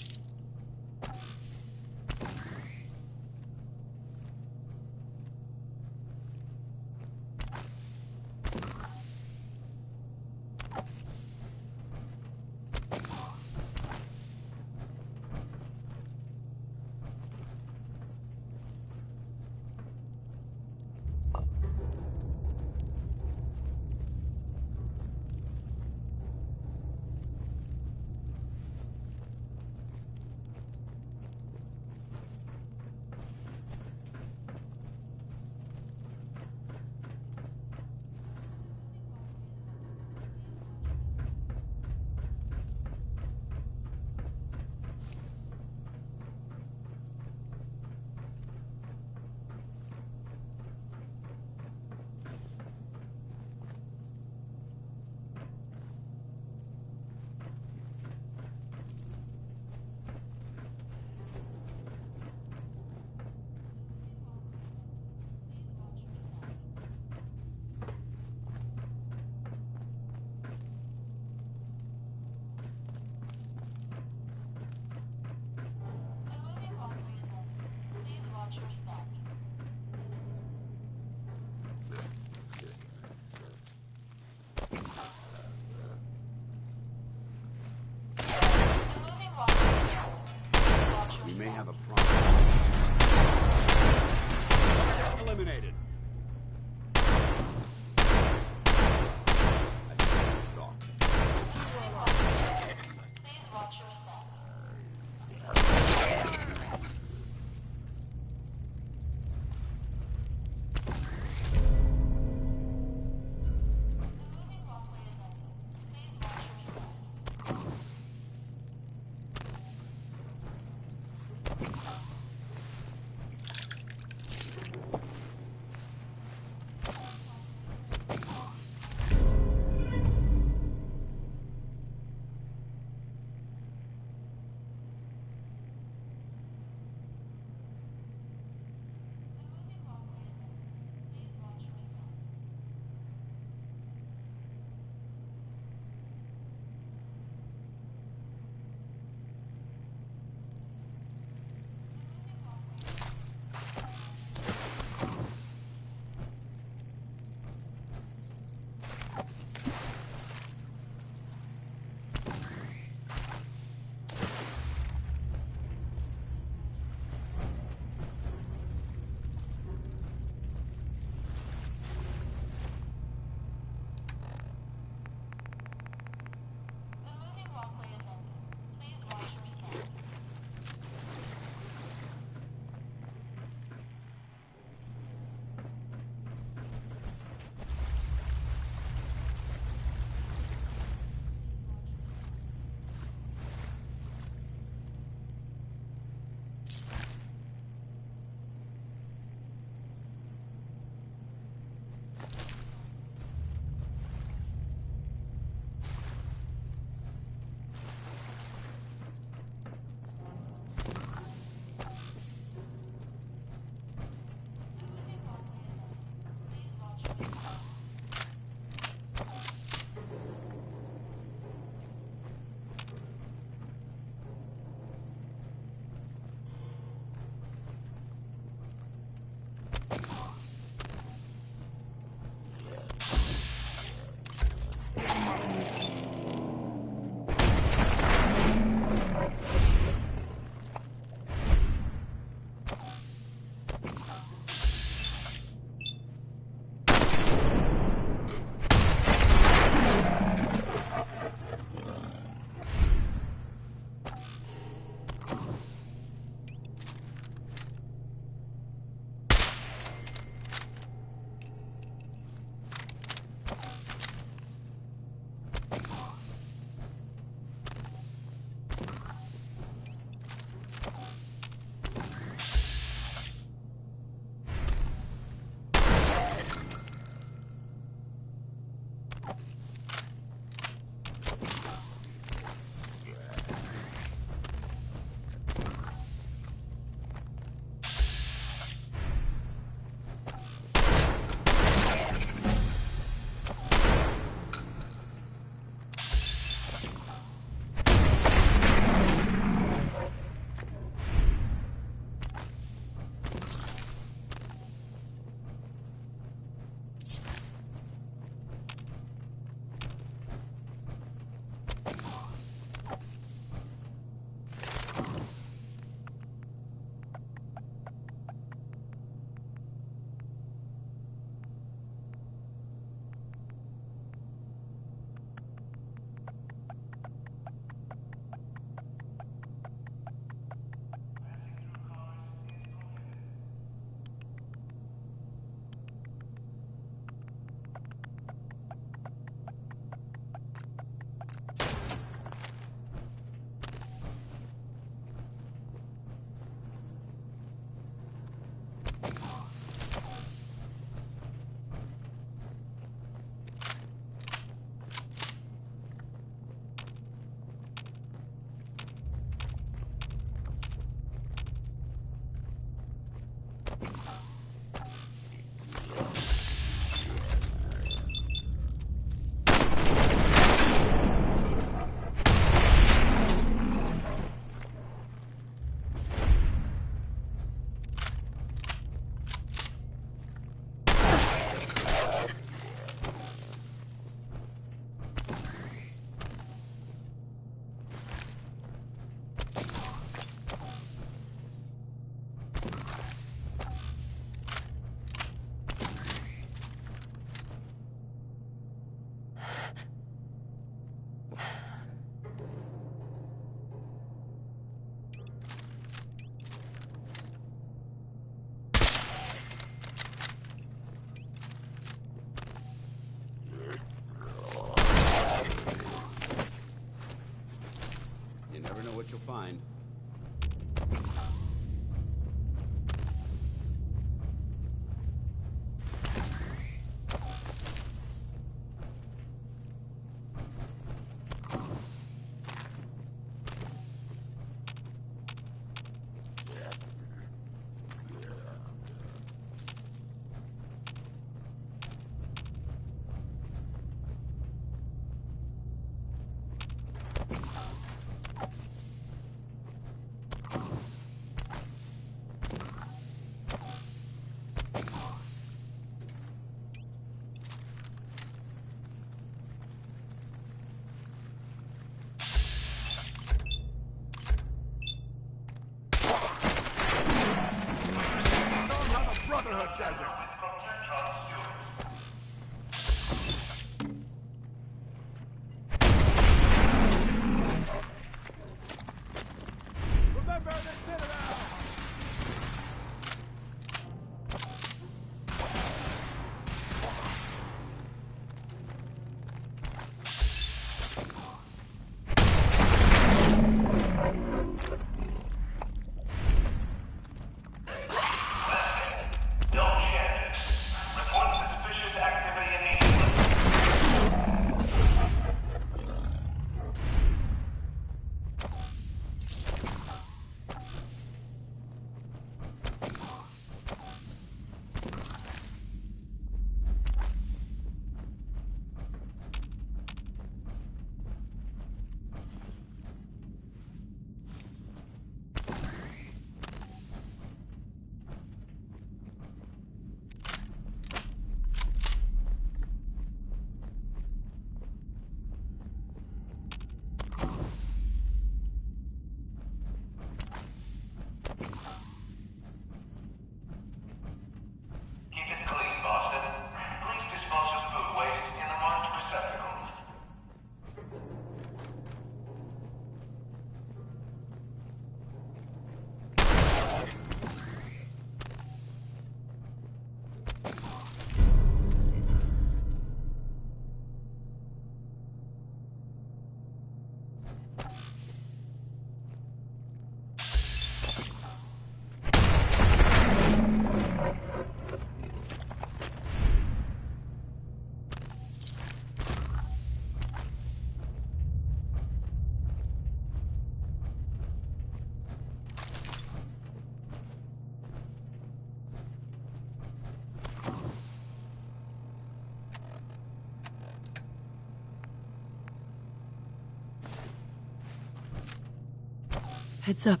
Heads up.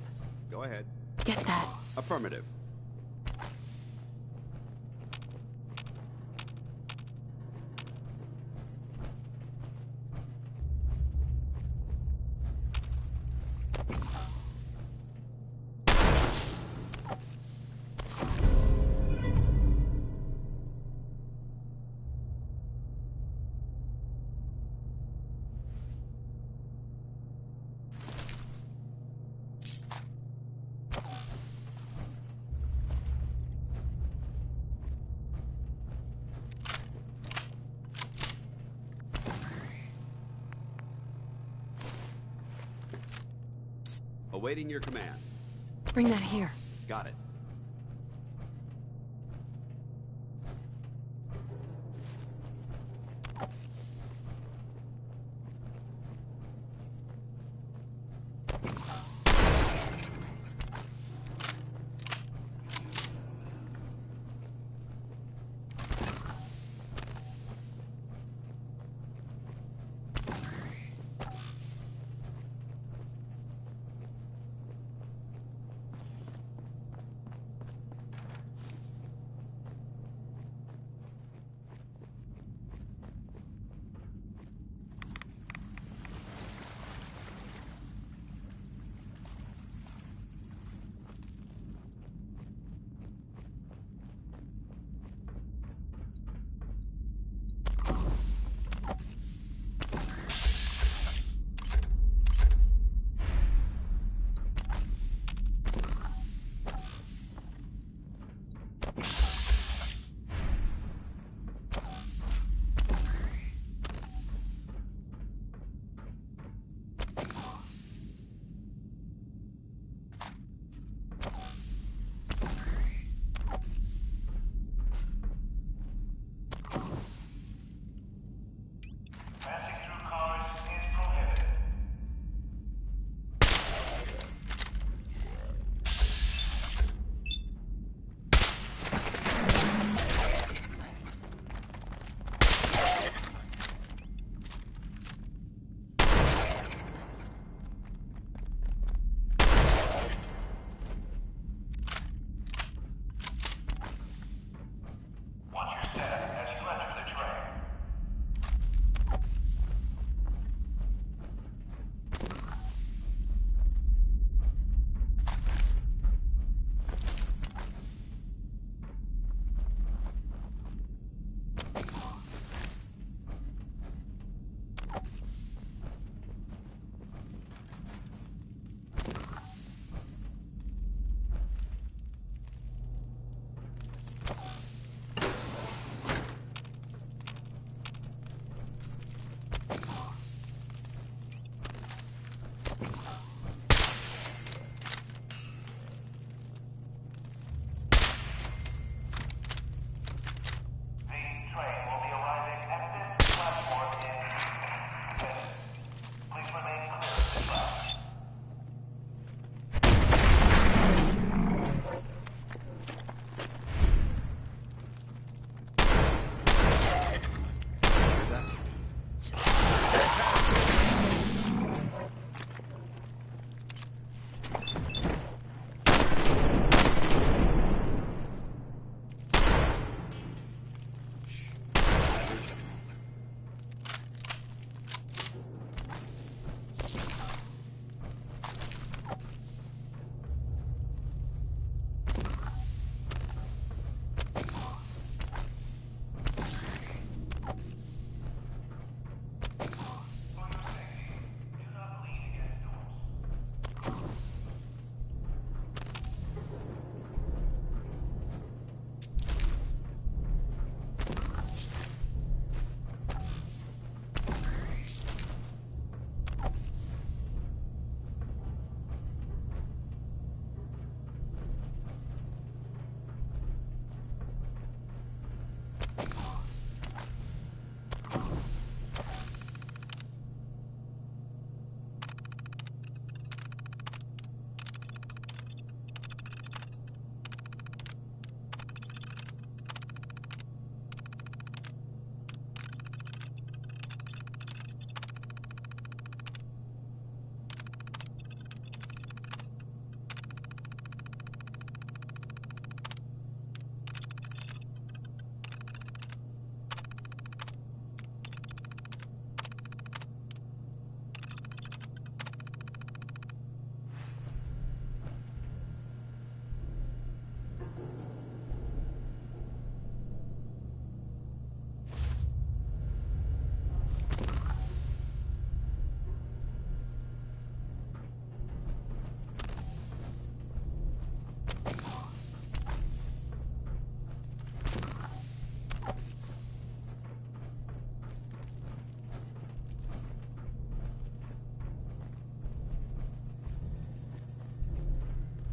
Go ahead. Get that. Affirmative. Awaiting your command. Bring that here. Got it.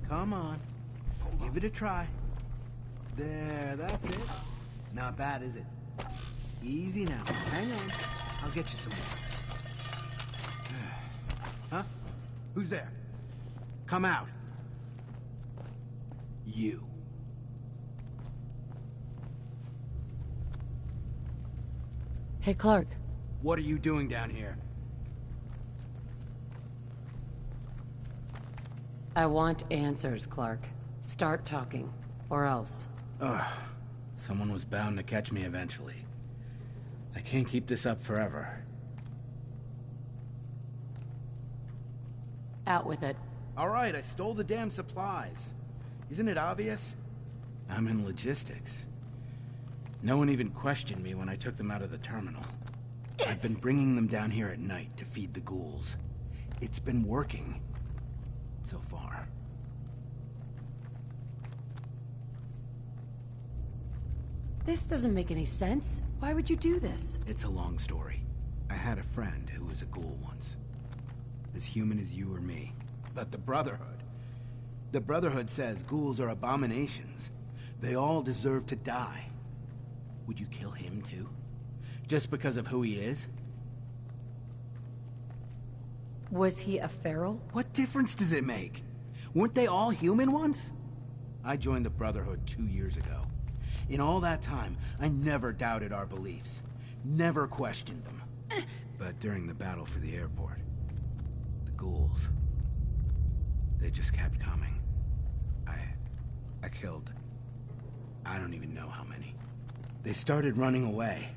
Come on. Give it a try. There, that's it. Not bad, is it? Easy now. Hang on. I'll get you some more. Huh? Who's there? Come out. You. Hey, Clark. What are you doing down here? I want answers, Clark. Start talking, or else. Ugh. Someone was bound to catch me eventually. I can't keep this up forever. Out with it. All right, I stole the damn supplies. Isn't it obvious? I'm in logistics. No one even questioned me when I took them out of the terminal. I've been bringing them down here at night to feed the ghouls. It's been working. So far. This doesn't make any sense. Why would you do this? It's a long story. I had a friend who was a ghoul once. As human as you or me. But the Brotherhood. The Brotherhood says ghouls are abominations. They all deserve to die. Would you kill him too? Just because of who he is? Was he a feral? What difference does it make? Weren't they all human once? I joined the Brotherhood 2 years ago. In all that time, I never doubted our beliefs. Never questioned them. But during the battle for the airport, the ghouls, they just kept coming. I killed, I don't even know how many. They started running away,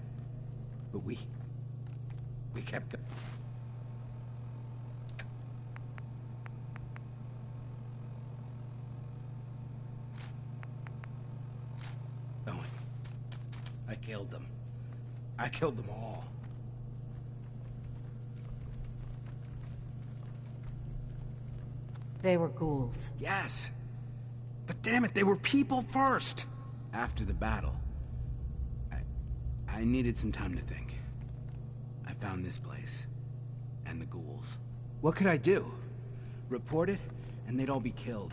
but we kept going. I killed them. I killed them all. They were ghouls. Yes. But damn it, they were people first! After the battle, I needed some time to think. I found this place. And the ghouls. What could I do? Report it, and they'd all be killed.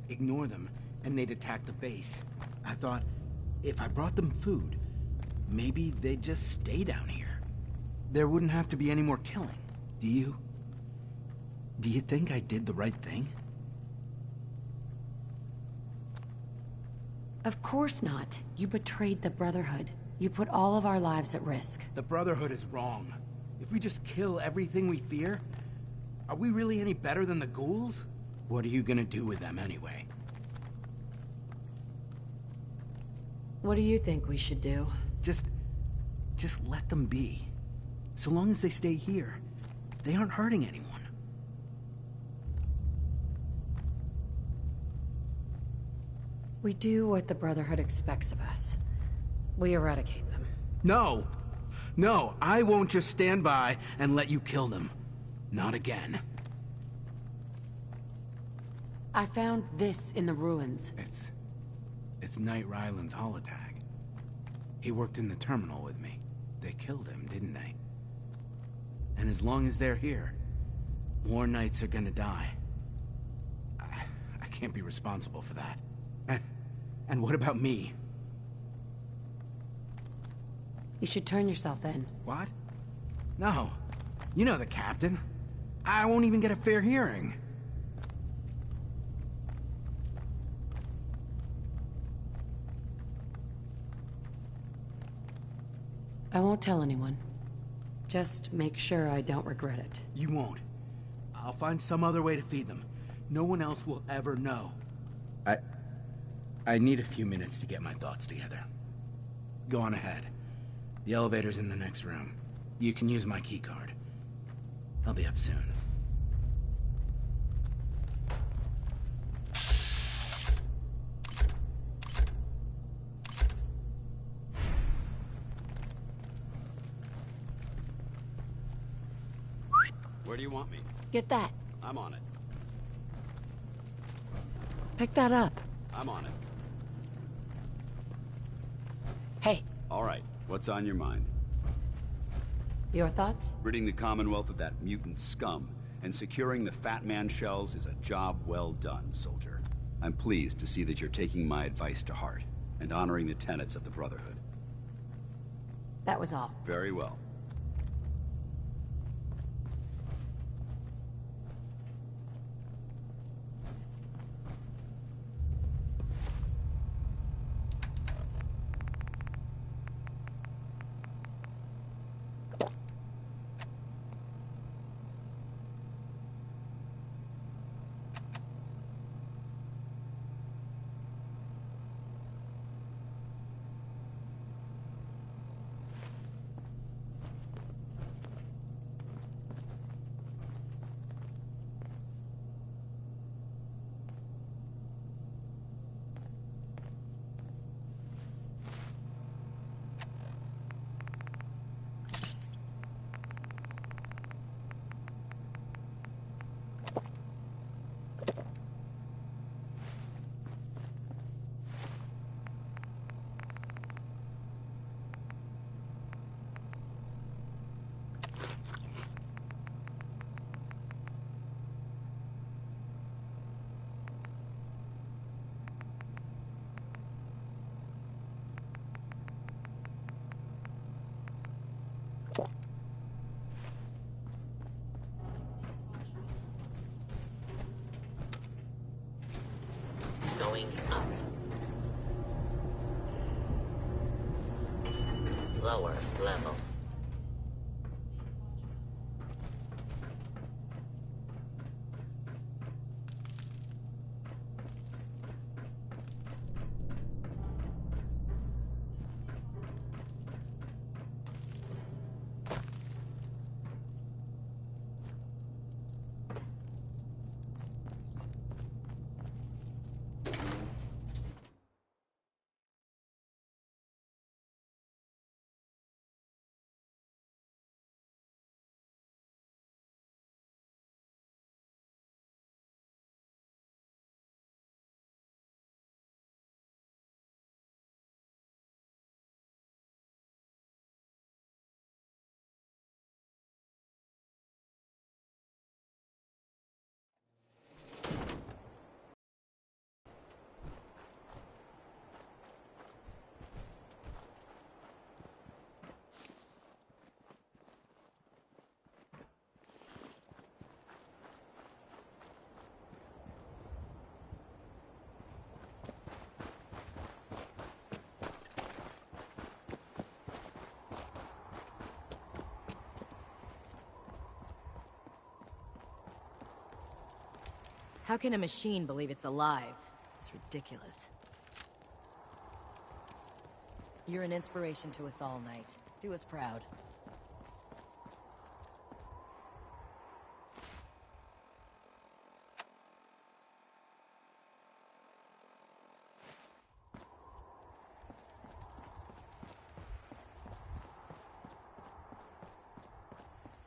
Ignore them, and they'd attack the base. I thought, if I brought them food, maybe they'd just stay down here. There wouldn't have to be any more killing. Do you think I did the right thing? Of course not. You betrayed the Brotherhood. You put all of our lives at risk. The Brotherhood is wrong. If we just kill everything we fear, are we really any better than the ghouls? What are you gonna do with them anyway? What do you think we should do? Just let them be. So long as they stay here, they aren't hurting anyone. We do what the Brotherhood expects of us. We eradicate them. No! No, I won't just stand by and let you kill them. Not again. I found this in the ruins. It's Knight Ryland's holotag. He worked in the terminal with me. They killed him, didn't they? And as long as they're here, more Knights are gonna die. I can't be responsible for that. And what about me? You should turn yourself in. What? No. You know the captain. I won't even get a fair hearing. I won't tell anyone. Just make sure I don't regret it. You won't. I'll find some other way to feed them. No one else will ever know. I need a few minutes to get my thoughts together. Go on ahead. The elevator's in the next room. You can use my keycard. I'll be up soon. Where do you want me? Get that. I'm on it. Pick that up. I'm on it. Hey. All right, what's on your mind? Your thoughts? Ridding the Commonwealth of that mutant scum. And securing the Fat Man shells is a job well done, soldier. I'm pleased to see that you're taking my advice to heart and honoring the tenets of the Brotherhood. That was all. Very well. Going up. Lower level. How can a machine believe it's alive? It's ridiculous. You're an inspiration to us all, Knight. Do us proud.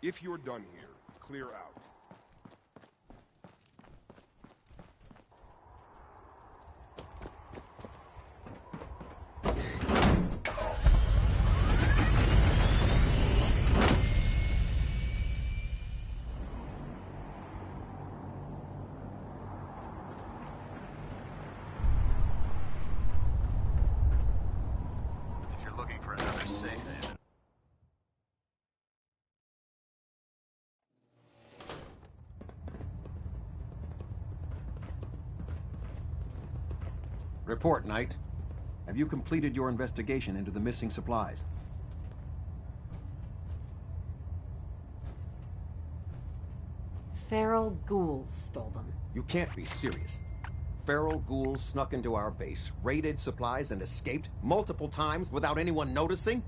If you're done here, clear out. If you're looking for another safe haven, Report, Knight. Have you completed your investigation into the missing supplies? Feral ghouls stole them. You can't be serious. Feral ghouls snuck into our base, raided supplies, and escaped multiple times without anyone noticing?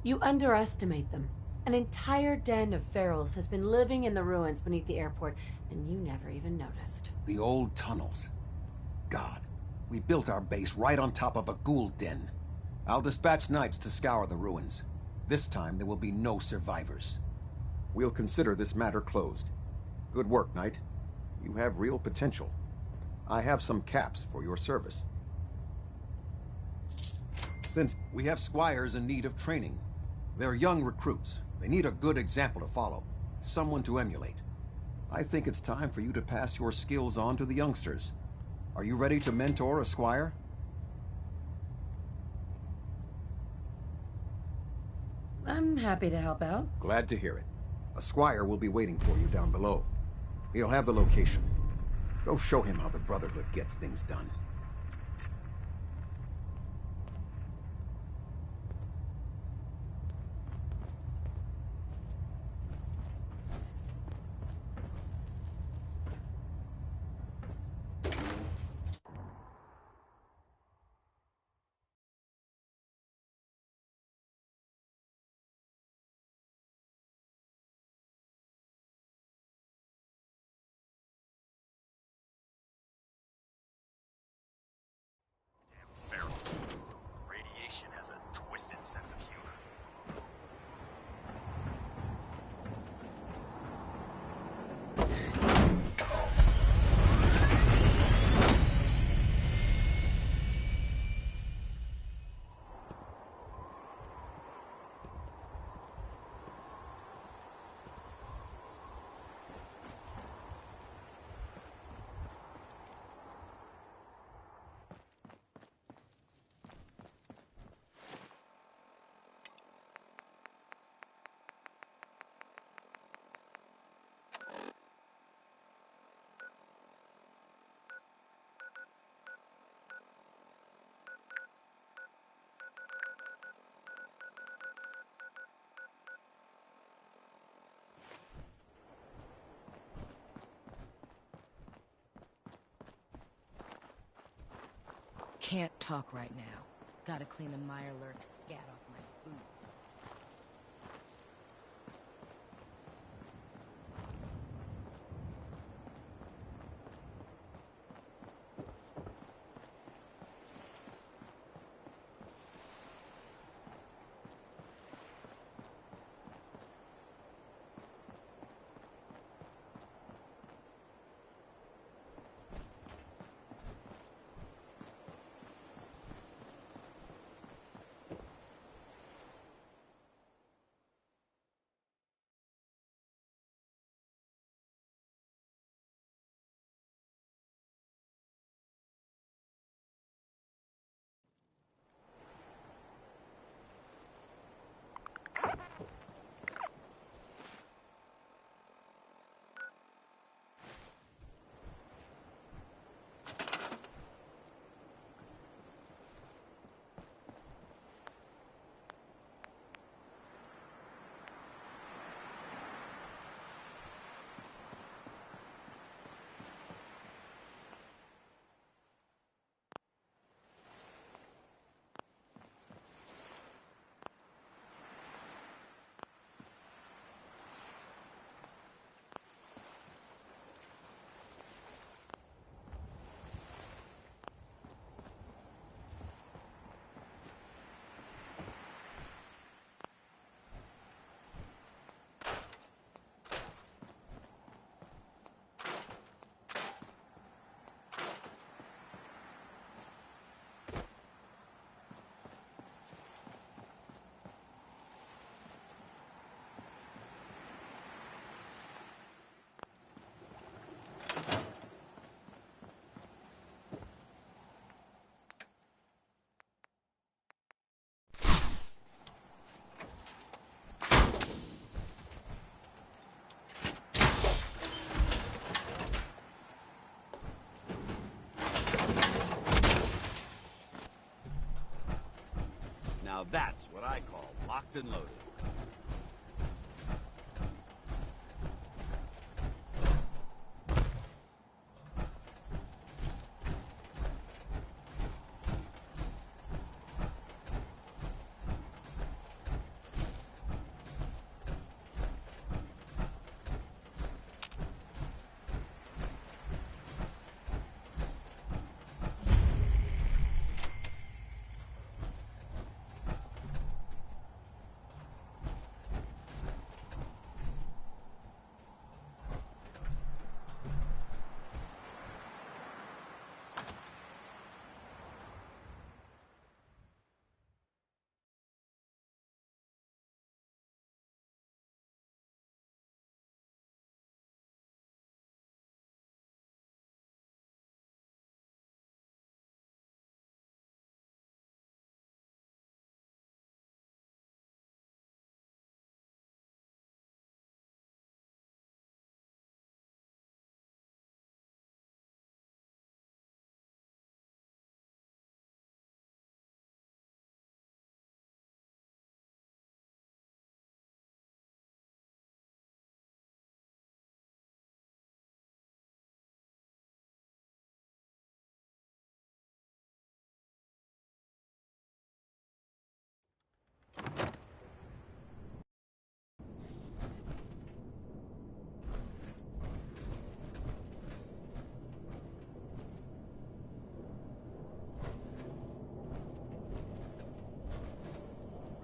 You underestimate them. An entire den of ferals has been living in the ruins beneath the airport, and you never even noticed. The old tunnels. God, we built our base right on top of a ghoul den. I'll dispatch knights to scour the ruins. This time there will be no survivors. We'll consider this matter closed. Good work, Knight. You have real potential. I have some caps for your service. Since we have squires in need of training, they're young recruits. They need a good example to follow, someone to emulate. I think it's time for you to pass your skills on to the youngsters. Are you ready to mentor a squire? I'm happy to help out. Glad to hear it. A squire will be waiting for you down below. He'll have the location. Go show him how the Brotherhood gets things done. Ferals. Radiation has a twisted sense of humor. Can't talk right now. Gotta clean the Mirelurk scat off my boots. Now that's what I call locked and loaded.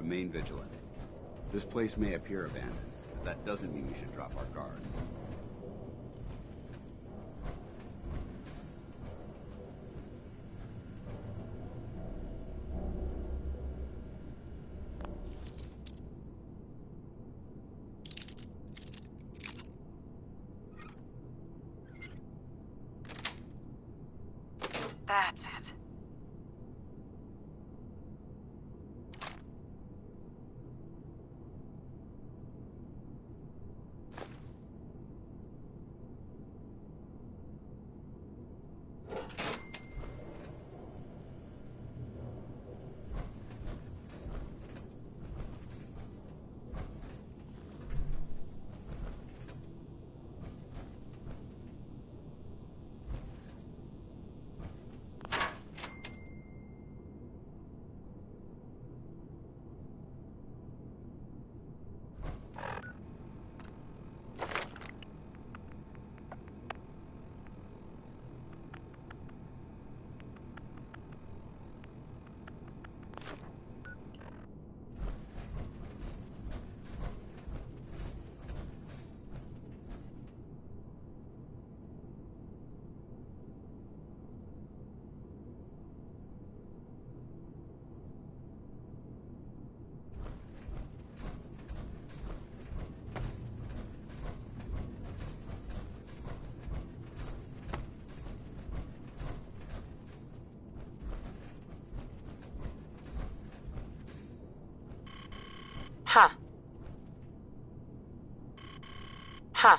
remain vigilant. This place may appear abandoned, but that doesn't mean we should drop our guard. That's it. Huh. Huh.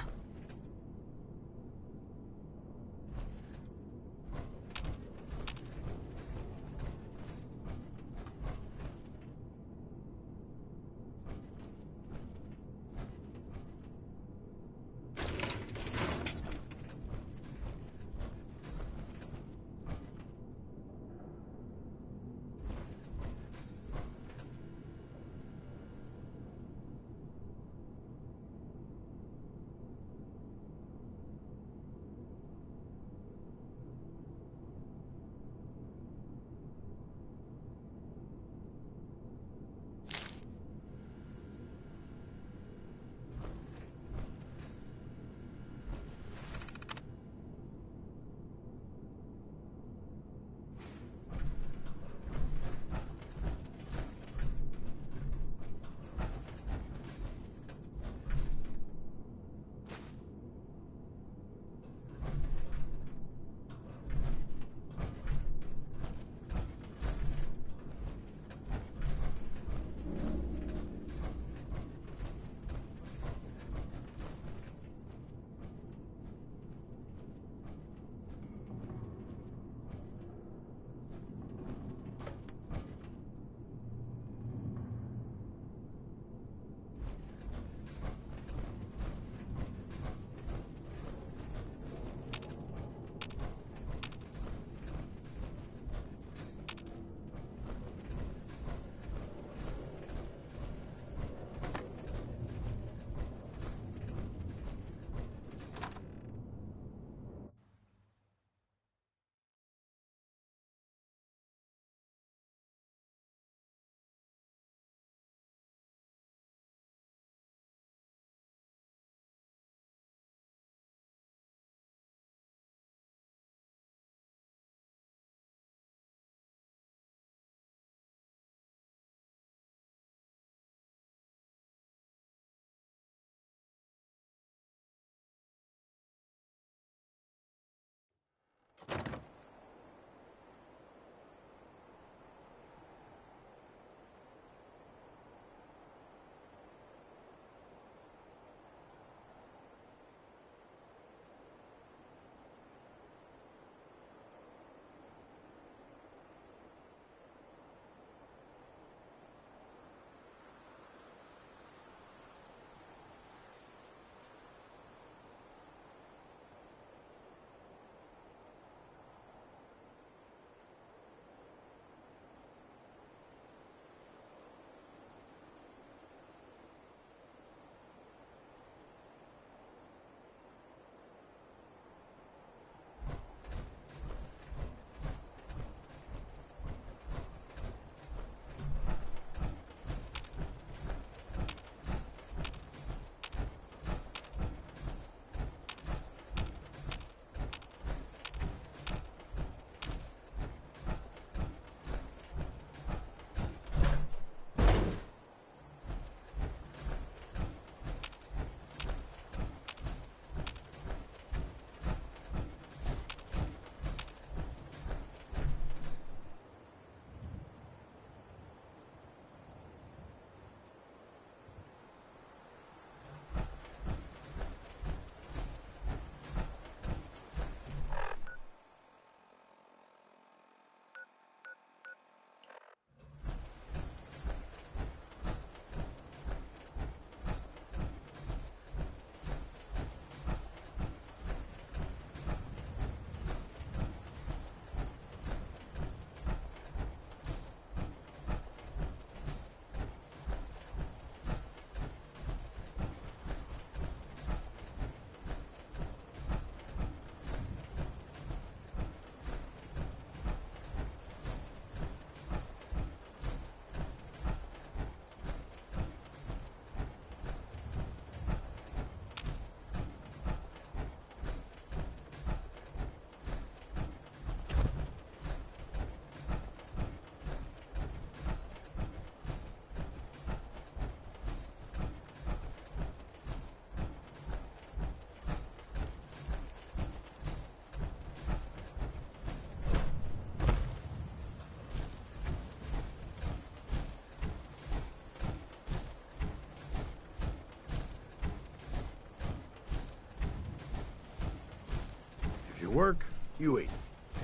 You work, you eat.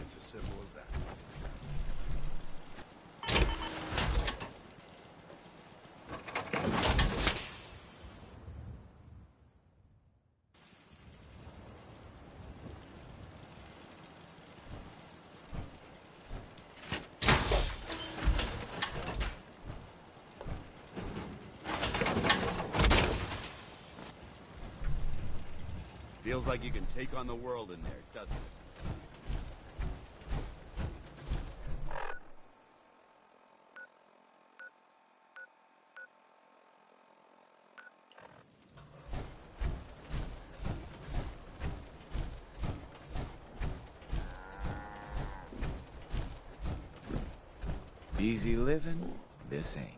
It's as simple as that. Feels like you can take on the world in there, doesn't it? Easy living? This ain't.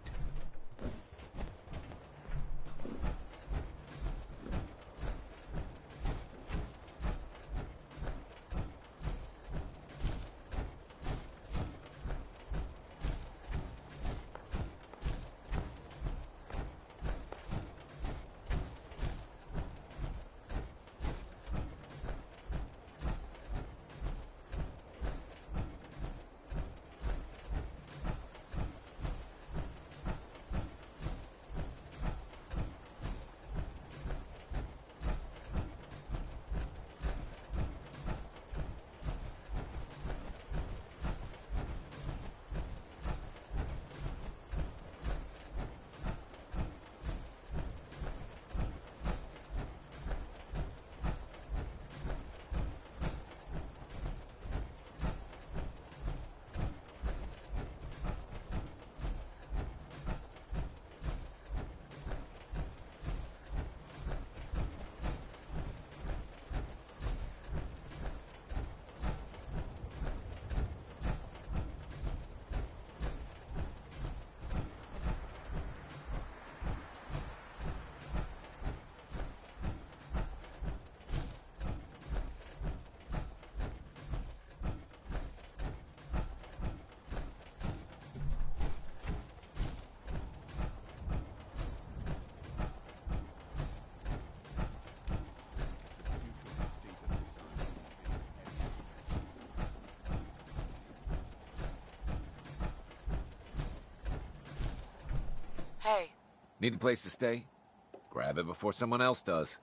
Hey. Need a place to stay? Grab it before someone else does.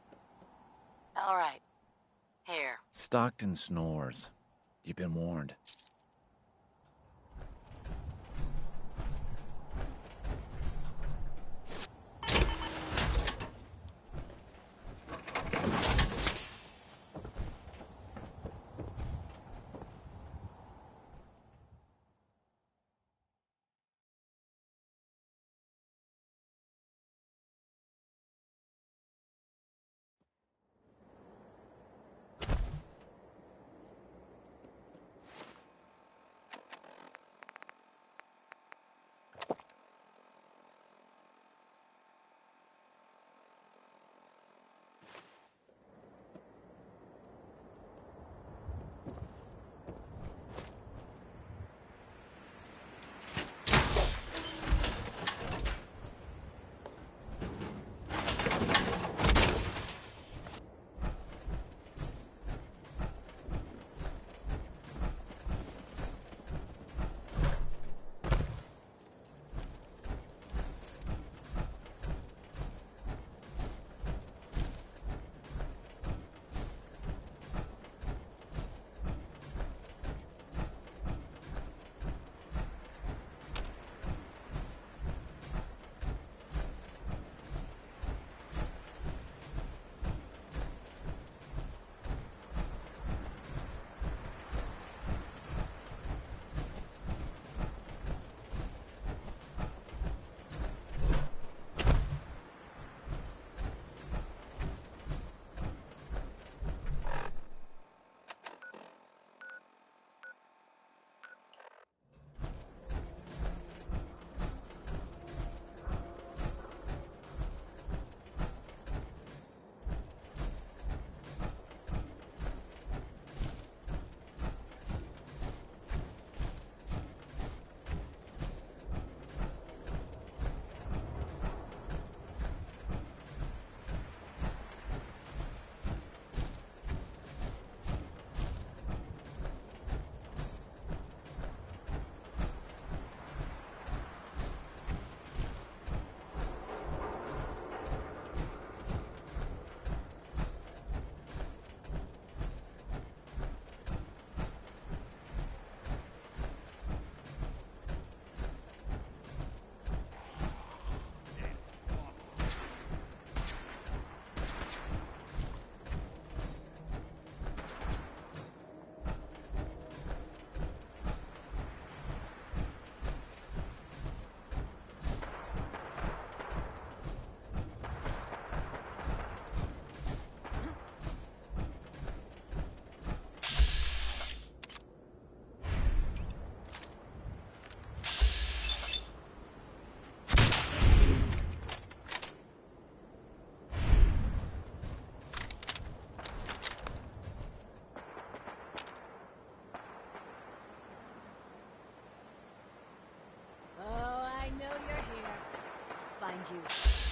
All right. Here. Stockton snores. You've been warned. you.